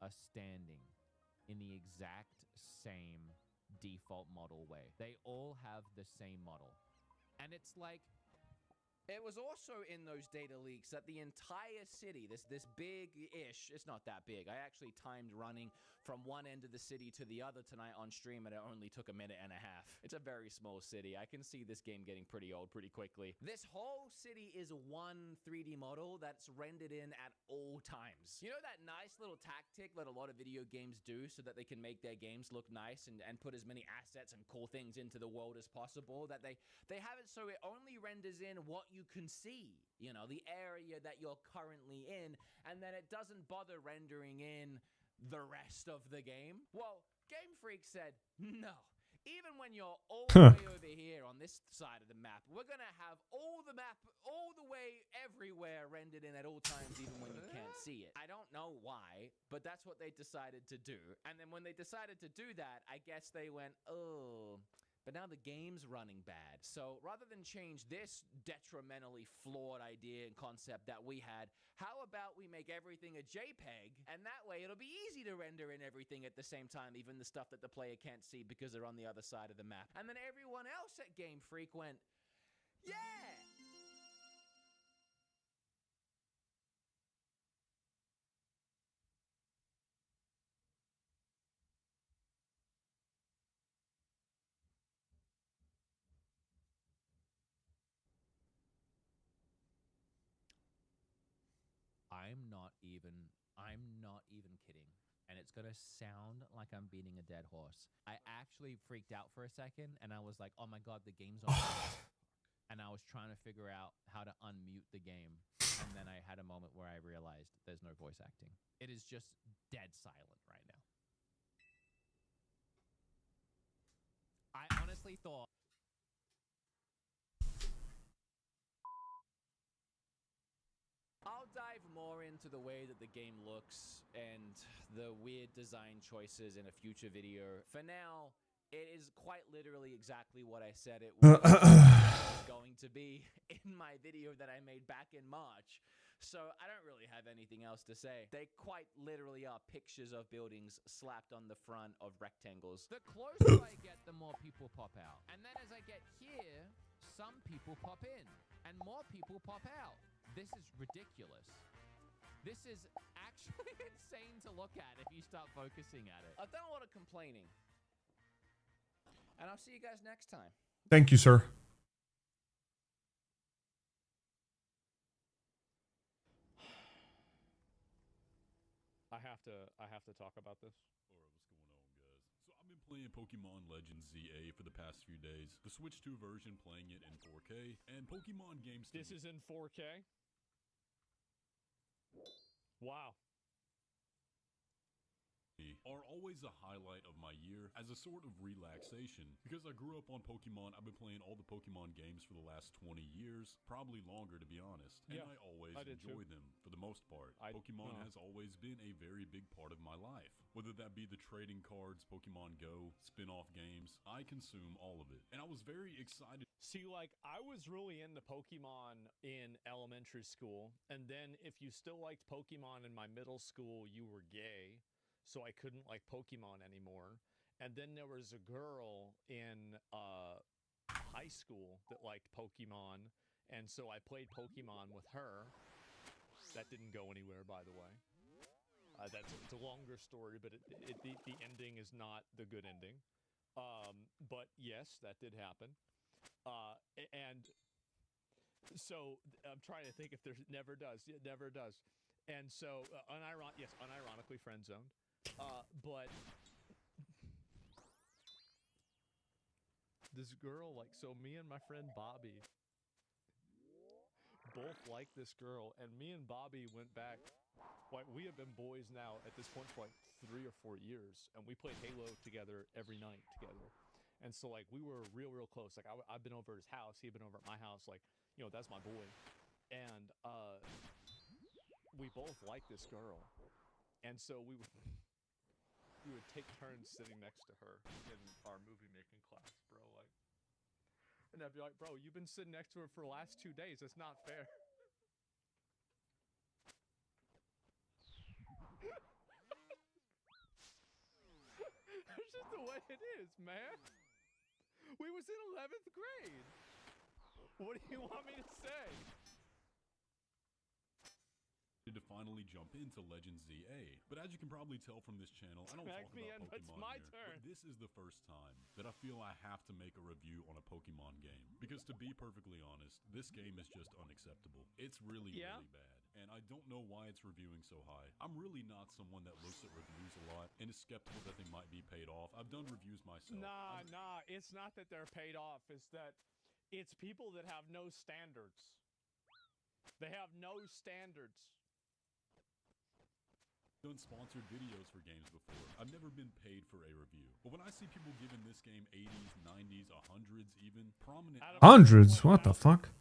are standing in the exact same default model way. They all have the same model. And it's like, it was also in those data leaks that the entire city, this big-ish, it's not that big. I actually timed running from one end of the city to the other tonight on stream, and it only took a minute and a half. It's a very small city. I can see this game getting pretty old pretty quickly. This whole city is one 3D model that's rendered in at all times. You know that nice little tactic that a lot of video games do so that they can make their games look nice and put as many assets and cool things into the world as possible? That they have it so it only renders in what you can see, you know, the area that you're currently in, and then it doesn't bother rendering in the rest of the game. Well, Game Freak said, no. Even when you're all the way over here on this side of the map, we're gonna have all the map, all the way everywhere rendered in at all times, even when you can't see it. I don't know why, but that's what they decided to do. And then when they decided to do that, I guess they went, oh, but now the game's running bad. So rather than change this detrimentally flawed idea and concept that we had, how about we make everything a JPEG, and that way it'll be easy to render in everything at the same time, even the stuff that the player can't see because they're on the other side of the map. And then everyone else at Game Freak went, yeah! I'm not even kidding. And it's gonna sound like I'm beating a dead horse. I actually freaked out for a second, and I was like, oh my god, the game's on. And I was trying to figure out how to unmute the game. And then I had a moment where I realized there's no voice acting. It is just dead silent right now. I honestly thought dive more into the way that the game looks and the weird design choices in a future video. For now, it is quite literally exactly what I said it was going to be in my video that I made back in March. So I don't really have anything else to say. They quite literally are pictures of buildings slapped on the front of rectangles. The closer I get, the more people pop out. And then as I get here, some people pop in. And more people pop out. This is ridiculous. This is actually insane to look at if you start focusing at it. I've done a lot of complaining. And I'll see you guys next time. Thank you, sir. I have to talk about this. Alright, what's going on, guys? So I've been playing Pokemon Legends ZA for the past few days. The Switch 2 version, playing it in 4K, and Pokemon games. This is in 4K? Wow. Are always a highlight of my year as a sort of relaxation. Because I grew up on Pokemon, I've been playing all the Pokemon games for the last 20 years, probably longer to be honest. And Yeah, I always I did too. enjoy them for the most part. Pokemon has always been a very big part of my life. Whether that be the trading cards, Pokemon Go, spin-off games, I consume all of it. And I was very excited. See, like, I was really into Pokemon in elementary school, and then if you still liked Pokemon in my middle school, you were gay, so I couldn't like Pokemon anymore. And then there was a girl in high school that liked Pokemon, and so I played Pokemon with her. That didn't go anywhere, by the way. It's a longer story, but the ending is not the good ending. But yes, that did happen. And so I'm trying to think if there's never does. It never does. And so unironically friend zoned. But this girl, like, so me and my friend Bobby both like this girl, and me and Bobby went back. Like, we have been boys now at this point for like 3 or 4 years, and we played Halo together every night together. And so, like, we were real close. Like, I've been over at his house, he'd been over at my house. Like, you know, that's my boy. And we both liked this girl, and so we would take turns sitting next to her in our movie making class, bro. Like, and I'd be like, bro, you've been sitting next to her for the last 2 days. That's not fair. That's just the way it is, man. We was in 11th grade. What do you want me to say? To finally jump into Legends ZA. But as you can probably tell from this channel, I don't talk about Pokemon it's my here, turn. but this is the first time that I feel I have to make a review on a Pokemon game. Because to be perfectly honest, this game is just unacceptable. It's really bad. And I don't know why it's reviewing so high. I'm really not someone that looks at reviews a lot and is skeptical that they might be paid off. I've done reviews myself. Nah, it's not that they're paid off. It's that it's people that have no standards. They have no standards. Done sponsored videos for games before. I've never been paid for a review. But when I see people giving this game 80s, 90s, 100s even, prominent... Hundreds? What the fuck?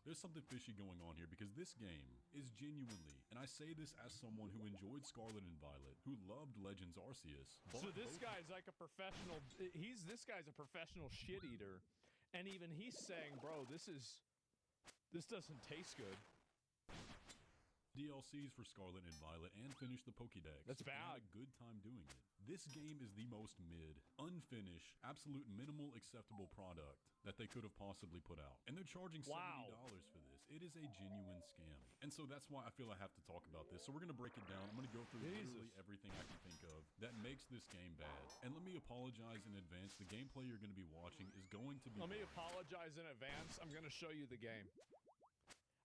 There's something fishy going on here because this game is genuinely, and I say this as someone who enjoyed Scarlet and Violet, who loved Legends Arceus. So this guy's like a professional, this guy's a professional shit eater. And even he's saying, bro, this doesn't taste good. DLCs for Scarlet and Violet and finish the Pokédex. That's and I bad. had a good time doing it. This game is the most mid, unfinished, absolute minimal acceptable product that they could have possibly put out. And they're charging $70 for this. It is a genuine scam. And so that's why I feel I have to talk about this. So we're going to break it down. I'm going to go through literally everything I can think of that makes this game bad. And let me apologize in advance. The gameplay you're going to be watching is going to be Let me apologize in advance. I'm going to show you the game.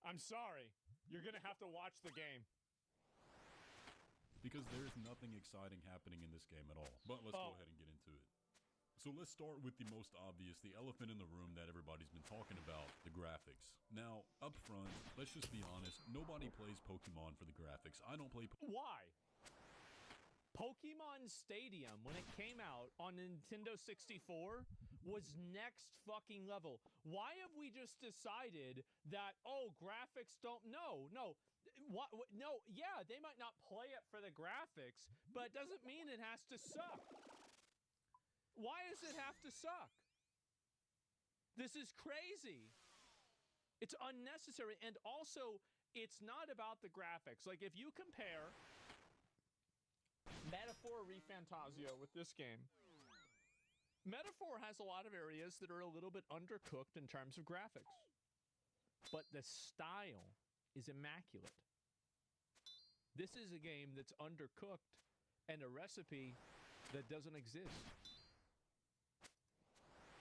I'm sorry. You're going to have to watch the game. Because there's nothing exciting happening in this game at all. But let's go ahead and get into it. So let's start with the most obvious, the elephant in the room that everybody's been talking about, the graphics. Now, up front, let's just be honest, nobody plays Pokemon for the graphics. I don't play... Why? Pokemon Stadium, when it came out on Nintendo 64, was next fucking level. Why have we just decided that, oh, graphics don't, no, yeah, they might not play it for the graphics, but it doesn't mean it has to suck. Why does it have to suck? This is crazy. It's unnecessary. And also, it's not about the graphics. Like, if you compare Metaphor ReFantazio with this game, Metaphor has a lot of areas that are a little bit undercooked in terms of graphics. But the style is immaculate. This is a game that's undercooked and a recipe that doesn't exist.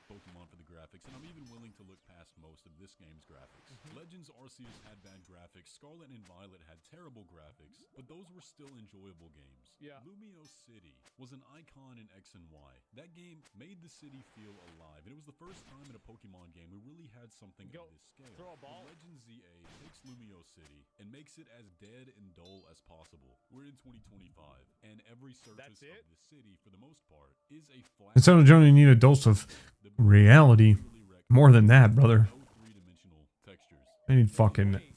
Pokemon for the graphics, and I'm even willing to look past most of this game's graphics. Legends Arceus had bad graphics, Scarlet and Violet had terrible graphics, but those were still enjoyable games. Yeah. Lumio City was an icon in X and Y. That game made the city feel alive, and it was the first time in a Pokemon game we really had something of this scale. Throw a ball. But Legends ZA takes Lumio City and makes it as dead and dull as possible. We're in 2025, and every surface of the city, for the most part, is a flat. Instead of you need a dose of reality. More than that, brother. No three-dimensional textures.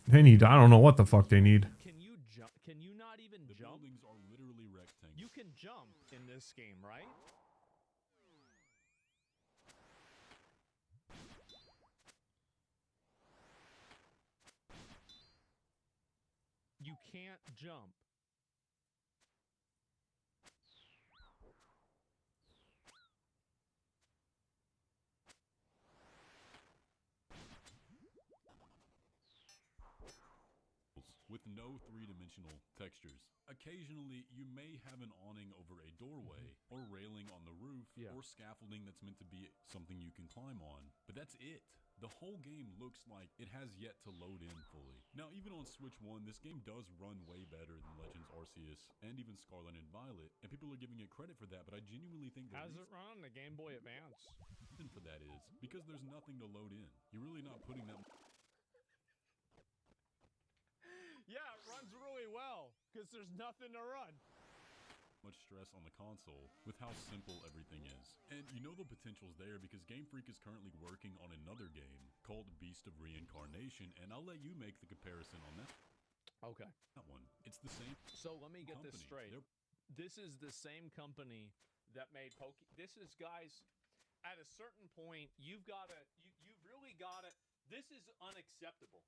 They need, I don't know what the fuck they need. Can you jump? Can you not even The jump? buildings are literally rectangles. You can jump in this game, right? You can't jump. With no three-dimensional textures. Occasionally, you may have an awning over a doorway, or railing on the roof, or scaffolding that's meant to be something you can climb on. But that's it. The whole game looks like it has yet to load in fully. Now, even on Switch 1, this game does run way better than Legends Arceus, and even Scarlet and Violet, and people are giving it credit for that, but I genuinely think How's it run on the Game Boy Advance? the reason for that is because there's nothing to load in. You're really not putting that Yeah, it runs really well because there's nothing to run. much stress on the console with how simple everything is. And you know the potential's there because Game Freak is currently working on another game called Beast of Reincarnation, and I'll let you make the comparison on that Okay. one. It's the same So let me get this company. straight. They're This is the same company that made This is, guys, at a certain point, you've got to, you've really got to, this is unacceptable.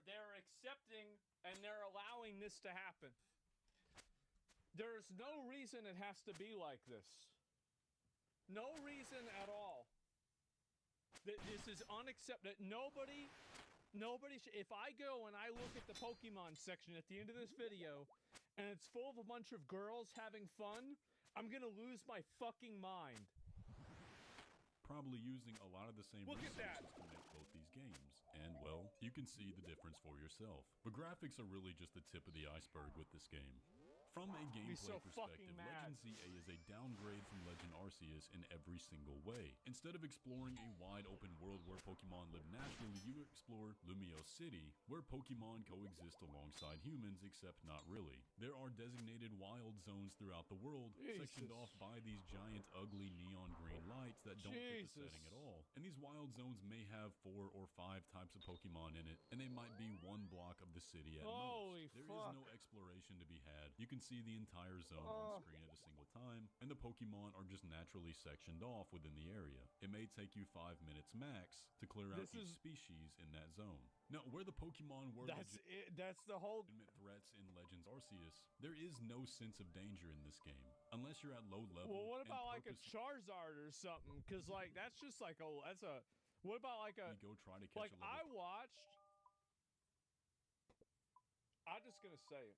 They're accepting and they're allowing this to happen. There's no reason it has to be like this. No reason at all. This is unacceptable. Nobody if I go and I look at the Pokemon section at the end of this video and it's full of a bunch of girls having fun, I'm gonna lose my fucking mind. probably using a lot of the same Look at resources that. to make both these games. And, well, you can see the difference for yourself. But graphics are really just the tip of the iceberg with this game. From a gameplay so perspective, fucking mad. Legend ZA is a downgrade from Legend Arceus in every single way. Instead of exploring a wide open world where Pokemon live naturally, you explore Lumio City, where Pokemon coexist alongside humans, except not really. There are designated wild zones throughout the world, sectioned off by these giant, ugly neon green lights that don't fit the setting at all. And these wild zones may have 4 or 5 types of Pokemon in it, and they might be one block of the city at Holy most. There is fuck. no exploration to be had. You can see the entire zone on screen at a single time, and the Pokemon are just naturally sectioned off within the area. It may take you 5 minutes max to clear out each species in that zone. Now, where the Pokemon were That's it. That's the whole. legitimate threats in Legends Arceus, there is no sense of danger in this game, unless you're at low level. Well, what and about like a purposefully Charizard or something? Because like that's just like a. That's a. What about like a? go try to catch Like a level I watched. I'm just gonna say it.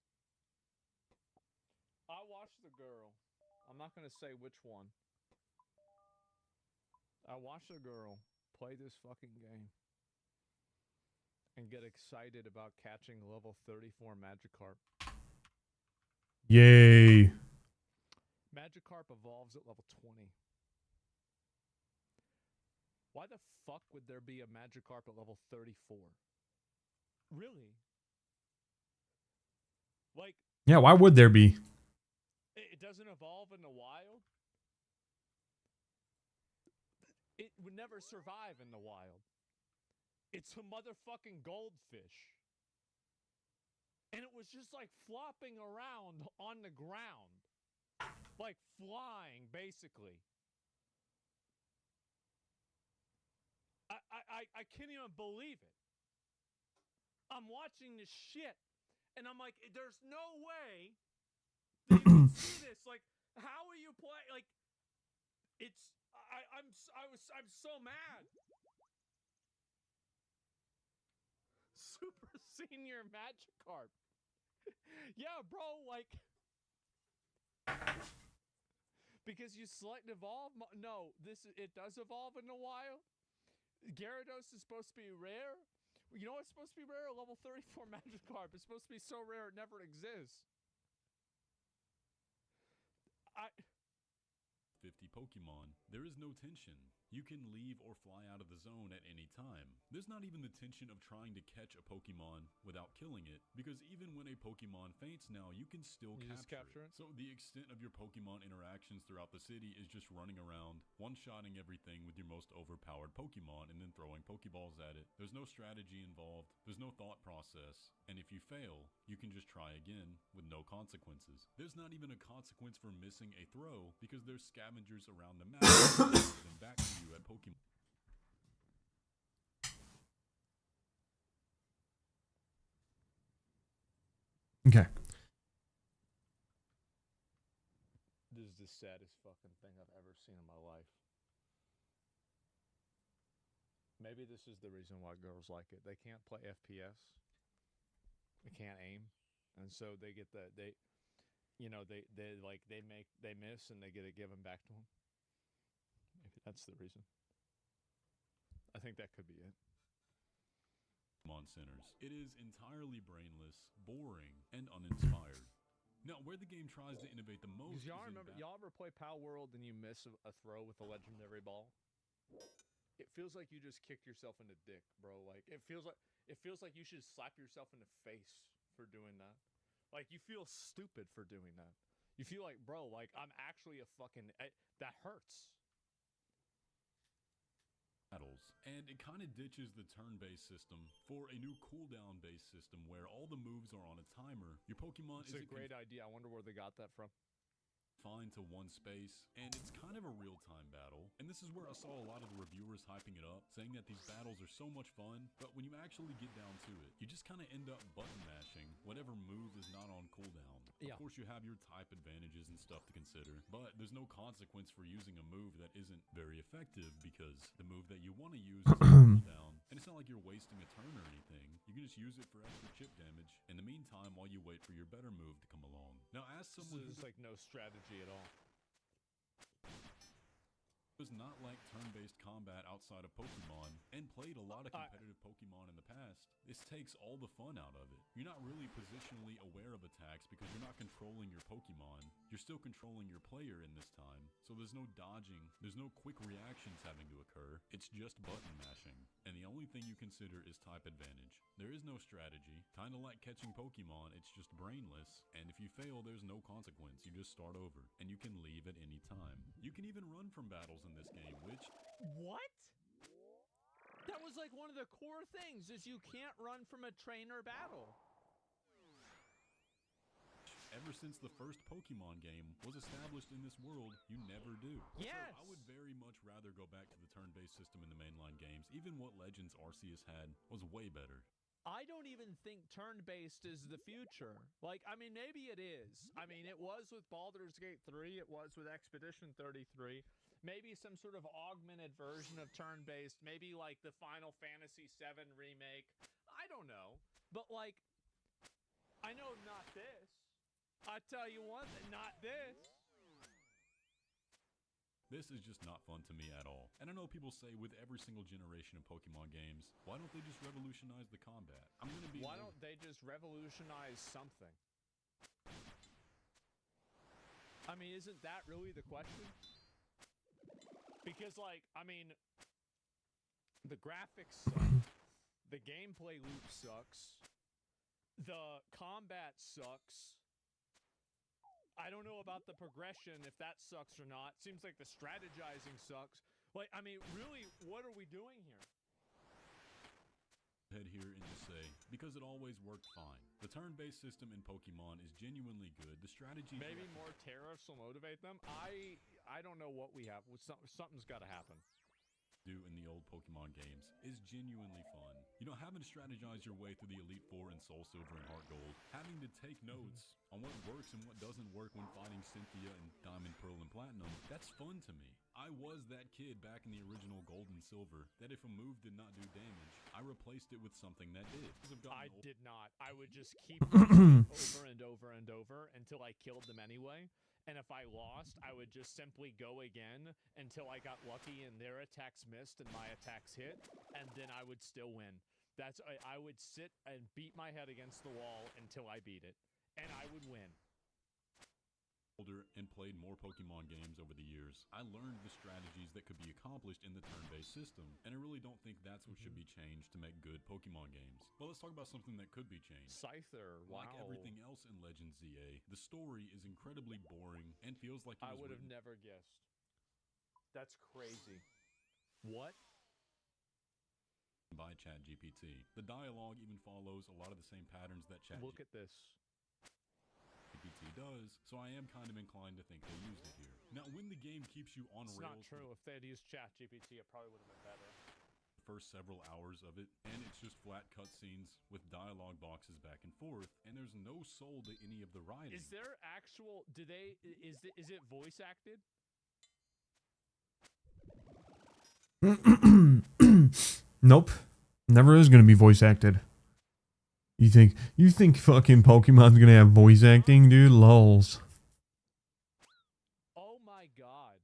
I watched the girl. I'm not gonna say which one. I watched a girl play this fucking game and get excited about catching level 34 Magikarp. Yay. Magikarp evolves at level 20. Why the fuck would there be a Magikarp at level 34? Really? Like, Yeah, why would there be? it doesn't evolve in the wild? it would never survive in the wild. It's a motherfucking goldfish. And it was just like flopping around on the ground. Like flying, basically. I can't even believe it. I'm watching this shit, and I'm like, there's no way that you can see this. Like, how are you playing? Like, it's I'm so mad. Super Senior Magikarp. Yeah, bro, like because you select evolve. No, it does evolve in the wild. Gyarados is supposed to be rare. You know what's supposed to be rare? A level 34 Magikarp. It's supposed to be so rare it never exists. 50 Pokemon, there is no tension. You can leave or fly out of the zone at any time. There's not even the tension of trying to catch a Pokemon without killing it, because even when a Pokemon faints now, you can still capture it. So the extent of your Pokemon interactions throughout the city is just running around, one-shotting everything with your most overpowered Pokemon and then throwing Pokeballs at it. There's no strategy involved, there's no thought process, and if you fail, you can just try again with no consequences. There's not even a consequence for missing a throw, because there's scavengers around the map and back to you at Pokemon. Okay. This is the saddest fucking thing I've ever seen in my life. Maybe this is the reason why girls like it. They can't play FPS. They can't aim. And so they get they miss and they get it given back to them. Maybe that's the reason. I think that could be it. Pokemon centers. It is entirely brainless, boring, and uninspired. Now, where the game tries to innovate the most, Y'all ever play Pal World and you miss a throw with a legendary ball? It feels like you just kicked yourself in the dick, bro. Like it feels like you should slap yourself in the face for doing that. Like you feel stupid for doing that. You feel like, bro, like I'm actually a fucking that hurts. Battles, and it kind of ditches the turn-based system for a new cooldown-based system where all the moves are on a timer. Your Pokemon is a great idea. I wonder where they got that from. Confined to one space, and it's kind of a real-time battle. And this is where I saw a lot of the reviewers hyping it up, saying that these battles are so much fun, but when you actually get down to it, you just kind of end up button mashing whatever move is not on cooldown. Yeah. Of course, you have your type advantages and stuff to consider, but there's no consequence for using a move that isn't very effective because the move that you want to use is on cooldown, and it's not like you're wasting a turn or anything. You can just use it for extra chip damage in the meantime while you wait for your better move to come along. Now, as someone who's like no strategy at all. Was not like turn-based combat outside of Pokemon and played a lot of competitive Pokemon in the past, this takes all the fun out of it. You're not really positionally aware of attacks because you're not controlling your Pokemon. You're still controlling your player in this time, so there's no dodging, there's no quick reactions having to occur. It's just button mashing, and the only thing you consider is type advantage. There is no strategy, kind of like catching Pokemon, it's just brainless, and if you fail, there's no consequence. You just start over, and you can leave at any time. You can even run from battles in this game, which... What? That was like one of the core things, is you can't run from a trainer battle. Ever since the first Pokemon game was established in this world, you never do. Yes! So I would very much rather go back to the turn-based system in the mainline games. Even what Legends Arceus had was way better. I don't even think turn-based is the future. Like, I mean, maybe it is. I mean, it was with Baldur's Gate 3, it was with Expedition 33. Maybe some sort of augmented version of turn-based, maybe like the Final Fantasy VII remake. I don't know. But, like, I know not this. I tell you one thing, not this. This is just not fun to me at all. And I know people say with every single generation of Pokemon games, why don't they just revolutionize the combat? Why don't they just revolutionize something? I mean, isn't that really the question? Because, like, I mean, the graphics suck. The gameplay loop sucks. The combat sucks. I don't know about the progression, if that sucks or not. Seems like the strategizing sucks. Like, I mean, really, what are we doing here? Head here and just say, because it always worked fine. The turn-based system in Pokemon is genuinely good. The strategy Maybe more tariffs will motivate them. I don't know what we have. Something's got to happen. Do in the old Pokemon games is genuinely fun. You know, having to strategize your way through the Elite Four in Soul Silver and Heart Gold, having to take notes on what works and what doesn't work when fighting Cynthia and Diamond, Pearl, and Platinum, that's fun to me. I was that kid back in the original Gold and Silver that if a move did not do damage, I replaced it with something that did. I did not. I would just keep using it over and over and over until I killed them anyway. And if I lost, I would just simply go again until I got lucky and their attacks missed and my attacks hit, and then I would still win. I would sit and beat my head against the wall until I beat it, and I would win. And played more Pokemon games over the years, I learned the strategies that could be accomplished in the turn-based system, and I really don't think that's what should be changed to make good Pokemon games. Well, let's talk about something that could be changed. Scyther, wow. Like everything else in Legends ZA, the story is incredibly boring and feels like I would have never guessed. That's crazy. What? By ChatGPT. The dialogue even follows a lot of the same patterns that ChatGPT Look at this. does, so I am kind of inclined to think they used it here. Now, when the game keeps you on It's rails, not true. If they had used ChatGPT, it probably would have been better. the first several hours of it, and it's just flat cutscenes with dialogue boxes back and forth, and there's no soul to any of the writing. Is there actual? Is it voice acted? Nope. Never is gonna be voice acted. You think fucking Pokemon's gonna have voice acting, dude? Lols. Oh my god.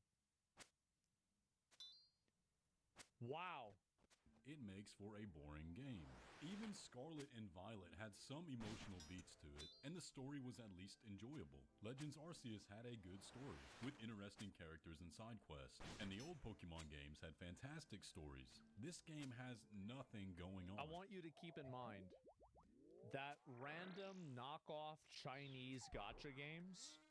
Wow. It makes for a boring game. Even Scarlet and Violet had some emotional beats to it, and the story was at least enjoyable. Legends Arceus had a good story, with interesting characters and side quests, and the old Pokemon games had fantastic stories. This game has nothing going on. I want you to keep in mind that random knockoff Chinese gacha games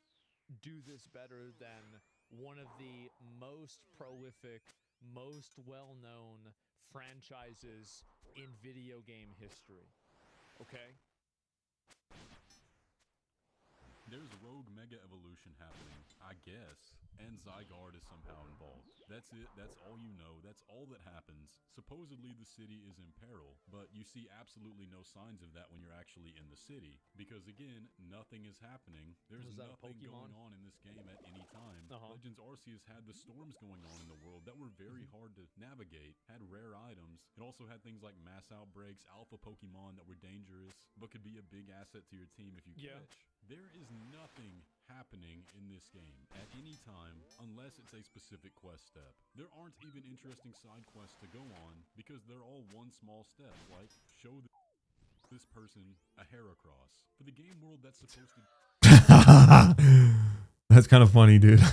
do this better than one of the most prolific, most well-known franchises in video game history. Okay? There's Rogue Mega Evolution happening, I guess, and Zygarde is somehow involved. That's it, that's all you know, that's all that happens. Supposedly the city is in peril, but you see absolutely no signs of that when you're actually in the city. Because again, nothing is happening. There's nothing going on in this game at any time. Legends Arceus had the storms going on in the world that were very hard to navigate, had rare items. It also had things like mass outbreaks, alpha Pokemon that were dangerous, but could be a big asset to your team if you catch. There is nothing happening in this game at any time unless it's a specific quest step. There aren't even interesting side quests to go on because they're all one small step, like show this person a Heracross. For the game world that's supposed to... That's kind of funny, dude.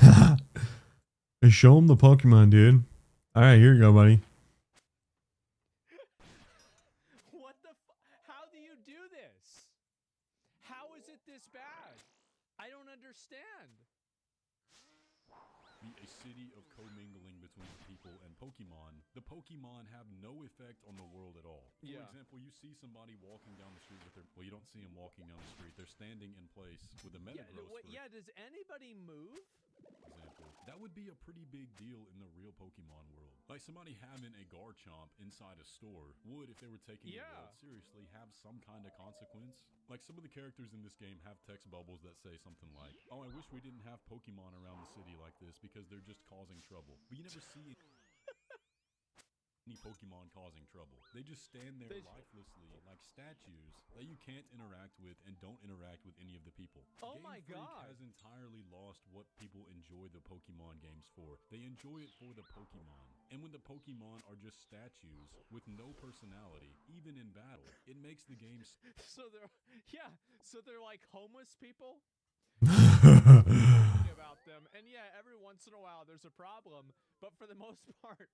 Show him the Pokemon, dude. Alright, here you go, buddy. What the How do you do this? How is it this bad? I don't understand. Be a city of commingling between people and Pokemon. The Pokemon have no effect on the world at all. For example, you see somebody walking down the street with their... Well, you don't see them walking down the street. They're standing in place with a Metagross. Does anybody move? Example. That would be a pretty big deal in the real Pokemon world. Like somebody having a Garchomp inside a store would, if they were taking the world seriously, have some kind of consequence. Like some of the characters in this game have text bubbles that say something like, "Oh, I wish we didn't have Pokemon around the city like this because they're just causing trouble." But you never see any Pokemon causing trouble. They just stand there lifelessly like statues that you can't interact with and don't interact with any of the people. Oh my God. Game Freak has entirely lost what people enjoy the Pokemon games for. They enjoy it for the Pokemon. And when the Pokemon are just statues with no personality, even in battle, it makes the game... So they're like homeless people? About them. And yeah, every once in a while there's a problem, but for the most part,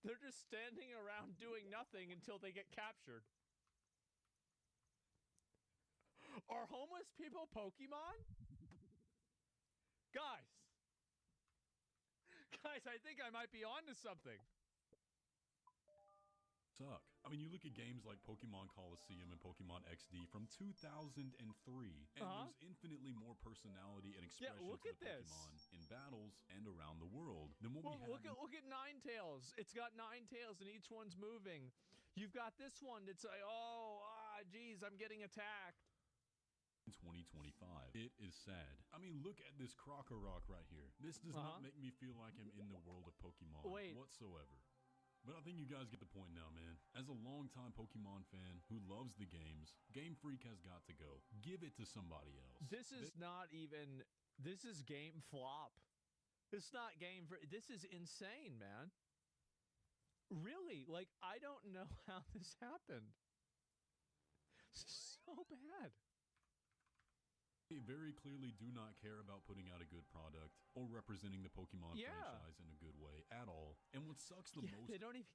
they're just standing around doing nothing until they get captured. Are homeless people Pokemon? Guys. Guys, I think I might be onto something. Suck. I mean, you look at games like Pokemon Coliseum and Pokemon XD from 2003, and there's infinitely more personality and expression look to at the this. Pokemon in battles and around the world than what Well, we have look at Ninetales. It's got 9 tails and each one's moving. You've got this one that's like, geez, I'm getting attacked. in 2025. It is sad. I mean, look at this Krokorok right here. This does not make me feel like I'm in the world of Pokemon whatsoever. But I think you guys get the point now, man. As a longtime Pokemon fan who loves the games, Game Freak has got to go. Give it to somebody else. This is not even... This is Game Flop. It's not Game Freak. This is insane, man. Really? Like, I don't know how this happened. So bad. They very clearly do not care about putting out a good product or representing the Pokemon franchise in a good way at all. And what sucks the most they don't even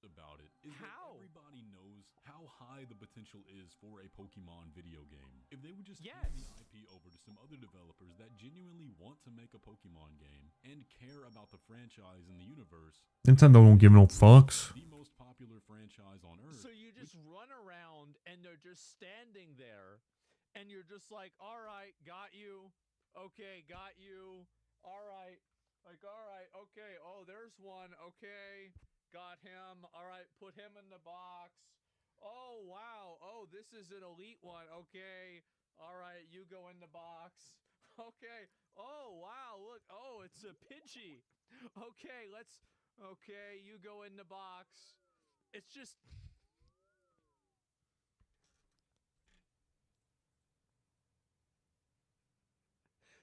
about it is that everybody knows how high the potential is for a Pokemon video game. If they would just hand the IP over to some other developers that genuinely want to make a Pokemon game and care about the franchise and the universe, Nintendo don't give no fucks. the most popular franchise on Earth. So you just run around and they're just standing there. And you're just like, all right, got you. Okay, got you. All right. Like, all right, okay. Oh, there's one. Okay, got him. All right, put him in the box. Oh, wow. Oh, this is an elite one. Okay. All right, you go in the box. Okay. Oh, wow. Look. Oh, it's a Pidgey. Okay, okay, you go in the box. It's just...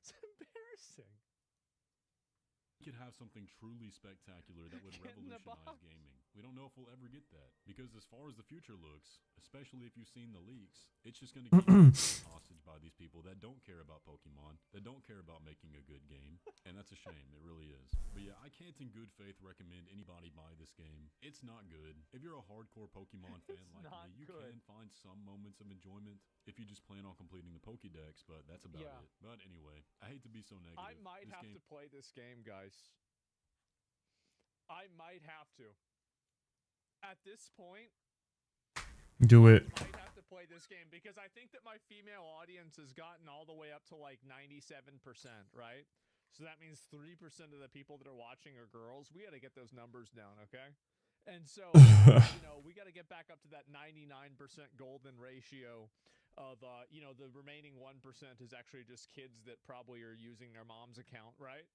It's embarrassing. We could have something truly spectacular that would revolutionize gaming. We don't know if we'll ever get that. Because as far as the future looks, especially if you've seen the leaks, it's just going to keep hostage by these people that don't care about Pokemon, that don't care about making a good game. And that's a shame. It really is. But yeah, I can't in good faith recommend anybody buy this game. It's not good. If you're a hardcore Pokemon fan like me, you can find some moments of enjoyment if you just plan on completing the Pokédex, but that's about it. But anyway, I hate to be so negative. I might have to play this game, guys. I might have to. At this point, Do it. I might have to play this game because I think that my female audience has gotten all the way up to like 97%, right? So that means 3% of the people that are watching are girls. We got to get those numbers down, okay? And so, we got to get back up to that 99% golden ratio of, the remaining 1% is actually just kids that probably are using their mom's account, right?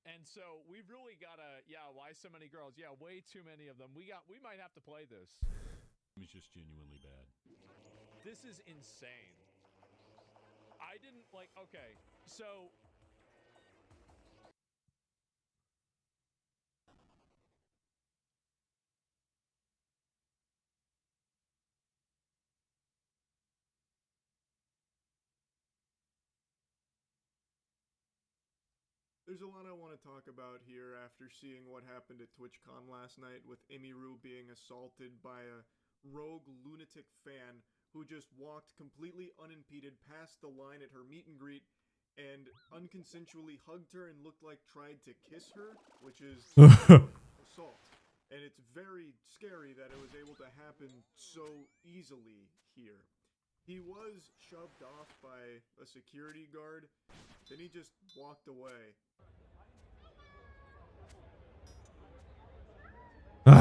And so we've really got to, why so many girls? Yeah, way too many of them. We might have to play this. It's just genuinely bad. This is insane. I didn't okay, so... There's a lot I want to talk about here after seeing what happened at TwitchCon last night with Emiru being assaulted by a rogue lunatic fan who just walked completely unimpeded past the line at her meet and greet and unconsensually hugged her and looked like tried to kiss her, which is assault. And it's very scary that it was able to happen so easily here. He was shoved off by a security guard, then he just walked away. Whoa.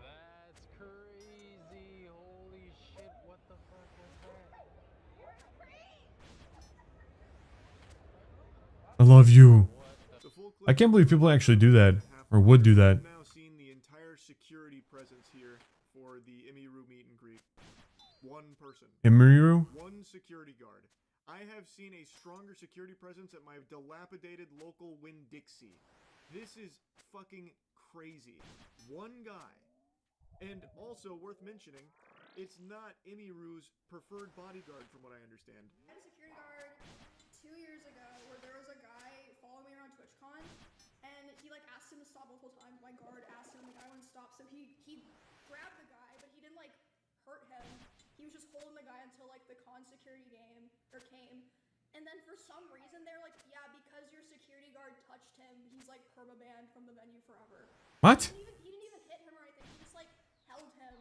That's crazy. Holy shit, what the fuck was that? I love you. I can't believe people actually do that or would do that. I've now seen the entire security presence here for the Emiru meet and greet. One person. Emiru? One security guard. I have seen a stronger security presence at my dilapidated local Winn-Dixie. This is fucking crazy. One guy. And also worth mentioning, it's not Emiru's preferred bodyguard from what I understand. I had a security guard 2 years ago where there was a guy following me around TwitchCon and he asked him to stop multiple times. My guard asked him, the guy wouldn't stop, so he grabbed the guy, but he didn't hurt him. He he was just holding the guy until like the con security came. And then for some reason they're like, yeah, because your security guard touched him, he's like permabanned from the venue forever. What? He didn't even hit him or anything. He just like held him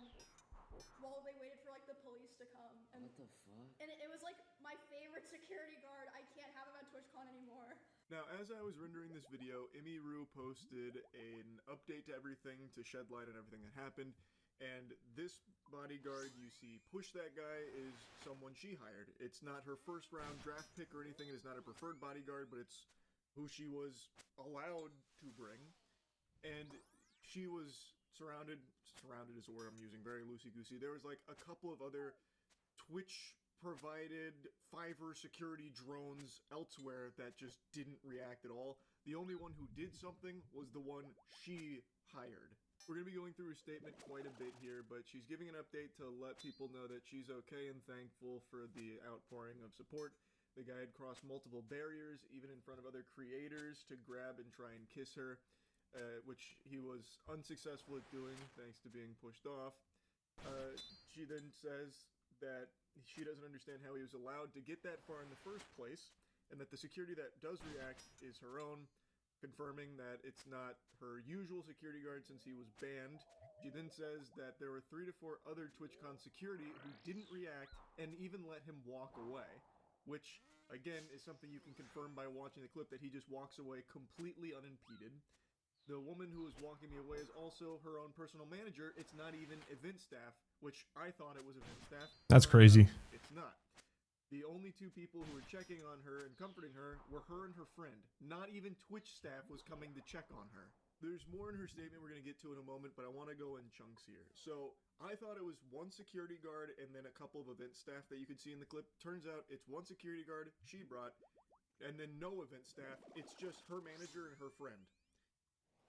while they waited for like the police to come. And What the fuck? And it was like my favorite security guard. I can't have him at TwitchCon anymore. Now, as I was rendering this video, Emiru posted an update to everything to shed light on everything that happened. And this bodyguard you see push that guy is someone she hired. It's not her first round draft pick or anything. It is not her preferred bodyguard, but it's who she was allowed to bring. And she was surrounded is the word I'm using, very loosey-goosey. There was like a couple of other Twitch-provided Fiverr security drones elsewhere that just didn't react at all. The only one who did something was the one she hired. We're going to be going through her statement quite a bit here, but she's giving an update to let people know that she's okay and thankful for the outpouring of support. The guy had crossed multiple barriers, even in front of other creators, to grab and try and kiss her, which he was unsuccessful at doing, thanks to being pushed off. She then says that she doesn't understand how he was allowed to get that far in the first place, and that the security that does react is her own, confirming that it's not her usual security guard since he was banned. She then says that there were 3 to 4 other TwitchCon security who didn't react and even let him walk away, which again is something you can confirm by watching the clip, that he just walks away completely unimpeded. The woman who was walking me away is also her own personal manager. It's not even event staff, which I thought it was event staff. That's crazy. It's not. The only 2 people who were checking on her and comforting her were her and her friend. Not even Twitch staff was coming to check on her. There's more in her statement we're going to get to in a moment, but I want to go in chunks here. So, I thought it was 1 security guard and then a couple of event staff that you could see in the clip. Turns out it's 1 security guard she brought, and then no event staff. It's just her manager and her friend.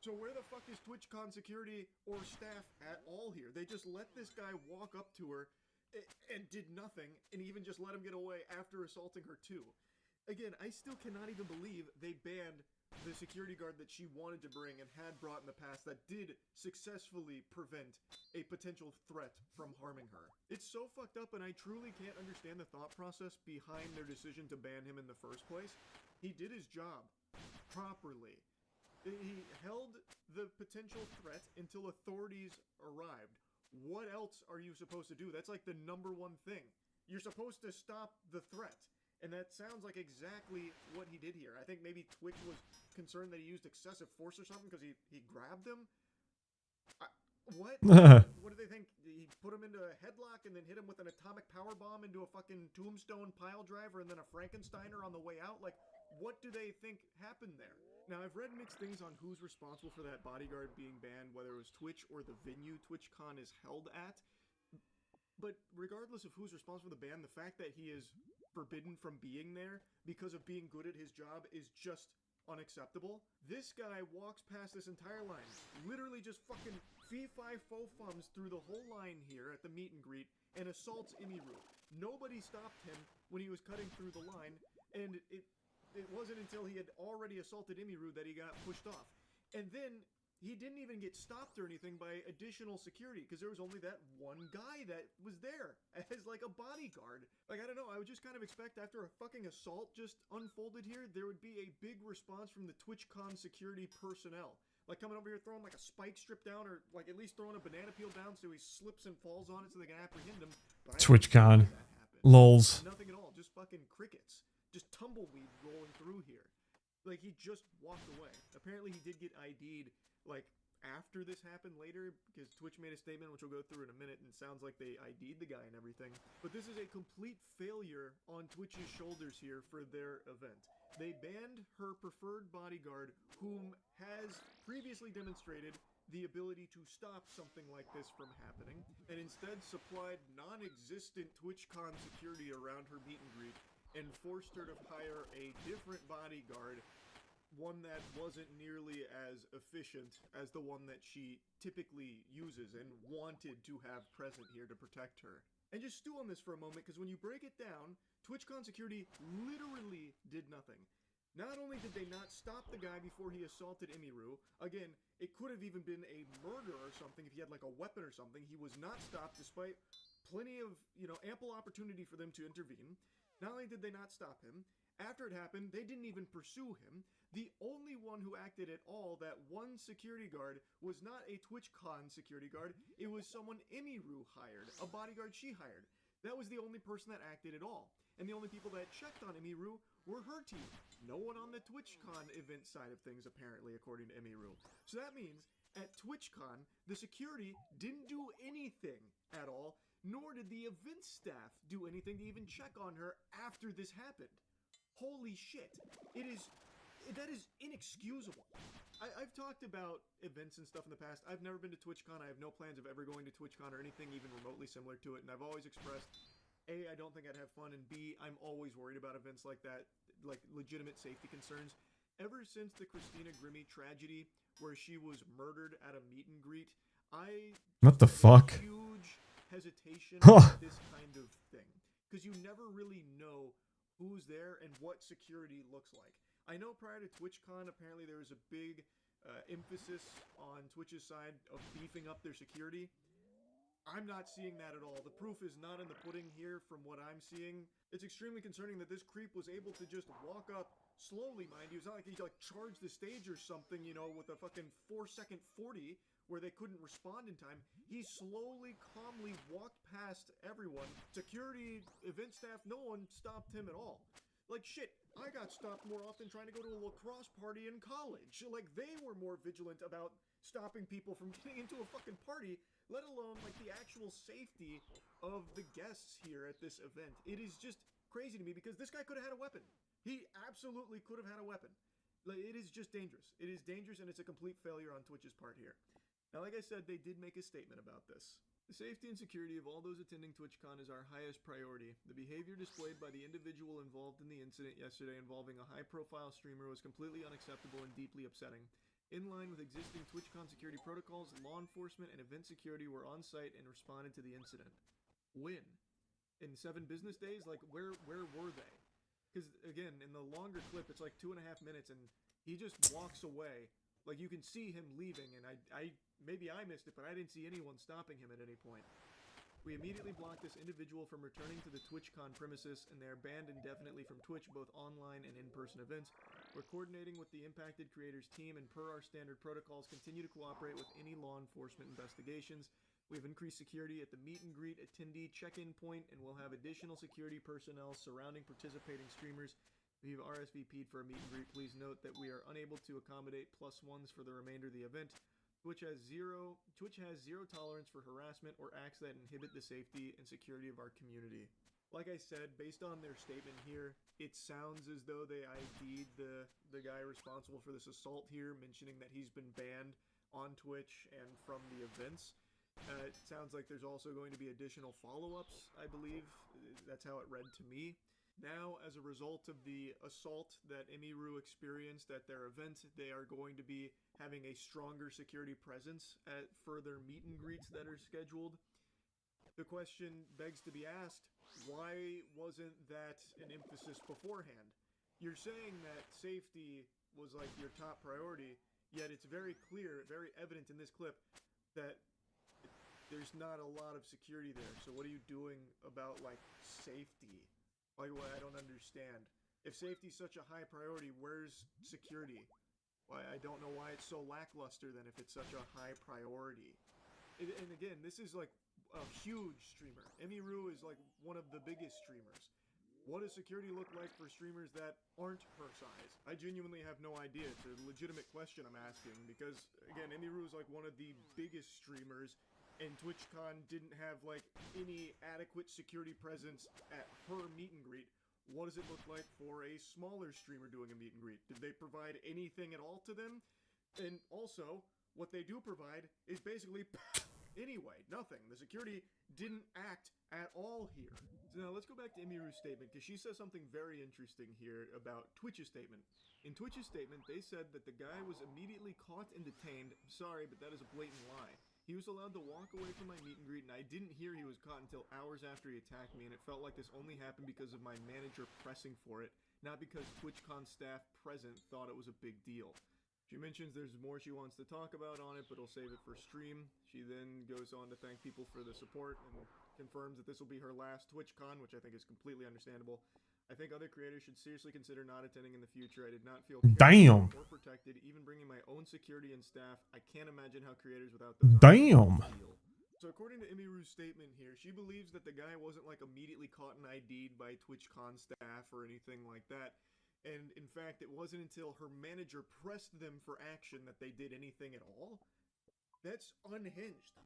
So where the fuck is TwitchCon security or staff at all here? They just let this guy walk up to her and did nothing, and even just let him get away after assaulting her too. Again, I still cannot even believe they banned the security guard that she wanted to bring and had brought in the past that did successfully prevent a potential threat from harming her. It's so fucked up, and I truly can't understand the thought process behind their decision to ban him in the first place. He did his job properly. He held the potential threat until authorities arrived. What else are you supposed to do? That's like the number one thing. You're supposed to stop the threat. And that sounds like exactly what he did here. I think maybe Twitch was concerned that he used excessive force or something because he grabbed him. What? What do they think? He put him into a headlock and then hit him with an atomic power bomb into a fucking tombstone pile driver and then a Frankensteiner on the way out? Like, what do they think happened there? Now, I've read mixed things on who's responsible for that bodyguard being banned, whether it was Twitch or the venue TwitchCon is held at. But regardless of who's responsible for the ban, the fact that he is forbidden from being there because of being good at his job is just unacceptable. This guy walks past this entire line, literally just fucking fee-fi-fo-fums through the whole line here at the meet and greet and assaults Emiru. Nobody stopped him when he was cutting through the line, and it wasn't until he had already assaulted Emiru that he got pushed off. And then he didn't even get stopped or anything by additional security because there was only that one guy that was there as like a bodyguard. Like, I don't know, I would just kind of expect after a fucking assault just unfolded here, there would be a big response from the TwitchCon security personnel. Like coming over here throwing like a spike strip down, or like at least throwing a banana peel down so he slips and falls on it so they can apprehend him. But TwitchCon. Lols. Nothing at all, just fucking crickets. Just tumbleweed rolling through here. Like, he just walked away. Apparently he did get ID'd, like, after this happened later, because Twitch made a statement, which we'll go through in a minute, and it sounds like they ID'd the guy and everything. But this is a complete failure on Twitch's shoulders here for their event. They banned her preferred bodyguard, whom has previously demonstrated the ability to stop something like this from happening, and instead supplied non-existent TwitchCon security around her meet and greet, and forced her to hire a different bodyguard, one that wasn't nearly as efficient as the one that she typically uses and wanted to have present here to protect her. And just stew on this for a moment, because when you break it down, TwitchCon security literally did nothing. Not only did they not stop the guy before he assaulted Emiru, again, it could have even been a murder or something if he had like a weapon or something. He was not stopped despite plenty of, ample opportunity for them to intervene. Not only did they not stop him, after it happened, they didn't even pursue him. The only one who acted at all, that one security guard, was not a TwitchCon security guard. It was someone Emiru hired, a bodyguard she hired. That was the only person that acted at all. And the only people that checked on Emiru were her team. No one on the TwitchCon event side of things, apparently, according to Emiru. So that means, at TwitchCon, the security didn't do anything at all, nor did the event staff do anything to even check on her after this happened. Holy shit. That is inexcusable. I've talked about events and stuff in the past. I've never been to TwitchCon. I have no plans of ever going to TwitchCon or anything even remotely similar to it. And I've always expressed, A, I don't think I'd have fun, and B, I'm always worried about events like that, like legitimate safety concerns. Ever since the Christina Grimmie tragedy, where she was murdered at a meet and greet, What the fuck? Huge hesitation with this kind of thing. Because you never really know who's there and what security looks like. I know prior to TwitchCon, apparently there was a big emphasis on Twitch's side of beefing up their security. I'm not seeing that at all. The proof is not in the pudding here from what I'm seeing. It's extremely concerning that this creep was able to just walk up slowly, mind you. It's not like he charged the stage or something, with a fucking 4-second 40 where they couldn't respond in time. He slowly, calmly walked past everyone. Security, event staff, no one stopped him at all. Like, shit, I got stopped more often trying to go to a lacrosse party in college. Like, they were more vigilant about stopping people from getting into a fucking party, let alone, like, the actual safety of the guests here at this event. It is just crazy to me because this guy could have had a weapon. He absolutely could have had a weapon. Like, it is just dangerous. It is dangerous, and it's a complete failure on Twitch's part here. Now, like I said, they did make a statement about this. The safety and security of all those attending TwitchCon is our highest priority. The behavior displayed by the individual involved in the incident yesterday involving a high-profile streamer was completely unacceptable and deeply upsetting. In line with existing TwitchCon security protocols, law enforcement and event security were on site and responded to the incident. When? In 7 business days? Like, where were they? Because, again, in the longer clip, it's like 2.5 minutes, and he just walks away. Like, you can see him leaving, and maybe I missed it, but I didn't see anyone stopping him at any point. We immediately blocked this individual from returning to the TwitchCon premises, and they are banned indefinitely from Twitch, both online and in-person events. We're coordinating with the impacted creators team, and per our standard protocols, continue to cooperate with any law enforcement investigations. We've increased security at the meet and greet attendee check-in point, and we'll have additional security personnel surrounding participating streamers. If you've RSVP'd for a meet and greet, please note that we are unable to accommodate +1s for the remainder of the event. Twitch has zero tolerance for harassment or acts that inhibit the safety and security of our community. Like I said, based on their statement here, it sounds as though they ID'd the guy responsible for this assault here, mentioning that he's been banned on Twitch and from the events. It sounds like there's also going to be additional follow-ups, I believe. That's how it read to me. Now, as a result of the assault that Emiru experienced at their event, they are going to be having a stronger security presence at further meet and greets that are scheduled. The question begs to be asked, why wasn't that an emphasis beforehand? You're saying that safety was like your top priority, yet it's very clear, very evident in this clip that there's not a lot of security there. So what are you doing about, like, safety? Like, what I don't understand. If safety's such a high priority, where's security? Why, I don't know why it's so lackluster then if it's such a high priority. And again, this is like a huge streamer. Emiru is like one of the biggest streamers. What does security look like for streamers that aren't her size? I genuinely have no idea. It's a legitimate question I'm asking because, again, Emiru is like one of the biggest streamers, and TwitchCon didn't have like any adequate security presence at her meet and greet. What does it look like for a smaller streamer doing a meet and greet? Did they provide anything at all to them? And also, what they do provide is basically anyway, nothing. The security didn't act at all here. So now let's go back to Emiru's statement, because she says something very interesting here about Twitch's statement. In Twitch's statement, they said that the guy was immediately caught and detained. Sorry, but that is a blatant lie. He was allowed to walk away from my meet and greet, and I didn't hear he was caught until hours after he attacked me, and it felt like this only happened because of my manager pressing for it, not because TwitchCon staff present thought it was a big deal. She mentions there's more she wants to talk about on it, but will save it for stream. She then goes on to thank people for the support and confirms that this will be her last TwitchCon, which I think is completely understandable. I think other creators should seriously consider not attending in the future. I did not feel Damn. or protected, even bringing my own security and staff. I can't imagine how creators without those Damn. feel. So according to Imiru's statement here, she believes that the guy wasn't like immediately caught and ID'd by TwitchCon staff or anything like that. And in fact, it wasn't until her manager pressed them for action that they did anything at all. That's unhinged.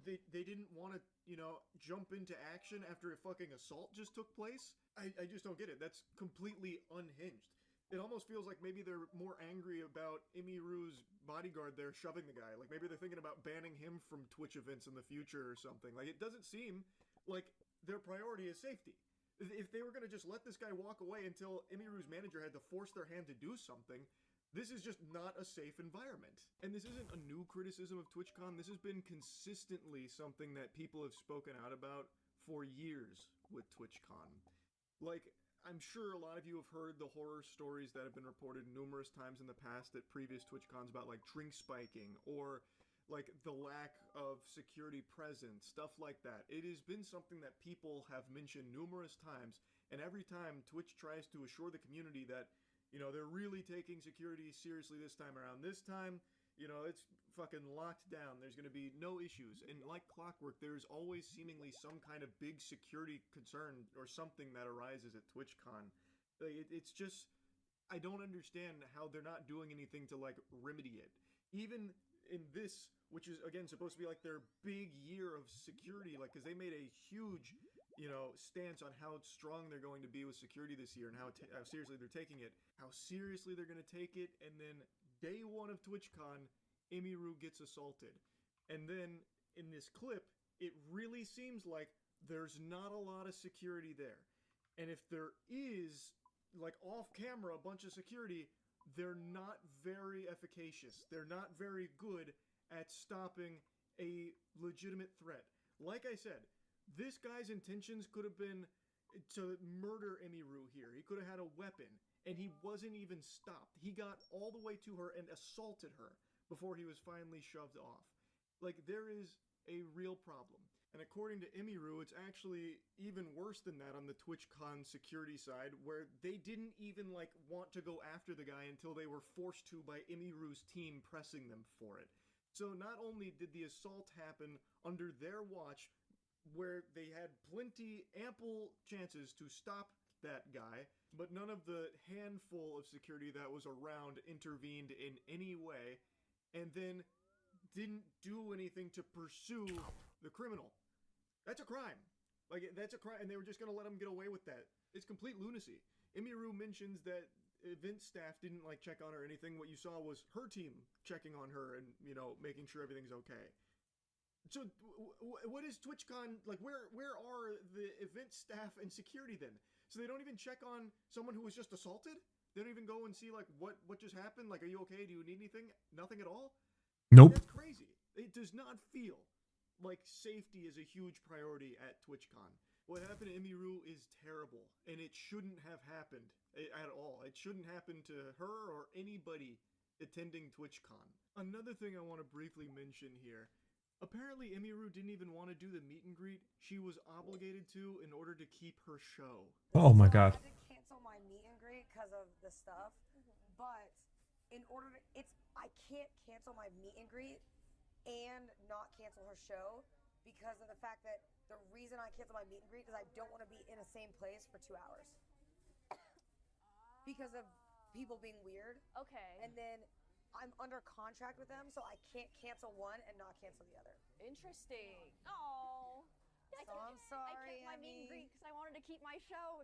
They didn't want to, you know, jump into action after a fucking assault just took place. I just don't get it. That's completely unhinged. It almost feels like maybe they're more angry about Imiru's bodyguard there shoving the guy. Like maybe they're thinking about banning him from Twitch events in the future or something. Like it doesn't seem like their priority is safety. If they were going to just let this guy walk away until Imiru's manager had to force their hand to do something, this is just not a safe environment. And this isn't a new criticism of TwitchCon. This has been consistently something that people have spoken out about for years with TwitchCon. Like, I'm sure a lot of you have heard the horror stories that have been reported numerous times in the past at previous TwitchCons about, like, drink spiking or, like, the lack of security present, stuff like that. It has been something that people have mentioned numerous times, and every time Twitch tries to assure the community that, you know, they're really taking security seriously this time around. This time, you know, it's fucking locked down. There's going to be no issues. And like clockwork, there's always seemingly some kind of big security concern or something that arises at TwitchCon. It's just, I don't understand how they're not doing anything to, like, remedy it. Even in this, which is, again, supposed to be, like, their big year of security, like, because they made a huge, you know, stance on how strong they're going to be with security this year and how seriously they're taking it, how seriously they're going to take it, and then day one of TwitchCon, Imiru gets assaulted. And then, in this clip, it really seems like there's not a lot of security there. And if there is, like, off-camera, a bunch of security, they're not very efficacious. They're not very good at stopping a legitimate threat. Like I said, this guy's intentions could have been to murder Imiru here. He could have had a weapon, and he wasn't even stopped. He got all the way to her and assaulted her before he was finally shoved off. Like, there is a real problem. And according to Imiru, it's actually even worse than that on the TwitchCon security side, where they didn't even, like, want to go after the guy until they were forced to by Imiru's team pressing them for it. So not only did the assault happen under their watch, where they had ample chances to stop that guy, but none of the handful of security that was around intervened in any way, and then didn't do anything to pursue the criminal. That's a crime. Like, that's a crime, and they were just going to let him get away with that. It's complete lunacy. Imiru mentions that event staff didn't, like, check on her or anything. What you saw was her team checking on her and, you know, making sure everything's okay. So, what is TwitchCon, like, where are the event staff and security then? So they don't even check on someone who was just assaulted? They don't even go and see, like, what just happened? Like, are you okay? Do you need anything? Nothing at all? Nope. That's crazy. It does not feel like safety is a huge priority at TwitchCon. What happened to Imiru is terrible, and it shouldn't have happened at all. It shouldn't happen to her or anybody attending TwitchCon. Another thing I want to briefly mention here. Apparently, Imiru didn't even want to do the meet and greet. She was obligated to in order to keep her show. Oh my god. I had to cancel my meet and greet because of the stuff, but in order to, I can't cancel my meet and greet and not cancel her show because of the fact that the reason I cancel my meet and greet is I don't want to be in the same place for 2 hours because of people being weird. Okay. And then I'm under contract with them, so I can't cancel one and not cancel the other. Interesting. Oh. So I'm sorry, I kept my meet and greet because I wanted to keep my show.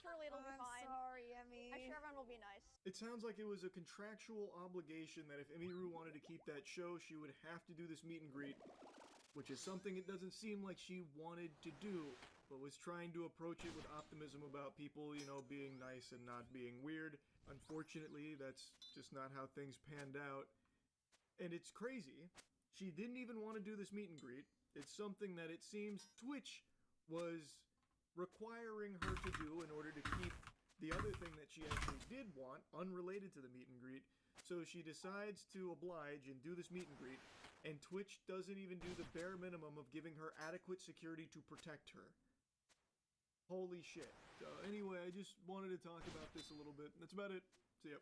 Surely it'll be fine. I'm sorry, Emmy. I'm sure everyone will be nice. It sounds like it was a contractual obligation that if Imiru wanted to keep that show, she would have to do this meet and greet, which is something it doesn't seem like she wanted to do, but was trying to approach it with optimism about people, you know, being nice and not being weird. Unfortunately, that's just not how things panned out. And it's crazy she didn't even want to do this meet and greet. It's something that it seems Twitch was requiring her to do in order to keep the other thing that she actually did want unrelated to the meet and greet. So she decides to oblige and do this meet and greet, and Twitch doesn't even do the bare minimum of giving her adequate security to protect her. Holy shit. So anyway, I just wanted to talk about this a little bit. That's about it. See ya.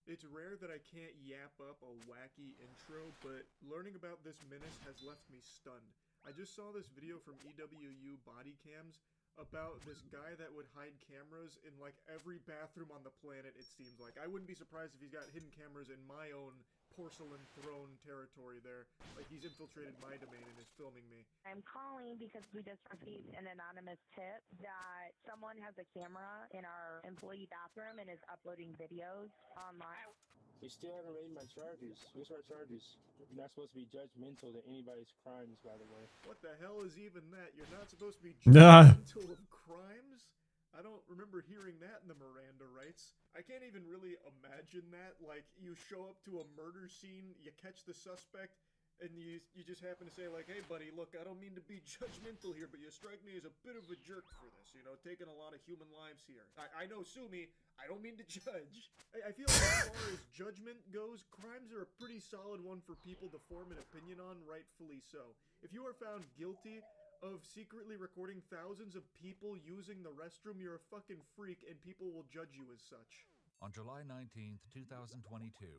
It's rare that I can't yap up a wacky intro, but learning about this menace has left me stunned. I just saw this video from EWU Body Cams about this guy that would hide cameras in like every bathroom on the planet, it seems like. I wouldn't be surprised if he's got hidden cameras in my own porcelain throne territory there. Like he's infiltrated my domain and is filming me. I'm calling because we just received an anonymous tip that someone has a camera in our employee bathroom and is uploading videos online. You still haven't raised my charges. What's our charges? You're not supposed to be judgmental to anybody's crimes, by the way. What the hell is even that? You're not supposed to be Nah. judgmental of crimes? I don't remember hearing that in the Miranda rights. I can't even really imagine that. Like, you show up to a murder scene, you catch the suspect, and you just happen to say, like, hey, buddy, look, I don't mean to be judgmental here, but you strike me as a bit of a jerk for this, you know, taking a lot of human lives here. I know, sue me, I don't mean to judge. I feel like as far as judgment goes, crimes are a pretty solid one for people to form an opinion on, rightfully so. If you are found guilty of secretly recording thousands of people using the restroom, you're a fucking freak, and people will judge you as such. On July 19th, 2022,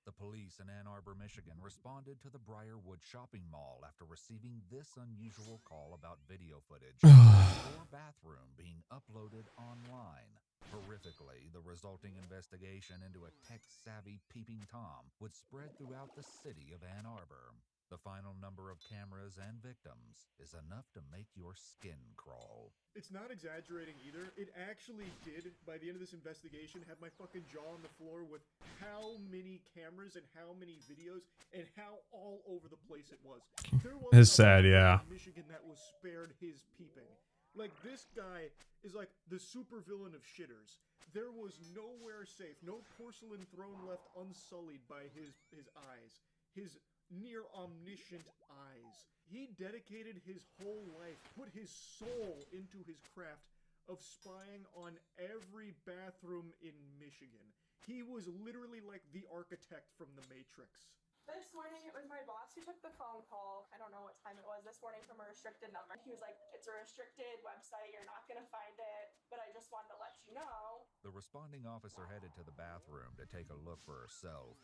the police in Ann Arbor, Michigan responded to the Briarwood shopping mall after receiving this unusual call about video footage of your bathroom being uploaded online. Horrifically, the resulting investigation into a tech-savvy peeping Tom would spread throughout the city of Ann Arbor. The final number of cameras and victims is enough to make your skin crawl. It's not exaggerating either. It actually did, by the end of this investigation, have my fucking jaw on the floor with how many cameras and how many videos and how all over the place it was. There was It's sad, yeah. Michigan that was spared his peeping. Like, this guy is like the supervillain of shitters. There was nowhere safe, no porcelain throne left unsullied by his eyes. His near omniscient eyes. He dedicated his whole life, put his soul into his craft of spying on every bathroom in Michigan. He was literally like the architect from the Matrix. This morning it was my boss who took the phone call. I don't know what time it was this morning from a restricted number. He was like, it's a restricted website, you're not gonna find it, but I just wanted to let you know. The responding officer headed to the bathroom to take a look for herself.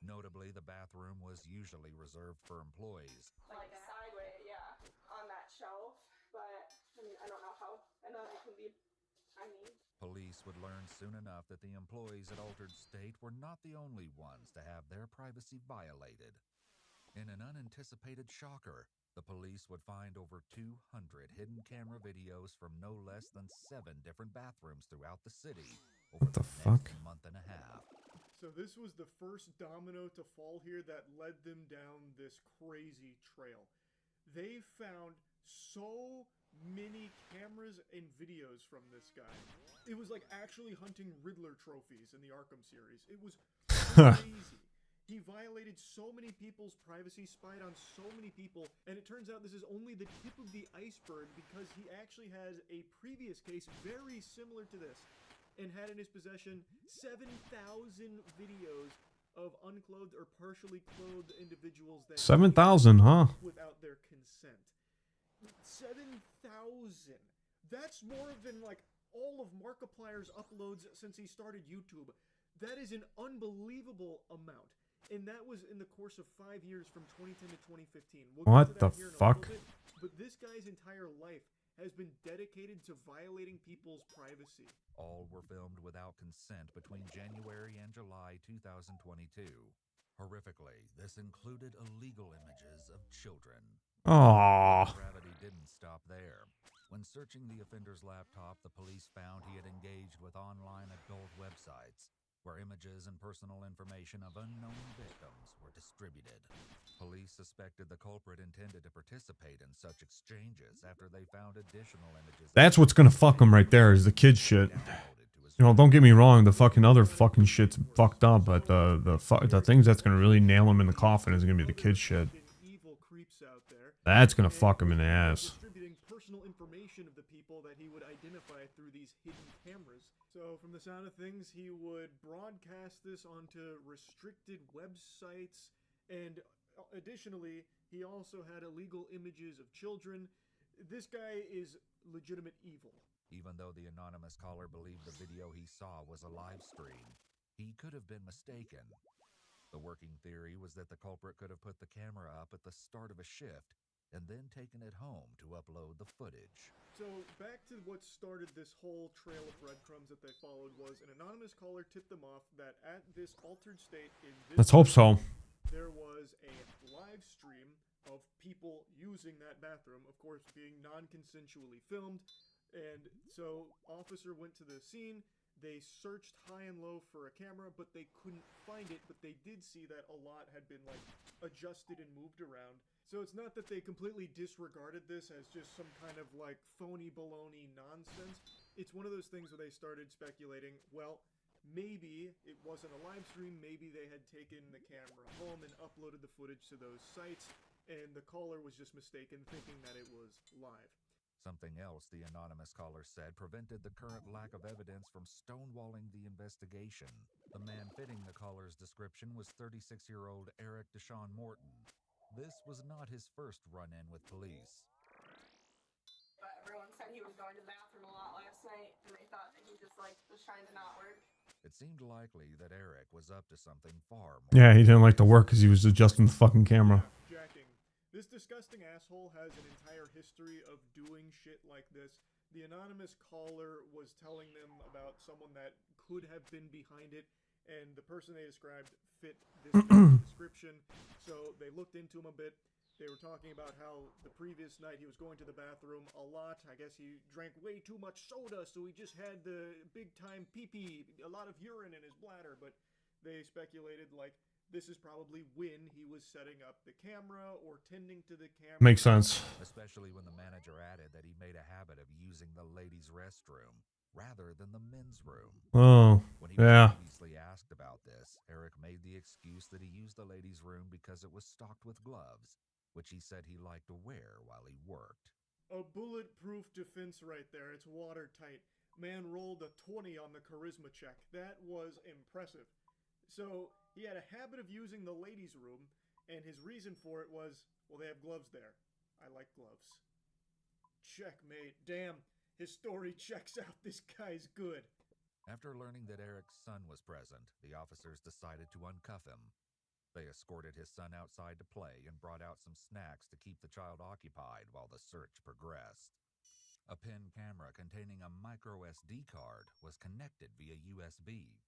Notably, the bathroom was usually reserved for employees. Like sideways, yeah, on that shelf. But, I mean, I don't know how. I know it can be tiny. Police would learn soon enough that the employees at Altered State were not the only ones to have their privacy violated. In an unanticipated shocker, the police would find over 200 hidden camera videos from no less than 7 different bathrooms throughout the city over the next month and a half. So this was the first domino to fall here that led them down this crazy trail. They found so many cameras and videos from this guy. It was like actually hunting Riddler trophies in the Arkham series. It was crazy. He violated so many people's privacy, spied on so many people, and it turns out this is only the tip of the iceberg because he actually has a previous case very similar to this and had in his possession 7,000 videos of unclothed or partially clothed individuals that 7,000, huh? without their consent. 7,000. That's more than like all of Markiplier's uploads since he started YouTube. That is an unbelievable amount. And that was in the course of 5 years from 2010 to 2015. We'll What get to that the here in a fuck? little bit, but this guy's entire life has been dedicated to violating people's privacy. All were filmed without consent between January and July 2022. Horrifically, this included illegal images of children. Aww. Gravity didn't stop there. When searching the offender's laptop, the police found he had engaged with online adult websites, where images and personal information of unknown victims were distributed. Police suspected the culprit intended to participate in such exchanges after they found additional images. That's what's gonna fuck him right there, is the kid shit. You know, don't get me wrong, the fucking other fucking shit's fucked up, but the things that's gonna really nail him in the coffin is gonna be the kid shit. That's gonna fuck him in the ass. Distributing personal information of the people that he would identify through these hidden cameras. So, from the sound of things, he would broadcast this onto restricted websites, and additionally, he also had illegal images of children. This guy is legitimate evil. Even though the anonymous caller believed the video he saw was a live stream, he could have been mistaken. The working theory was that the culprit could have put the camera up at the start of a shift and then taken it home to upload the footage. So, back to what started this whole trail of breadcrumbs that they followed was an anonymous caller tipped them off that at this altered state in this Let's hope so. there was a live stream of people using that bathroom, of course being non-consensually filmed. And so officer went to the scene, they searched high and low for a camera, but they couldn't find it, but they did see that a lot had been like adjusted and moved around. So it's not that they completely disregarded this as just some kind of like phony baloney nonsense. It's one of those things where they started speculating, well, maybe it wasn't a live stream, maybe they had taken the camera home and uploaded the footage to those sites, and the caller was just mistaken thinking that it was live. Something else the anonymous caller said prevented the current lack of evidence from stonewalling the investigation. The man fitting the caller's description was 36-year-old Eric Deshaun Morton. This was not his first run-in with police. But everyone said he was going to the bathroom a lot last night, and they thought that he just like was trying to not work. It seemed likely that Eric was up to something far more. Yeah, he didn't like to work because he was adjusting the fucking camera. Jacking. This disgusting asshole has an entire history of doing shit like this. The anonymous caller was telling them about someone that could have been behind it, and the person they described fit this description. So they looked into him a bit. They were talking about how the previous night he was going to the bathroom a lot. I guess he drank way too much soda, so he just had the big-time pee-pee, a lot of urine in his bladder. But they speculated, like, this is probably when he was setting up the camera or tending to the camera. Makes sense. Especially when the manager added that he made a habit of using the ladies' restroom rather than the men's room. Oh, when he yeah. was previously asked about this, Eric made the excuse that he used the ladies' room because it was stocked with gloves, which he said he liked to wear while he worked. A bulletproof defense right there. It's watertight. Man rolled a 20 on the charisma check. That was impressive. So he had a habit of using the ladies' room, and his reason for it was, well, they have gloves there. I like gloves. Checkmate. Damn, his story checks out. This guy's good. After learning that Eric's son was present, the officers decided to uncuff him. They escorted his son outside to play and brought out some snacks to keep the child occupied while the search progressed. A pin camera containing a micro SD card was connected via USB.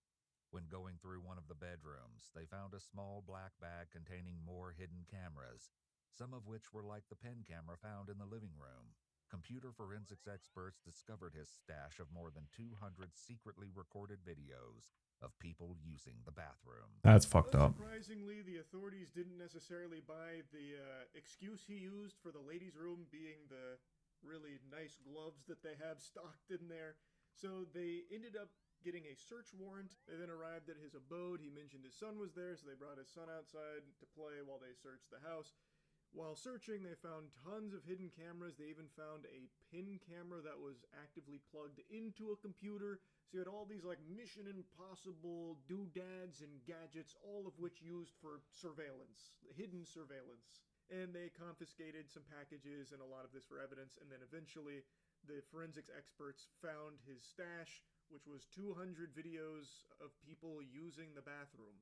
When going through one of the bedrooms, they found a small black bag containing more hidden cameras, some of which were like the pen camera found in the living room. Computer forensics experts discovered his stash of more than 200 secretly recorded videos of people using the bathroom. That's fucked up. Surprisingly, the authorities didn't necessarily buy the excuse he used for the ladies' room being the really nice gloves that they have stocked in there. So they ended up getting a search warrant. They then arrived at his abode. He mentioned his son was there, so they brought his son outside to play while they searched the house. While searching, they found tons of hidden cameras. They even found a pin camera that was actively plugged into a computer. So you had all these like Mission Impossible doodads and gadgets, all of which used for surveillance, hidden surveillance. And they confiscated some packages and a lot of this for evidence. And then eventually the forensics experts found his stash, which was 200 videos of people using the bathroom.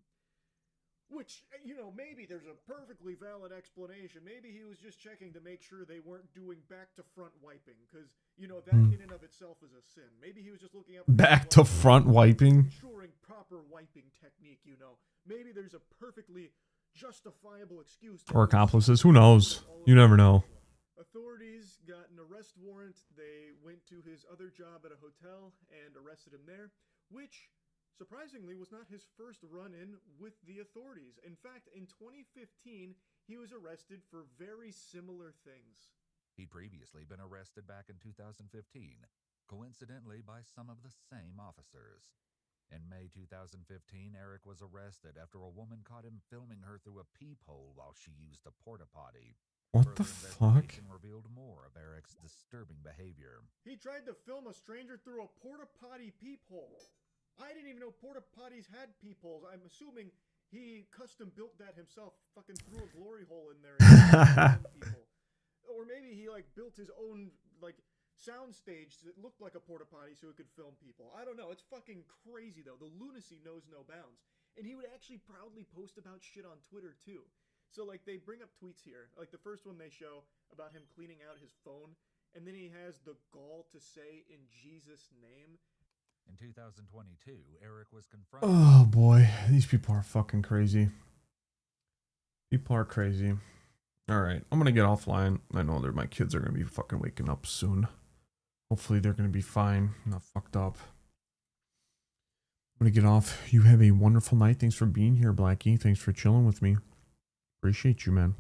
Which, you know, maybe there's a perfectly valid explanation. Maybe he was just checking to make sure they weren't doing back-to-front wiping, because, you know, that in and of itself is a sin. Maybe he was just looking up... Back-to-front wiping? Ensuring proper wiping technique, you know. Maybe there's a perfectly justifiable excuse... Or accomplices, who knows? You never know. Authorities got an arrest warrant. They went to his other job at a hotel and arrested him there, which... surprisingly, was not his first run-in with the authorities. In fact, in 2015, he was arrested for very similar things. He'd previously been arrested back in 2015, coincidentally by some of the same officers. In May 2015, Eric was arrested after a woman caught him filming her through a peephole while she used a porta potty. What the fuck? Investigation revealed more of Eric's disturbing behavior. He tried to film a stranger through a porta potty peephole. I didn't even know porta potties had peepholes. I'm assuming he custom built that himself. Fucking threw a glory hole in there. And people. Or maybe he like built his own like sound stage that looked like a porta potty so he could film people. I don't know. It's fucking crazy though. The lunacy knows no bounds. And he would actually proudly post about shit on Twitter too. So like they bring up tweets here. Like the first one they show about him cleaning out his phone, and then he has the gall to say "in Jesus' name." In 2022, Eric was confronted. Oh boy, these people are fucking crazy. People are crazy. All right, I'm gonna get offline. I know that my kids are gonna be fucking waking up soon. Hopefully they're gonna be fine, not fucked up. I'm gonna get off. You have a wonderful night. Thanks for being here, Blackie. Thanks for chilling with me. Appreciate you, man.